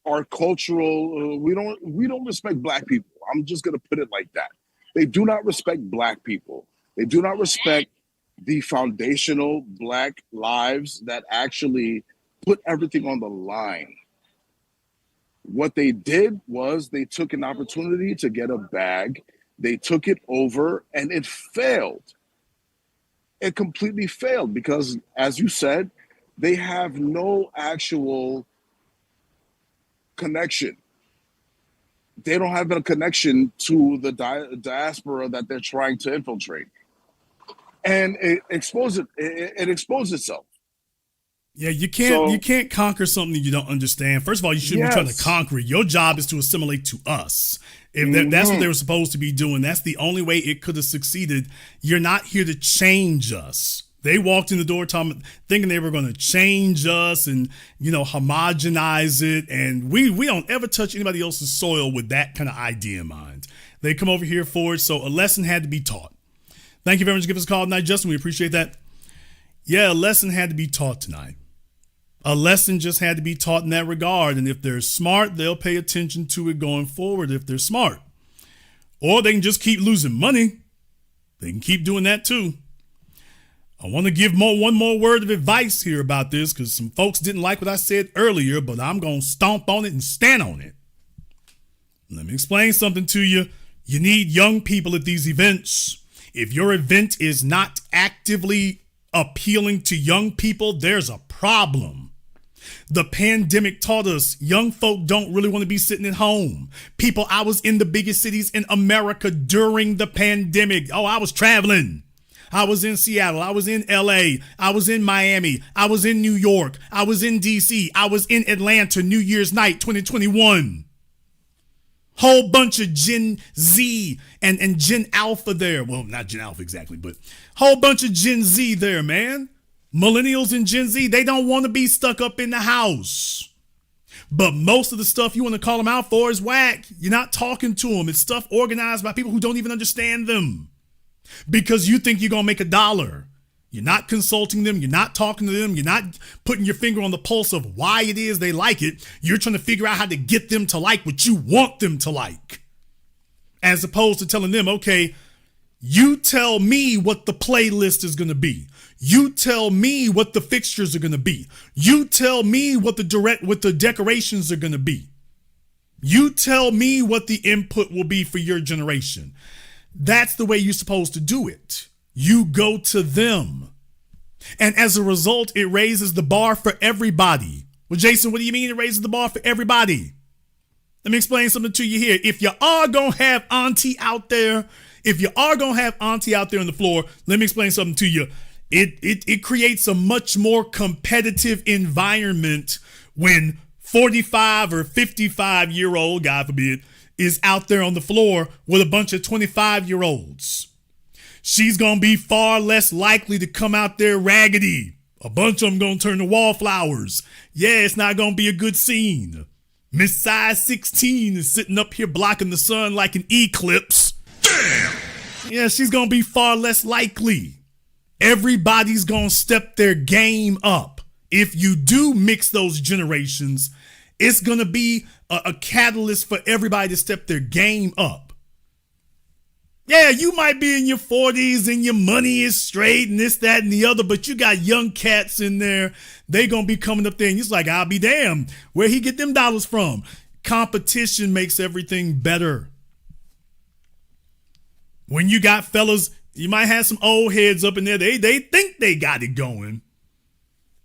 our cultural, we don't respect Black people. I'm just gonna put it like that. They do not respect Black people. They do not respect the foundational Black lives that actually put everything on the line. What they did was they took an opportunity to get a bag They took it over and it failed. It completely failed because, as you said, they have no actual connection. They don't have a connection to the diaspora that they're trying to infiltrate. And it exposed itself. Yeah, you can't conquer something you don't understand. First of all, you shouldn't be trying to conquer it. Your job is to assimilate to us. If that's what they were supposed to be doing, that's the only way it could have succeeded. You're not here to change us. They walked in the door thinking they were going to change us and, homogenize it. And we don't ever touch anybody else's soil with that kind of idea in mind. They come over here for it. So a lesson had to be taught. Thank you very much for giving us a call tonight, Justin. We appreciate that. Yeah, a lesson had to be taught tonight. A lesson just had to be taught in that regard. And if they're smart, they'll pay attention to it going forward if they're smart. Or they can just keep losing money. They can keep doing that too. I want to give one more word of advice here about this because some folks didn't like what I said earlier, but I'm going to stomp on it and stand on it. Let me explain something to you. You need young people at these events. If your event is not actively appealing to young people, there's a problem. The pandemic taught us young folk don't really want to be sitting at home. People, I was in the biggest cities in America during the pandemic. Oh, I was traveling. I was in Seattle. I was in LA. I was in Miami. I was in New York. I was in DC. I was in Atlanta New Year's night 2021. Whole bunch of Gen Z and Gen Alpha there. Well, not Gen Alpha exactly, but whole bunch of Gen Z there, man. Millennials and Gen Z, they don't want to be stuck up in the house. But most of the stuff you want to call them out for is whack. You're not talking to them. It's stuff organized by people who don't even understand them. Because you think you're going to make $1. You're not consulting them. You're not talking to them. You're not putting your finger on the pulse of why it is they like it. You're trying to figure out how to get them to like what you want them to like. As opposed to telling them, okay, you tell me what the playlist is going to be. You tell me what the fixtures are going to be. You tell me what the decorations are going to be. You tell me what the input will be for your generation. That's the way you're supposed to do it. You go to them. And as a result, it raises the bar for everybody. Well, Jason, what do you mean it raises the bar for everybody? Let me explain something to you here. If you are going to have auntie out there, on the floor, let me explain something to you. It creates a much more competitive environment when 45 or 55-year-old, God forbid, is out there on the floor with a bunch of 25-year-olds. She's going to be far less likely to come out there raggedy. A bunch of them going to turn to wallflowers. Yeah, it's not going to be a good scene. Miss Size 16 is sitting up here blocking the sun like an eclipse. Damn! Yeah, she's going to be far less likely. Everybody's going to step their game up. If you do mix those generations, it's going to be a catalyst for everybody to step their game up. Yeah, you might be in your 40s and your money is straight and this, that, and the other, but you got young cats in there. They going to be coming up there and it's like, I'll be damned. Where he get them dollars from? Competition makes everything better. When you got fellas, you might have some old heads up in there. They think they got it going.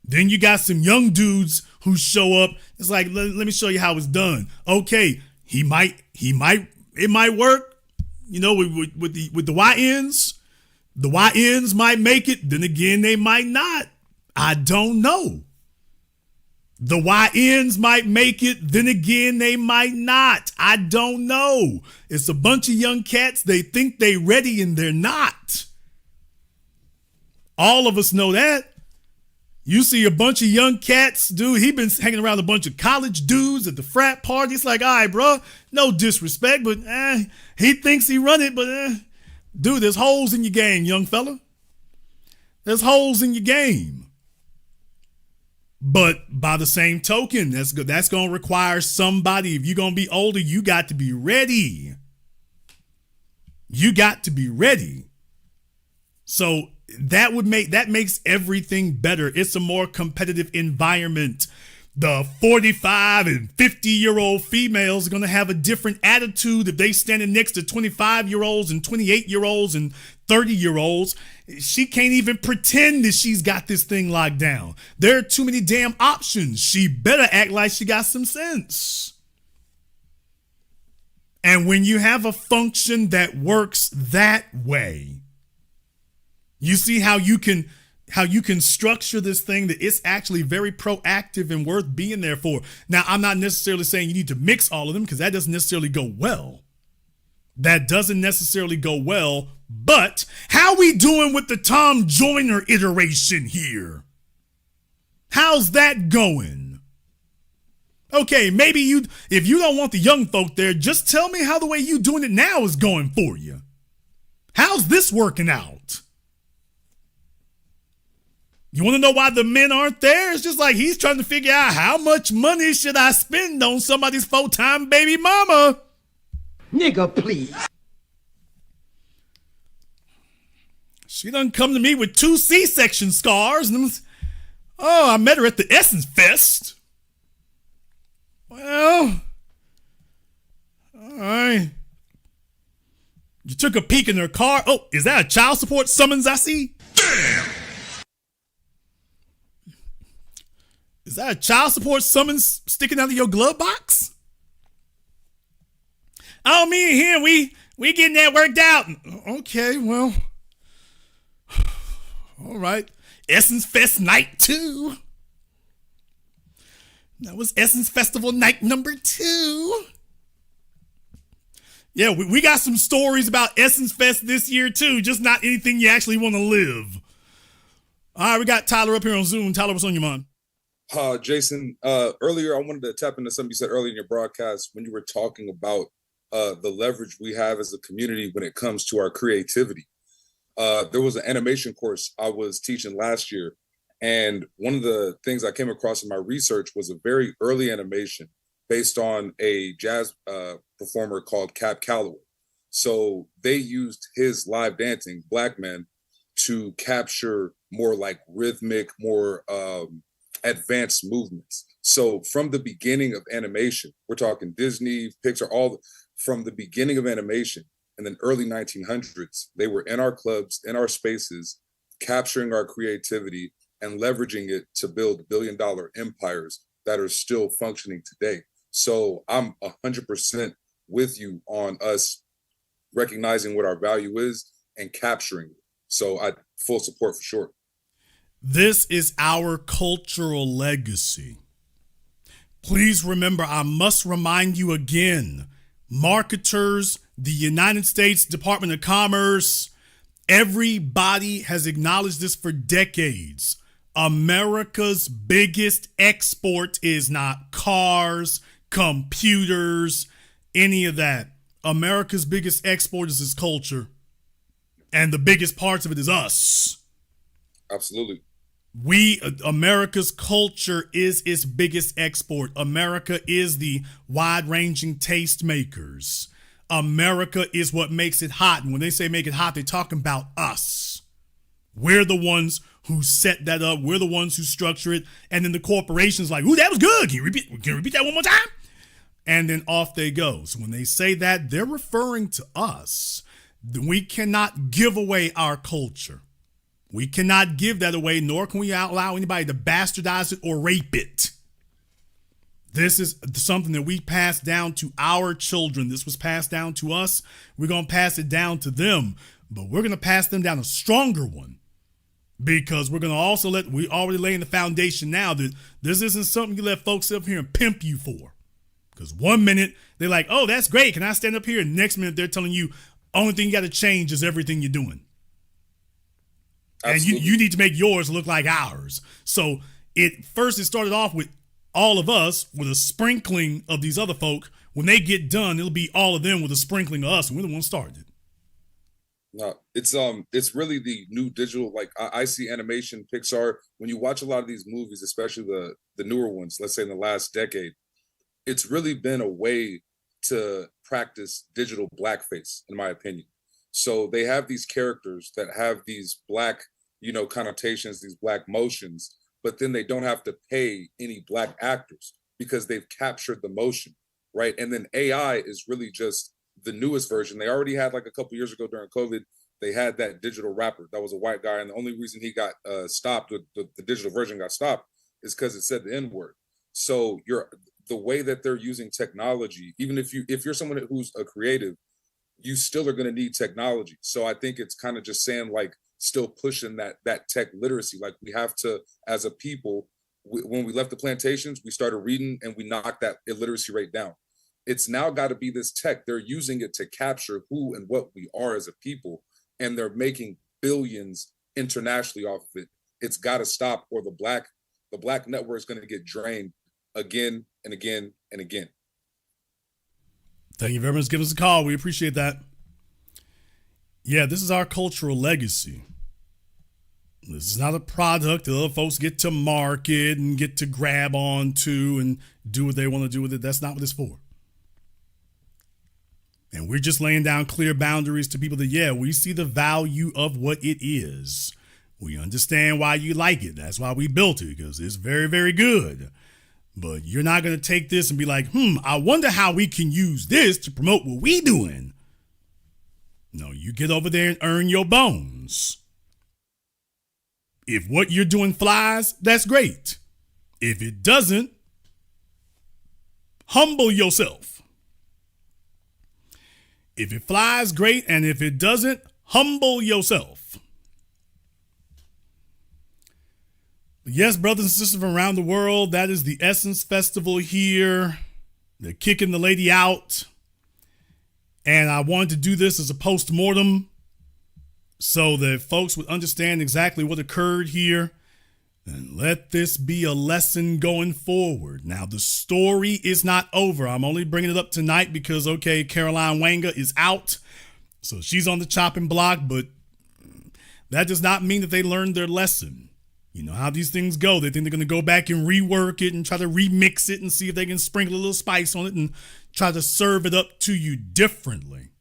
Then you got some young dudes who show up. It's like, let me show you how it's done. Okay, it might work. You know, with the YNs, the YNs might make it. Then again, they might not. I don't know. The YNs might make it. Then again, they might not. I don't know. It's a bunch of young cats. They think they ready and they're not. All of us know that. You see a bunch of young cats, dude, he been hanging around a bunch of college dudes at the frat party. It's like, all right, bro, no disrespect, but he thinks he run it, but dude, there's holes in your game, young fella. There's holes in your game. But by the same token, that's going to require somebody. If you're going to be older, you got to be ready. You got to be ready. So that makes everything better. It's a more competitive environment. The 45 and 50-year-old females are going to have a different attitude if they standing next to 25-year-olds and 28-year-olds and 30-year-olds. She can't even pretend that she's got this thing locked down. There are too many damn options. She better act like she got some sense. And when you have a function that works that way, you see how you can structure this thing that it's actually very proactive and worth being there for. Now, I'm not necessarily saying you need to mix all of them because that doesn't necessarily go well. That doesn't necessarily go well, but how we doing with the Tom Joyner iteration here? How's that going? Okay, maybe if you don't want the young folk there, just tell me how the way you doing it now is going for you. How's this working out? You want to know why the men aren't there? It's just like he's trying to figure out how much money should I spend on somebody's full-time baby mama? Nigga, please. She done come to me with 2 C-section scars. And I met her at the Essence Fest. Well, all right. You took a peek in her car. Oh, is that a child support summons I see? Damn! Is that a child support summons sticking out of your glove box? Oh, me and him, we getting that worked out. Okay, well, all right. Essence Fest night 2. That was Essence Festival night number 2. Yeah, we got some stories about Essence Fest this year too, just not anything you actually want to live. All right, we got Tyler up here on Zoom. Tyler, what's on your mind? Jason, earlier I wanted to tap into something you said earlier in your broadcast when you were talking about the leverage we have as a community when it comes to our creativity. There was an animation course I was teaching last year, and one of the things I came across in my research was a very early animation based on a jazz performer called Cap Calloway. So they used his live dancing, Black Men, to capture more like rhythmic, more advanced movements. So from the beginning of animation, we're talking Disney, Pixar, from the beginning of animation in the early 1900s, they were in our clubs, in our spaces, capturing our creativity and leveraging it to build billion-dollar empires that are still functioning today. So I'm 100% with you on us recognizing what our value is and capturing it. So I full support for sure. This is our cultural legacy. Please remember, I must remind you again, marketers, the United States Department of Commerce, everybody has acknowledged this for decades. America's biggest export is not cars, computers, any of that. America's biggest export is its culture. And the biggest parts of it is us. Absolutely. America's culture is its biggest export. America is the wide-ranging tastemakers. America is what makes it hot. And when they say make it hot, they're talking about us. We're the ones who set that up. We're the ones who structure it. And then the corporation's like, ooh, that was good. Can you repeat that one more time? And then off they go. So when they say that, they're referring to us. We cannot give away our culture. We cannot give that away, nor can we allow anybody to bastardize it or rape it. This is something that we pass down to our children. This was passed down to us. We're going to pass it down to them, but we're going to pass them down a stronger one because we're going to also we already laying the foundation now that this isn't something you let folks up here and pimp you for. Because one minute they're like, oh, that's great. Can I stand up here? And next minute they're telling you only thing you got to change is everything you're doing. Absolutely. And you need to make yours look like ours. So it started off with all of us with a sprinkling of these other folk. When they get done, it'll be all of them with a sprinkling of us, and we're the ones started. No, it's really the new digital. Like I see animation, Pixar. When you watch a lot of these movies, especially the newer ones, let's say in the last decade, it's really been a way to practice digital blackface, in my opinion. So they have these characters that have these black, connotations, these black motions, but then they don't have to pay any Black actors because they've captured the motion, right? And then AI is really just the newest version. They already had, like, a couple years ago during COVID, they had that digital rapper that was a white guy, and the only reason he got stopped, the digital version got stopped, is because it said the N-word. So the way that they're using technology, even if you're someone who's a creative, you still are going to need technology. So I think it's kind of just saying, like, still pushing that tech literacy. Like, we have to, as a people, when we left the plantations, we started reading and we knocked that illiteracy rate down. It's now got to be this tech. They're using it to capture who and what we are as a people, and they're making billions internationally off of it. It's got to stop, or the black network is going to get drained again and again and again. Thank you very much for giving us a call. We appreciate that. Yeah, this is our cultural legacy. This is not a product that other folks get to market and get to grab onto and do what they want to do with it. That's not what it's for. And we're just laying down clear boundaries to people that, yeah, we see the value of what it is. We understand why you like it. That's why we built it, because it's very, very good. But you're not going to take this and be like, I wonder how we can use this to promote what we doing. No, you get over there and earn your bones. If what you're doing flies, that's great. If it doesn't, humble yourself. If it flies, great. And if it doesn't, humble yourself. Yes, brothers and sisters from around the world, that is the Essence Festival here. They're kicking the lady out. And I wanted to do this as a post-mortem so that folks would understand exactly what occurred here. And let this be a lesson going forward. Now, the story is not over. I'm only bringing it up tonight because, okay, Caroline Wanga is out. So she's on the chopping block, but that does not mean that they learned their lesson. You know how these things go. They think they're going to go back and rework it and try to remix it and see if they can sprinkle a little spice on it and try to serve it up to you differently.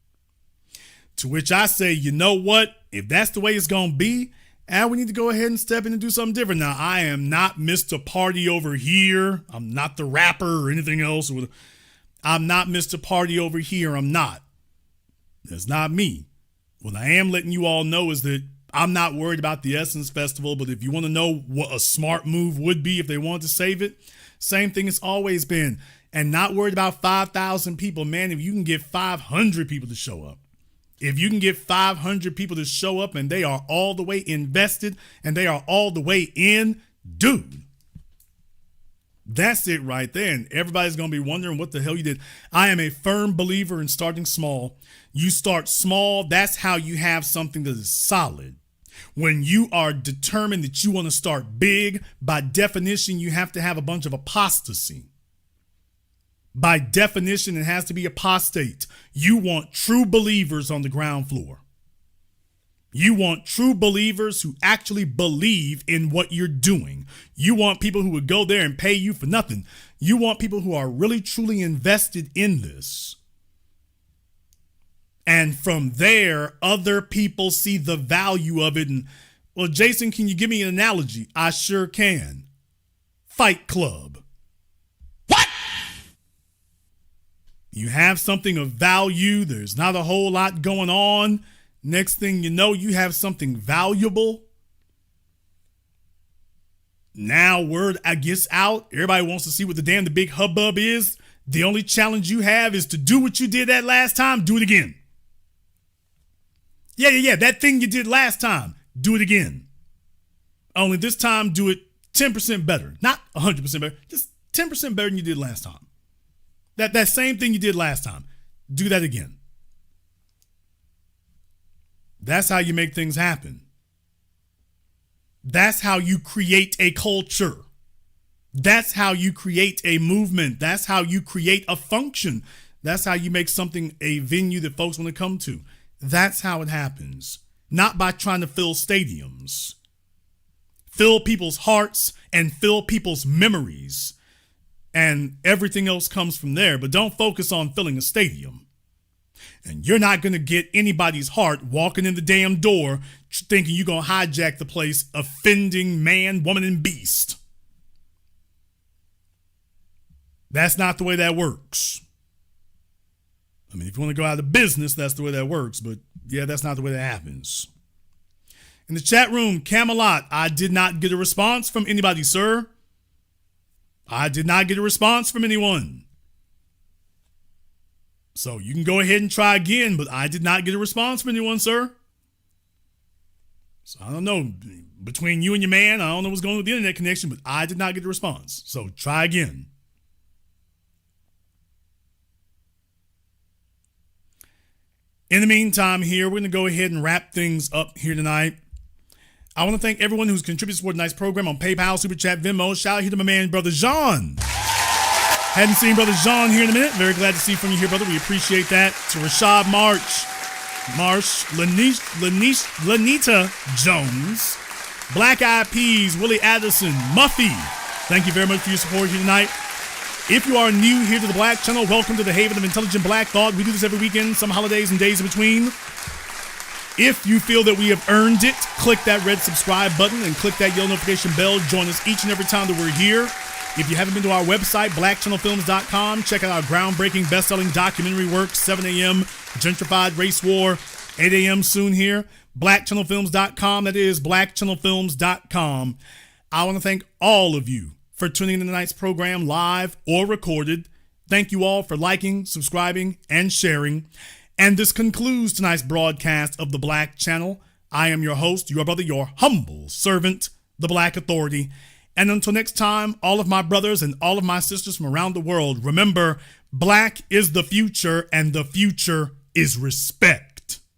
To which I say, you know what? If that's the way it's going to be, and we need to go ahead and step in and do something different. Now, I am not Mr. Party over here. I'm not the rapper or anything else. I'm not Mr. Party over here. I'm not. That's not me. What I am letting you all know is that I'm not worried about the Essence Festival, but if you want to know what a smart move would be if they wanted to save it, same thing it's always been. And not worried about 5,000 people. Man, if you can get 500 people to show up, if you can get 500 people to show up and they are all the way invested and they are all the way in, dude, that's it right there. And everybody's going to be wondering what the hell you did. I am a firm believer in starting small. You start small. That's how you have something that is solid. When you are determined that you want to start big, by definition, you have to have a bunch of apostasy. By definition, it has to be apostate. You want true believers on the ground floor. You want true believers who actually believe in what you're doing. You want people who would go there and pay you for nothing. You want people who are really, truly invested in this. And from there, other people see the value of it. And, well, Jason, can you give me an analogy? I sure can. Fight Club. What? You have something of value. There's not a whole lot going on. Next thing you know, you have something valuable. Now word gets out. Everybody wants to see what the big hubbub is. The only challenge you have is to do what you did that last time. Do it again. Yeah. That thing you did last time, do it again. Only this time, do it 10% better. Not 100% better. Just 10% better than you did last time. That same thing you did last time. Do that again. That's how you make things happen. That's how you create a culture. That's how you create a movement. That's how you create a function. That's how you make something a venue that folks want to come to. That's how it happens. Not by trying to fill stadiums. Fill people's hearts and fill people's memories. And everything else comes from there. But don't focus on filling a stadium. And you're not going to get anybody's heart walking in the damn door thinking you're going to hijack the place, offending man, woman, and beast. That's not the way that works. I mean, if you want to go out of business, that's the way that works. But yeah, that's not the way that happens. In the chat room, Camelot, I did not get a response from anybody, sir. I did not get a response from anyone. So you can go ahead and try again, but I did not get a response from anyone, sir. So I don't know. Between you and your man, I don't know what's going on with the internet connection, but I did not get a response. So try again. In the meantime, here, we're going to go ahead and wrap things up here tonight. I want to thank everyone who's contributed toward tonight's program on PayPal, Super Chat, Venmo. Shout out here to my man, Brother Jean. Hadn't seen Brother Jean here in a minute. Very glad to see from you here, brother. We appreciate that. To Rashad Marsh, Lanita Jones, Black Eyed Peas, Willie Addison, Muffy. Thank you very much for your support here tonight. If you are new here to the Black Channel, welcome to the Haven of Intelligent Black Thought. We do this every weekend, some holidays and days in between. If you feel that we have earned it, click that red subscribe button and click that yellow notification bell. Join us each and every time that we're here. If you haven't been to our website, blackchannelfilms.com, check out our groundbreaking, best-selling documentary work, 7 a.m., Gentrified Race War, 8 a.m. soon here. Blackchannelfilms.com, that is blackchannelfilms.com. I want to thank all of you for tuning in to tonight's program, live or recorded. Thank you all for liking, subscribing, and sharing. And this concludes tonight's broadcast of the Black Channel. I am your host, your brother, your humble servant, the Black Authority. And until next time, all of my brothers and all of my sisters from around the world, remember, black is the future and the future is respect.